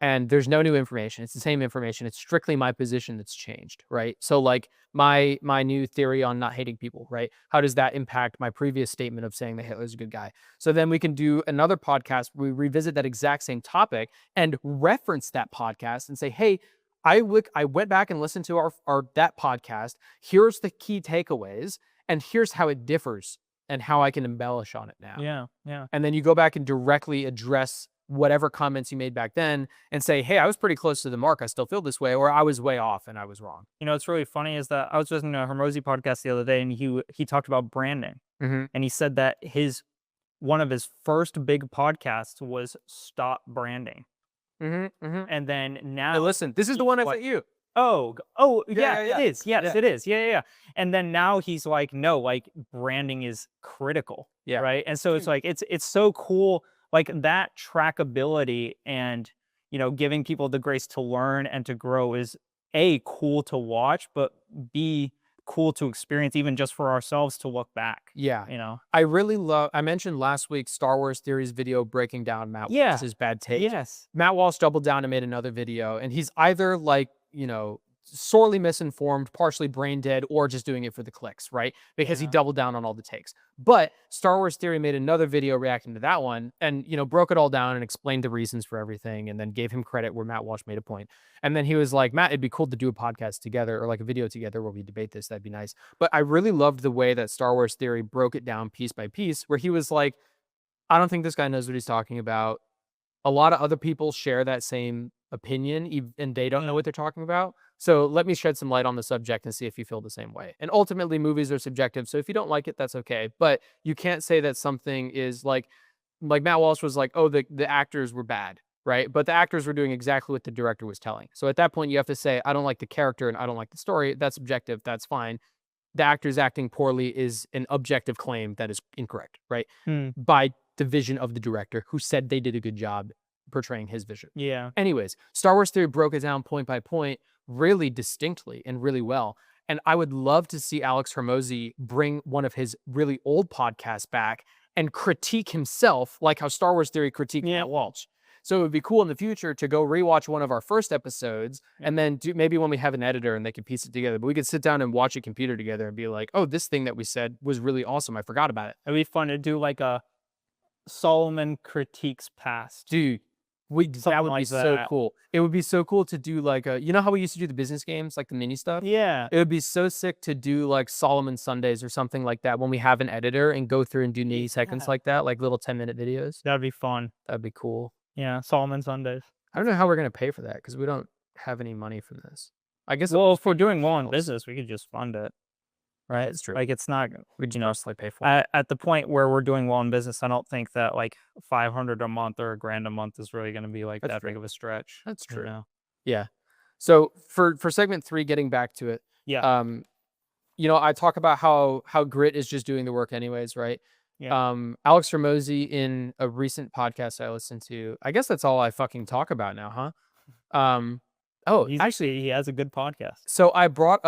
And there's no new information. It's the same information. It's strictly my position that's changed, right? So like my new theory on not hating people, right? How does that impact my previous statement of saying that Hitler's a good guy? So then we can do another podcast where we revisit that exact same topic and reference that podcast and say, hey, I went back and listened to our that podcast. Here's the key takeaways, and here's how it differs and how I can embellish on it now. Yeah. Yeah. And then you go back and directly address whatever comments you made back then and say, hey, I was pretty close to the mark. I still feel this way, or I was way off and I was wrong. What's really funny is that I was listening to a Hermosi podcast the other day, and he talked about branding, Mm-hmm. and he said that one of his first big podcasts was stop branding, Mm-hmm. Mm-hmm. and then Hey, now listen, this is the one I what- sent you. Yeah, Yeah. it is. Yes, Yeah. it is. Yeah. And then now he's like, no, like branding is critical, Yeah. right? And so it's Dude. like it's so cool, like that trackability and giving people the grace to learn and to grow is A, cool to watch, but B, cool to experience even just for ourselves to look back, Yeah. you know? I mentioned last week Star Wars Theory's video breaking down Matt Yeah. Walsh's bad takes. Yes. Matt Walsh doubled down and made another video, and he's either like, sorely misinformed, partially brain dead, or just doing it for the clicks, right? Because he Yeah. doubled down on all the takes. But Star Wars Theory made another video reacting to that one and, broke it all down and explained the reasons for everything and then gave him credit where Matt Walsh made a point. And then he was like, Matt, it'd be cool to do a podcast together or like a video together where we debate this. That'd be nice. But I really loved the way that Star Wars Theory broke it down piece by piece, where he was like, I don't think this guy knows what he's talking about. A lot of other people share that same opinion and they don't know what they're talking about. So let me shed some light on the subject and see if you feel the same way. And ultimately, movies are subjective. So if you don't like it, that's okay. But you can't say that something is like Matt Walsh was like, oh, the actors were bad, right? But the actors were doing exactly what the director was telling. So at that point, you have to say, I don't like the character and I don't like the story. That's subjective. That's fine. The actors acting poorly is an objective claim that is incorrect, right? Hmm. By the vision of the director who said they did a good job portraying his vision. Yeah. Anyways, Star Wars Theory broke it down point by point really distinctly and really well. And I would love to see Alex Hormozy bring one of his really old podcasts back and critique himself like how Star Wars Theory critiqued Matt Walsh. So it would be cool in the future to go rewatch one of our first episodes and then maybe when we have an editor and they can piece it together, but we could sit down and watch a computer together and be like, oh, this thing that we said was really awesome. I forgot about it. It'd be fun to do like a Solomon critiques past. Dude, that would be so cool. It would be so cool to do like you know how we used to do the business games, like the mini stuff? Yeah. It would be so sick to do like Solomon Sundays or something like that when we have an editor and go through and do 80 seconds like that, like little 10-minute videos. That'd be fun. That'd be cool. Yeah, Solomon Sundays. I don't know how we're going to pay for that because we don't have any money from this. I guess. Well, if we're doing well in business, we could just fund it. Right? It's true. Like it's not, We just mostly pay for it. at the point where we're doing well in business, I don't think that like 500 a month or $1,000 a month is really going to be like that big of a stretch. That's true. You know? Yeah. So for segment 3, getting back to it. Yeah. I talk about how grit is just doing the work anyways, right? Yeah. Alex Hormozy in a recent podcast I listened to, I guess that's all I fucking talk about now, huh? Actually, he has a good podcast. So I brought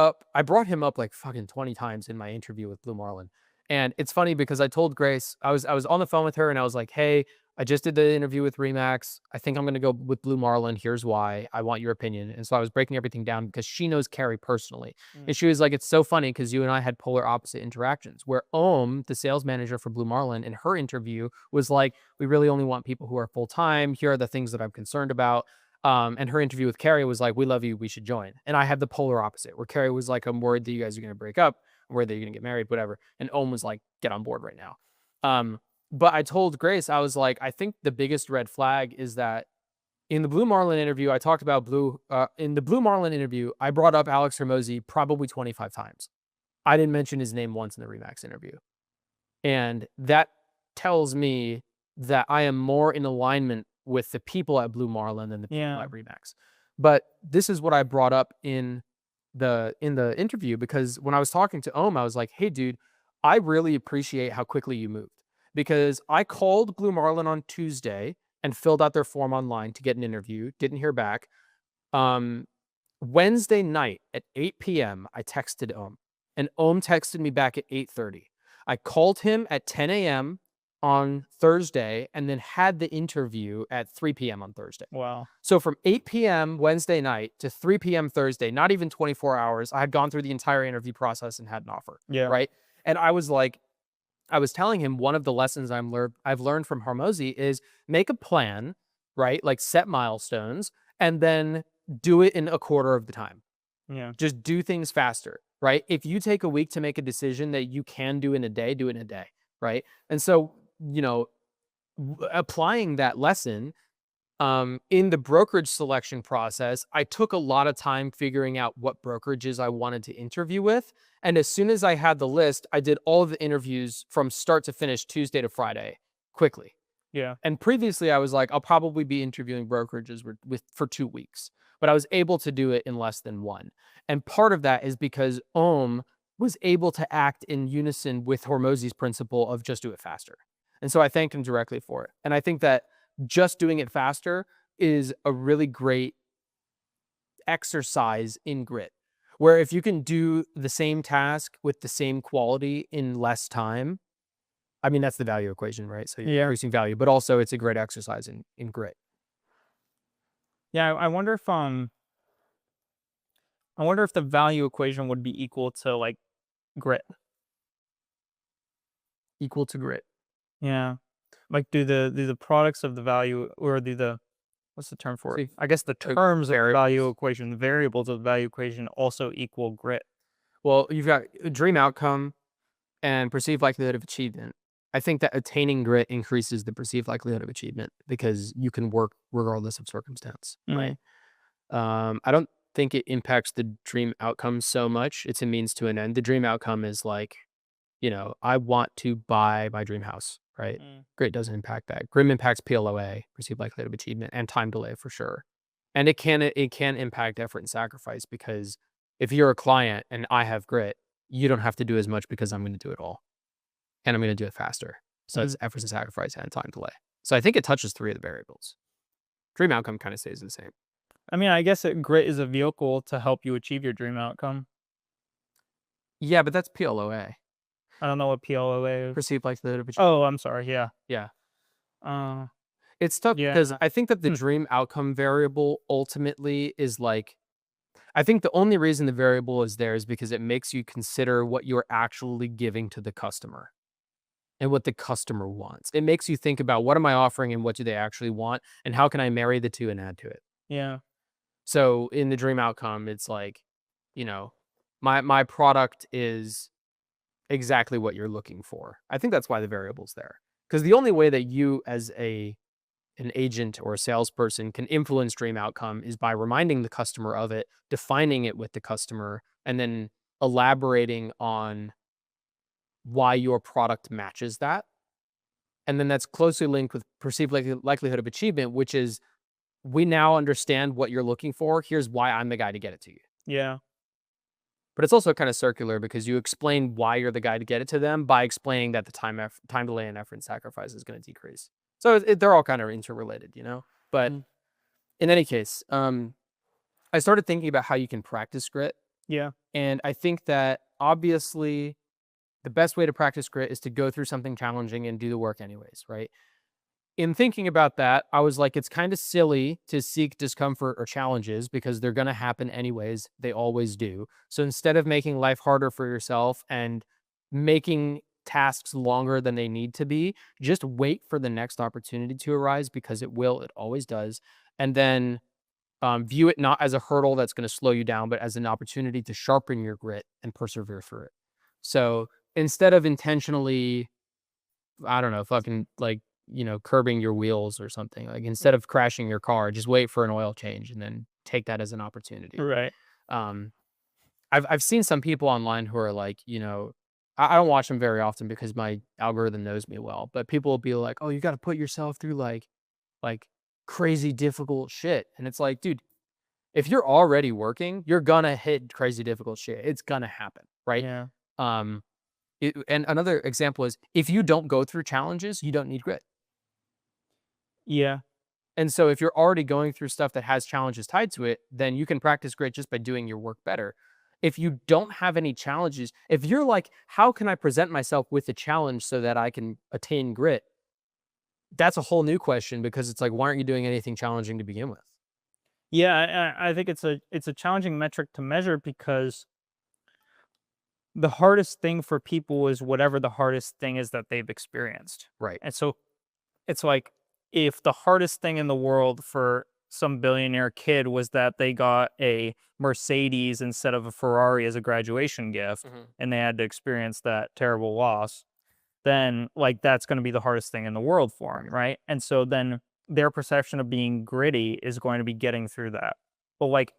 him up like fucking 20 times in my interview with Blue Marlin. And it's funny because I told Grace, I was on the phone with her and I was like, hey, I just did the interview with Remax. I think I'm going to go with Blue Marlin. Here's why. I want your opinion. And so I was breaking everything down because she knows Carrie personally. And she was like, it's so funny because you and I had polar opposite interactions where the sales manager for Blue Marlin, in her interview was like, we really only want people who are full-time. Here are the things that I'm concerned about. And her interview with Carrie was like, we love you. We should join. And I had the polar opposite where Carrie was like, I'm worried that you guys are going to break up. I'm worried that you're going to get married, whatever. And was like, get on board right now. But I told Grace, I was like, I think the biggest red flag is that in the Blue Marlin interview, I talked about in the Blue Marlin interview, I brought up Alex Hormozy probably 25 times. I didn't mention his name once in the Remax interview. And that tells me that I am more in alignment with the people at Blue Marlin than the people at Remax. But this is what I brought up in the interview because when I was talking to I was like, hey, dude, I really appreciate how quickly you moved. Because I called Blue Marlin on Tuesday and filled out their form online to get an interview. Didn't hear back. Wednesday night at 8 p.m., I texted and texted me back at 8:30. I called him at 10 a.m. on Thursday and then had the interview at 3 p.m. on Thursday. Wow. So So from 8 p.m. Wednesday night to 3 p.m. Thursday, not even 24 hours, I had gone through the entire interview process and had an offer. yeah. Right. And I was telling him one of the lessons I've learned from Hormozy is make a plan, right? Like set milestones and then do it in a quarter of the time. Yeah. Just do things faster, right? If you take a week to make a decision that you can do in a day, do it in a day, right? And so, applying that lesson in the brokerage selection process, I took a lot of time figuring out what brokerages I wanted to interview with. And as soon as I had the list, I did all of the interviews from start to finish, Tuesday to Friday, quickly. Yeah. And previously I was like, I'll probably be interviewing brokerages for 2 weeks. but I was able to do it in less than 1. And part of that is because Ohm was able to act in unison with Hormozy's principle of just do it faster. And so I thanked him directly for it. And I think that just doing it faster is a really great exercise in grit, where if you can do the same task with the same quality in less time, I mean, that's the value equation, right? So you're Yeah. increasing value, but also it's a great exercise in grit. Yeah, I wonder if the value equation would be equal to like grit. Equal to grit. Yeah. Like do the products of the value, or do the what's the term for it? See, I guess the terms of the variables. value equation, the variables of the value equation also equal grit. Well, you've got a dream outcome and perceived likelihood of achievement. I think that attaining grit increases the perceived likelihood of achievement because you can work regardless of circumstance, Mm. right? I don't think it impacts the dream outcome so much. It's a means to an end. The dream outcome is like, I want to buy my dream house, right? Mm. Grit doesn't impact that. Grit impacts PLOA, perceived likelihood of achievement, and time delay for sure. And it can impact effort and sacrifice because if you're a client and I have grit, you don't have to do as much because I'm going to do it all, and I'm going to do it faster. So it's Mm. effort and sacrifice and time delay. So I think it touches 3 of the variables. Dream outcome kind of stays the same. I mean, I guess grit is a vehicle to help you achieve your dream outcome. Yeah, but that's PLOA, I don't know what PLOA is. perceived likelihood of achievement. Oh, I'm sorry. Yeah. Yeah. Uh, It's tough because yeah. I think that the Hmm. dream outcome variable ultimately is like, I think the only reason the variable is there is because it makes you consider what you're actually giving to the customer and what the customer wants. It makes you think about what am I offering and what do they actually want and how can I marry the two and add to it. Yeah. So in the dream outcome, it's like, you know, my product is exactly what you're looking for. I think that's why the variable's there. Because the only way that you as an agent or a salesperson can influence dream outcome is by reminding the customer of it, defining it with the customer, and then elaborating on why your product matches that. And then that's closely linked with perceived likelihood of achievement, which is we now understand what you're looking for. Here's why I'm the guy to get it to you. Yeah. But it's also kind of circular because you explain why you're the guy to get it to them by explaining that the time delay and effort and sacrifice is going to decrease. So they're all kind of interrelated. But Mm. in any case, I started thinking about how you can practice grit. Yeah. And I think that obviously the best way to practice grit is to go through something challenging and do the work anyways, right? In thinking about that, I was like, it's kind of silly to seek discomfort or challenges because they're going to happen anyways. They always do. So instead of making life harder for yourself and making tasks longer than they need to be, just wait for the next opportunity to arise because it will. It always does. And then view it not as a hurdle that's going to slow you down, but as an opportunity to sharpen your grit and persevere through it. So instead of intentionally, I don't know, fucking like, curbing your wheels or something, like instead of crashing your car, just wait for an oil change and then take that as an opportunity. Right. Um, I've seen some people online who are like, I don't watch them very often because my algorithm knows me well, but people will be like, oh, you got to put yourself through like crazy difficult shit. And it's like, dude, if you're already working, you're gonna hit crazy difficult shit. It's gonna happen, right? Yeah. Um, and another example is if you don't go through challenges, you don't need grit. Yeah. And so if you're already going through stuff that has challenges tied to it, then you can practice grit just by doing your work better. If you don't have any challenges, if you're like, how can I present myself with a challenge so that I can attain grit? That's a whole new question because it's like, why aren't you doing anything challenging to begin with? Yeah. I think it's a challenging metric to measure because the hardest thing for people is whatever the hardest thing is that they've experienced. Right. And so it's like if the hardest thing in the world for some billionaire kid was that they got a Mercedes instead of a Ferrari as a graduation gift Mhm. and they had to experience that terrible loss, then like that's going to be the hardest thing in the world for them, right? And so then their perception of being gritty is going to be getting through that. But like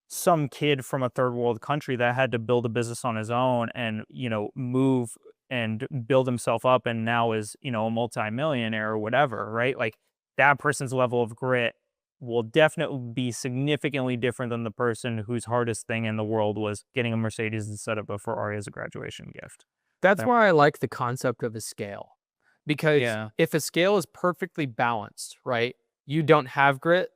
some kid from a third world country that had to build a business on his own and, move and build himself up and now is, a multimillionaire or whatever, right? Like that person's level of grit will definitely be significantly different than the person whose hardest thing in the world was getting a Mercedes instead of a Ferrari as a graduation gift. That's why I like the concept of a scale. Because Yeah. if a scale is perfectly balanced, right, you don't have grit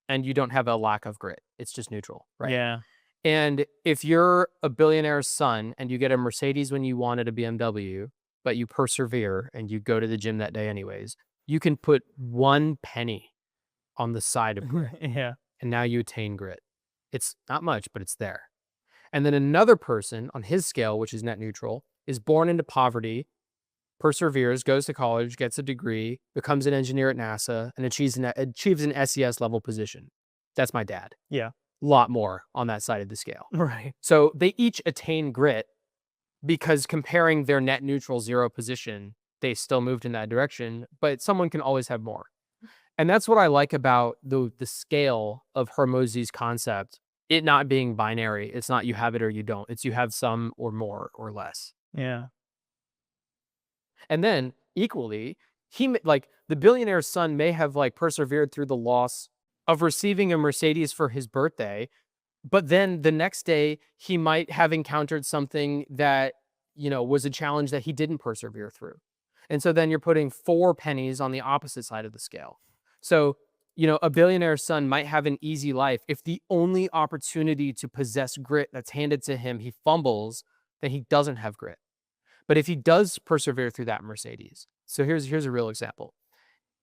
and you don't have a lack of grit. It's just neutral, right? Yeah. And if you're a billionaire's son and you get a Mercedes when you wanted a BMW, but you persevere and you go to the gym that day anyways, you can put 1 penny on the side of grit, Yeah. and now you attain grit. It's not much, but it's there. And then another person on his scale, which is net neutral, is born into poverty, perseveres, goes to college, gets a degree, becomes an engineer at NASA, and achieves an SES level position. That's my dad. Yeah. Lot more on that side of the scale. Right. So they each attain grit because comparing their net neutral 0 position, they still moved in that direction, but someone can always have more. And that's what I like about the scale of Hormozy's concept, it not being binary. It's not you have it or you don't. It's you have some or more or less. Yeah. And then equally, like the billionaire's son may have like persevered through the loss of receiving a Mercedes for his birthday, but then the next day he might have encountered something that, was a challenge that he didn't persevere through. And so then you're putting 4 pennies on the opposite side of the scale. So, a billionaire's son might have an easy life. If the only opportunity to possess grit that's handed to him, he fumbles, then he doesn't have grit. But if he does persevere through that Mercedes, so here's a real example.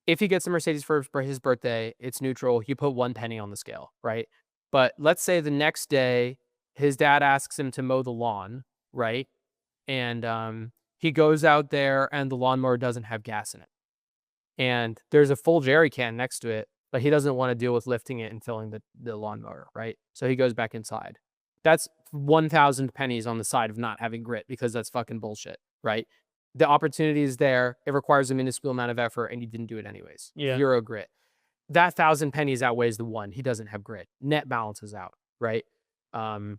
If he gets a Mercedes for his birthday, it's neutral. You put 1 penny on the scale, right? But let's say the next day, his dad asks him to mow the lawn, right? And he goes out there and the lawnmower doesn't have gas in it. And there's a full jerry can next to it, but he doesn't want to deal with lifting it and filling the lawnmower, right? So he goes back inside. That's 1,000 pennies on the side of not having grit because that's fucking bullshit, right? The opportunity is there. It requires a minuscule amount of effort and you didn't do it anyways. Yeah. 0 grit. That 1,000 pennies outweighs the 1. He doesn't have grit. Net balances out, right? And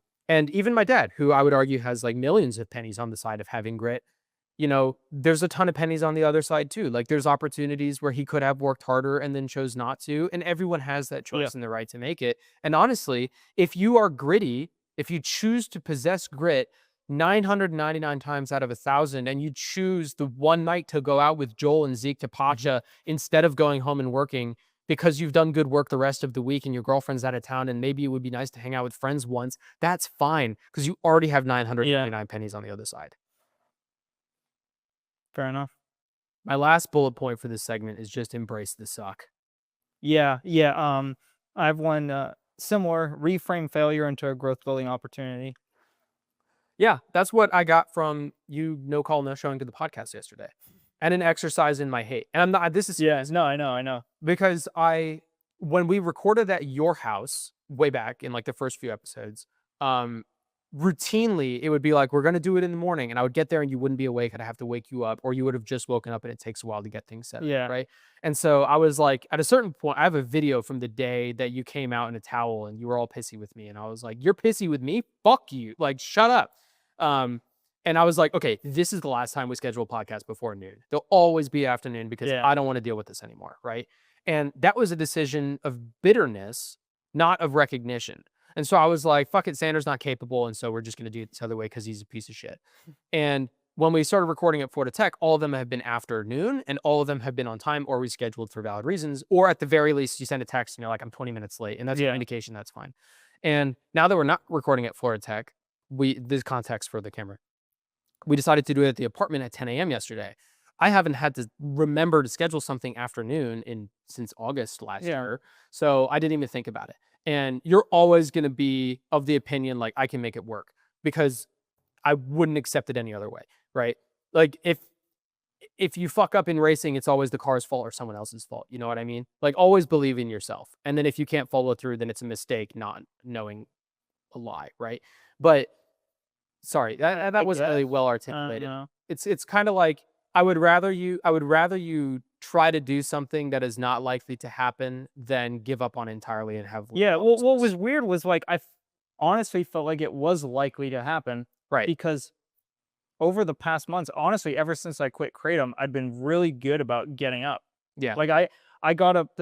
even my dad, who I would argue has like millions of pennies on the side of having grit, there's a ton of pennies on the other side too. Like there's opportunities where he could have worked harder and then chose not to. And everyone has that choice and the right to make it. And honestly, if you are gritty, if you choose to possess grit 999 times out of 1,000, and you choose the one night to go out with Joel and Zeke to Pacha instead of going home and working because you've done good work the rest of the week and your girlfriend's out of town and maybe it would be nice to hang out with friends once, that's fine because you already have 999 pennies on the other side. Fair enough. My last bullet point for this segment is just embrace the suck. Yeah. I have one similar: reframe failure into a growth building opportunity. Yeah, that's what I got from you no call, no showing to the podcast yesterday. And an exercise in my hate. And I'm not, this is. Yeah, no, I know. Because when we recorded at your house way back in like the first few episodes, routinely it would be like, we're going to do it in the morning. And I would get there and you wouldn't be awake. I'd have to wake you up, or you would have just woken up and it takes a while to get things set up, right? And so I was like, at a certain point, I have a video from the day that you came out in a towel and you were all pissy with me. And I was like, you're pissy with me? Fuck you. Like, shut up. And I was like, okay, this is the last time we schedule a podcast before noon. There'll always be afternoon because I don't want to deal with this anymore, right? And that was a decision of bitterness, not of recognition. And so I was like, fuck it, Sanders not capable, and so we're just going to do it this other way because he's a piece of shit. And when we started recording at Florida Tech, all of them have been afternoon, and all of them have been on time or rescheduled for valid reasons, or at the very least, you send a text and you're like, I'm 20 minutes late, and that's an indication that's fine. And now that we're not recording at Florida Tech, this context for the camera, we decided to do it at the apartment at 10 a.m. yesterday. I haven't had to remember to schedule something afternoon since August last year. So I didn't even think about it. And you're always going to be of the opinion, like, I can make it work because I wouldn't accept it any other way, right? Like if you fuck up in racing, it's always the car's fault or someone else's fault. You know what I mean? Like, always believe in yourself. And then if you can't follow through, then it's a mistake, not knowing a lie, right? But sorry, that wasn't really well articulated. It's kind of like, I would rather you try to do something that is not likely to happen than give up on entirely and have. Yeah, well, what was weird was like I honestly felt like it was likely to happen, right? Because over the past months, honestly, ever since I quit Kratom, I'd been really good about getting up. Yeah, like I got up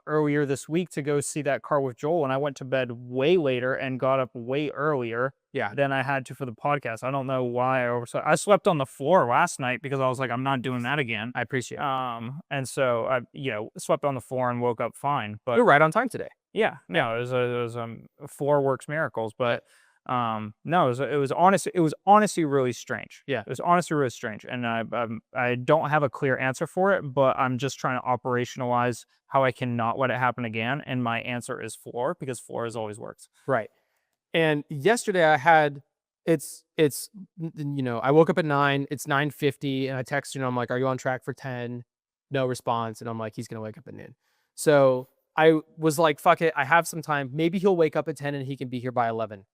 earlier this week to go see that car with Joel, and I went to bed way later and got up way earlier Yeah. than I had to for the podcast. I don't know why I overslept. I slept on the floor last night because I was like, I'm not doing that again. I appreciate it. And so I, slept on the floor and woke up fine. But You're right on time today. yeah, no, it was floor works miracles. But no, it was honestly really strange. Yeah. It was honestly really strange, and I don't have a clear answer for it, but I'm just trying to operationalize how I cannot let it happen again. And my answer is floor, because floor has always worked. Right. And yesterday I had I woke up at 9, it's 9:50, and I texted him, I'm like, "Are you on track for 10?" No response, and I'm like, "He's gonna wake up at noon." So I was like, "Fuck it, I have some time. Maybe he'll wake up at 10 and he can be here by 11."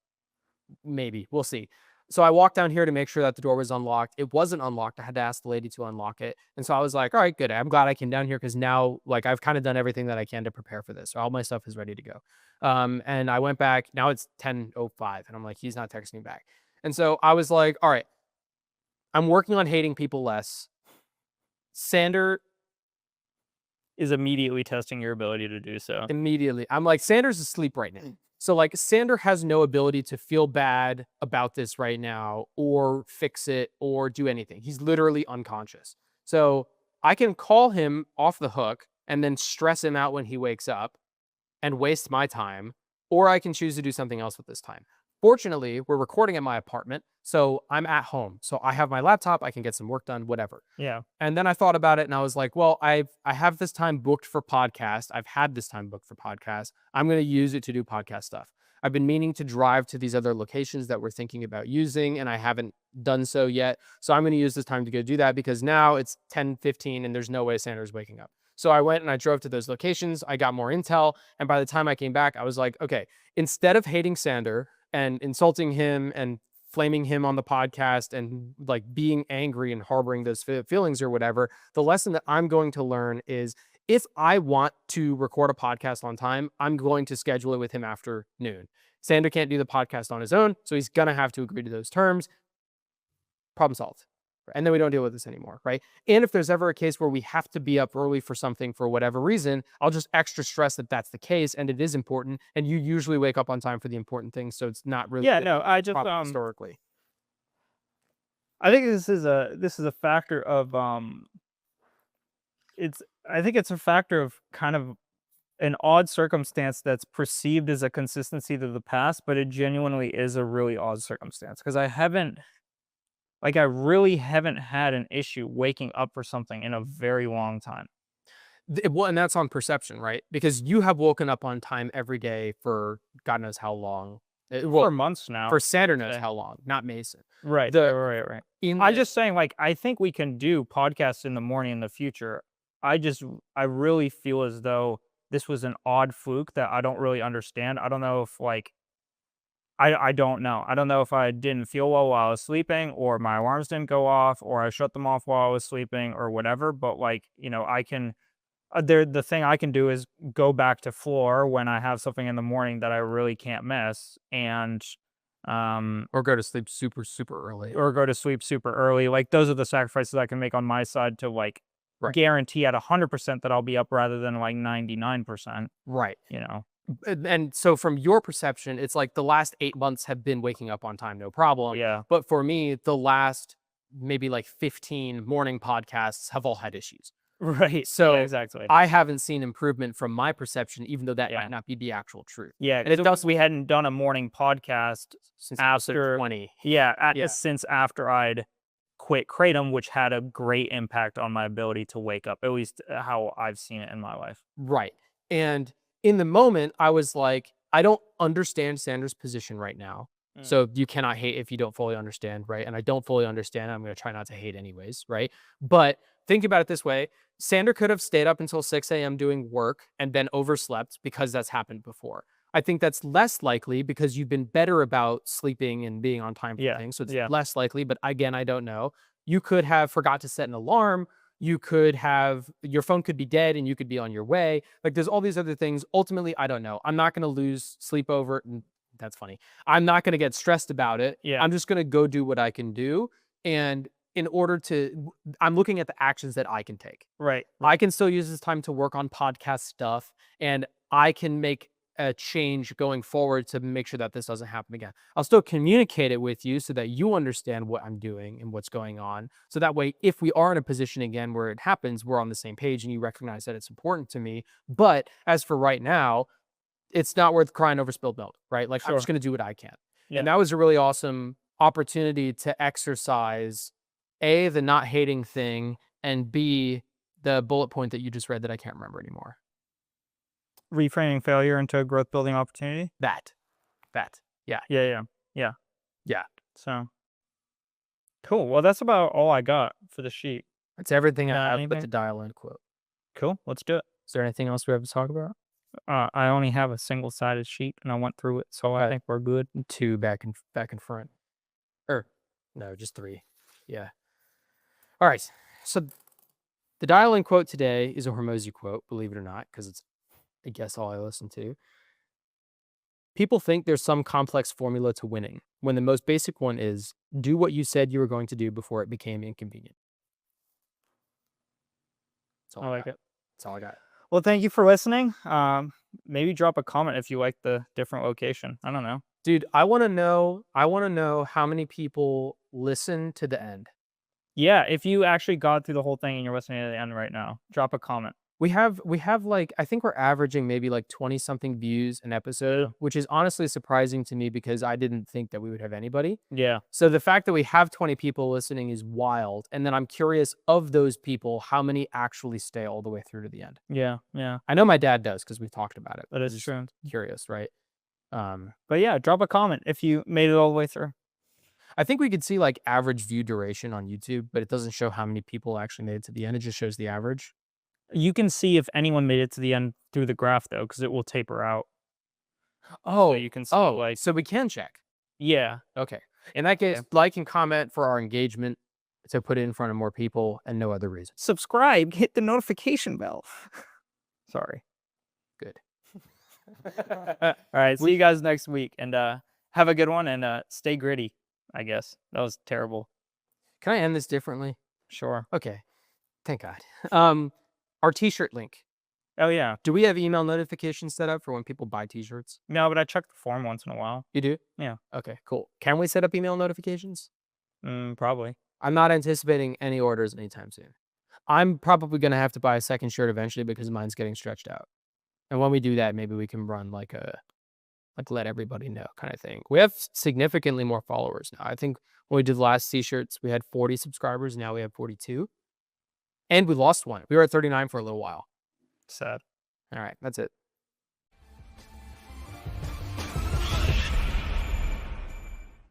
Maybe. We'll see. So I walked down here to make sure that the door was unlocked. It wasn't unlocked. I had to ask the lady to unlock it. And so I was like, all right, good. I'm glad I came down here because now, like, I've kind of done everything that I can to prepare for this. So all my stuff is ready to go. And I went back. Now it's 10:05, and I'm like, he's not texting back. And so I was like, all right, I'm working on hating people less. Sander, Is immediately testing your ability to do so. immediately. I'm like, Sander's asleep right now. So like Sander has no ability to feel bad about this right now or fix it or do anything. He's literally unconscious. So I can call him off the hook and then stress him out when he wakes up and waste my time, or I can choose to do something else with this time. Fortunately, we're recording at my apartment, so I'm at home. So I have my laptop, I can get some work done, whatever. Yeah. And then I thought about it and I was like, well, I have this time booked for podcast. I've had this time booked for podcast. I'm going to use it to do podcast stuff. I've been meaning to drive to these other locations that we're thinking about using, and I haven't done so yet. So I'm going to use this time to go do that because now it's 10:15 and there's no way Sanders waking up. So I went and I drove to those locations. I got more intel. And by the time I came back, I was like, okay, instead of hating Sander and insulting him and flaming him on the podcast and like being angry and harboring those feelings or whatever, the lesson that I'm going to learn is if I want to record a podcast on time, I'm going to schedule it with him after noon. Sander can't do the podcast on his own, so he's going to have to agree to those terms. Problem solved. And then we don't deal with this anymore, right? And if there's ever a case where we have to be up early for something for whatever reason, I'll just extra stress that that's the case and it is important. And you usually wake up on time for the important things, so it's not really Yeah, no, I just historically. I think this is a factor of I think it's a factor of kind of an odd circumstance that's perceived as a consistency to the past, but it genuinely is a really odd circumstance because I really haven't had an issue waking up for something in a very long time. Well, and that's on perception, right? Because you have woken up on time every day for God knows how long. For months now. For Sander knows how long, not Mason. Right. Right. I'm just saying, like, I think we can do podcasts in the morning in the future. I really feel as though this was an odd fluke that I don't really understand. I don't know if like I don't know. I don't know if I didn't feel well while I was sleeping, or my alarms didn't go off, or I shut them off while I was sleeping, or whatever. But like, I can. The thing I can do is go back to floor when I have something in the morning that I really can't miss, and or go to sleep super early, super early. Like those are the sacrifices I can make on my side to like guarantee at 100% that I'll be up rather than like 99%. Right. And so from your perception, it's like the last 8 months have been waking up on time, no problem. Yeah. But for me, the last maybe like 15 morning podcasts have all had issues. Right. So yeah, exactly. I haven't seen improvement from my perception, even though that might not be the actual truth. Yeah. And we hadn't done a morning podcast since after 20. Since after I'd quit Kratom, which had a great impact on my ability to wake up, at least how I've seen it in my life. Right. And in the moment, I was like, I don't understand Sander's position right now. So you cannot hate if you don't fully understand, right? And I don't fully understand. I'm going to try not to hate anyways, right? But think about it this way. Sander could have stayed up until 6 a.m. doing work and then overslept because that's happened before. I think that's less likely because you've been better about sleeping and being on time for things. So it's less likely. But again, I don't know. You could have forgot to set an alarm. You could have, your phone could be dead and you could be on your way. Like there's all these other things. Ultimately, I don't know. I'm not going to lose sleep over it. That's funny. I'm not going to get stressed about it. Yeah. I'm just going to go do what I can do. And in order to, I'm looking at the actions that I can take. Right. I can still use this time to work on podcast stuff, and I can make a change going forward to make sure that this doesn't happen again. I'll still communicate it with you so that you understand what I'm doing and what's going on. So that way, if we are in a position again where it happens, we're on the same page and you recognize that it's important to me. But as for right now, it's not worth crying over spilled milk, right? Like, I'm Sure. just going to do what I can. Yeah. And that was a really awesome opportunity to exercise A, the not hating thing, and B, the bullet point that you just read that I can't remember anymore. Reframing failure into a growth building opportunity. That. Yeah. Yeah. So cool. Well, that's about all I got for the sheet. That's everything Got I have but anything? the dial-in quote. Cool. Let's do it. Is there anything else we have to talk about? I only have a single-sided sheet, and I went through it, so I think we're good. 2 back and front. Or no, just 3. Yeah. All right. So the dial-in quote today is a Hormozy quote, believe it or not, because it's, I guess, all I listen to. People think there's some complex formula to winning, when the most basic one is do what you said you were going to do before it became inconvenient. That's all I like got. it. That's all I got. Well, thank you for listening. Maybe drop a comment if you like the different location. I don't know. Dude, I want to know how many people listen to the end. Yeah, if you actually got through the whole thing and you're listening to the end right now, drop a comment. We have like, I think we're averaging maybe like 20 something views an episode, which is honestly surprising to me because I didn't think that we would have anybody. Yeah. So the fact that we have 20 people listening is wild. And then I'm curious, of those people, how many actually stay all the way through to the end? Yeah. I know my dad does because we've talked about it. That is Just true. Curious, right? But yeah, drop a comment if you made it all the way through. I think we could see like average view duration on YouTube, but it doesn't show how many people actually made it to the end. It just shows the average. You can see if anyone made it to the end through the graph, though, because it will taper out. Oh, So you can see, like, so we can check. yeah. Okay. In that case, like and comment for our engagement to put it in front of more people and no other reason. Subscribe, hit the notification bell. Sorry. Good. All right. See you guys next week, and have a good one, and stay gritty, I guess. That was terrible. Can I end this differently? Sure. Okay. Thank God. Our t-shirt link. Oh, yeah. Do we have email notifications set up for when people buy t-shirts? No, but I check the form once in a while. You do? Yeah. Okay, cool. Can we set up email notifications? Probably. I'm not anticipating any orders anytime soon. I'm probably going to have to buy a second shirt eventually because mine's getting stretched out. And when we do that, maybe we can run like let everybody know kind of thing. We have significantly more followers now. I think when we did the last t-shirts, we had 40 subscribers. Now we have 42. And we lost one. We were at 39 for a little while. Sad. All right, that's it.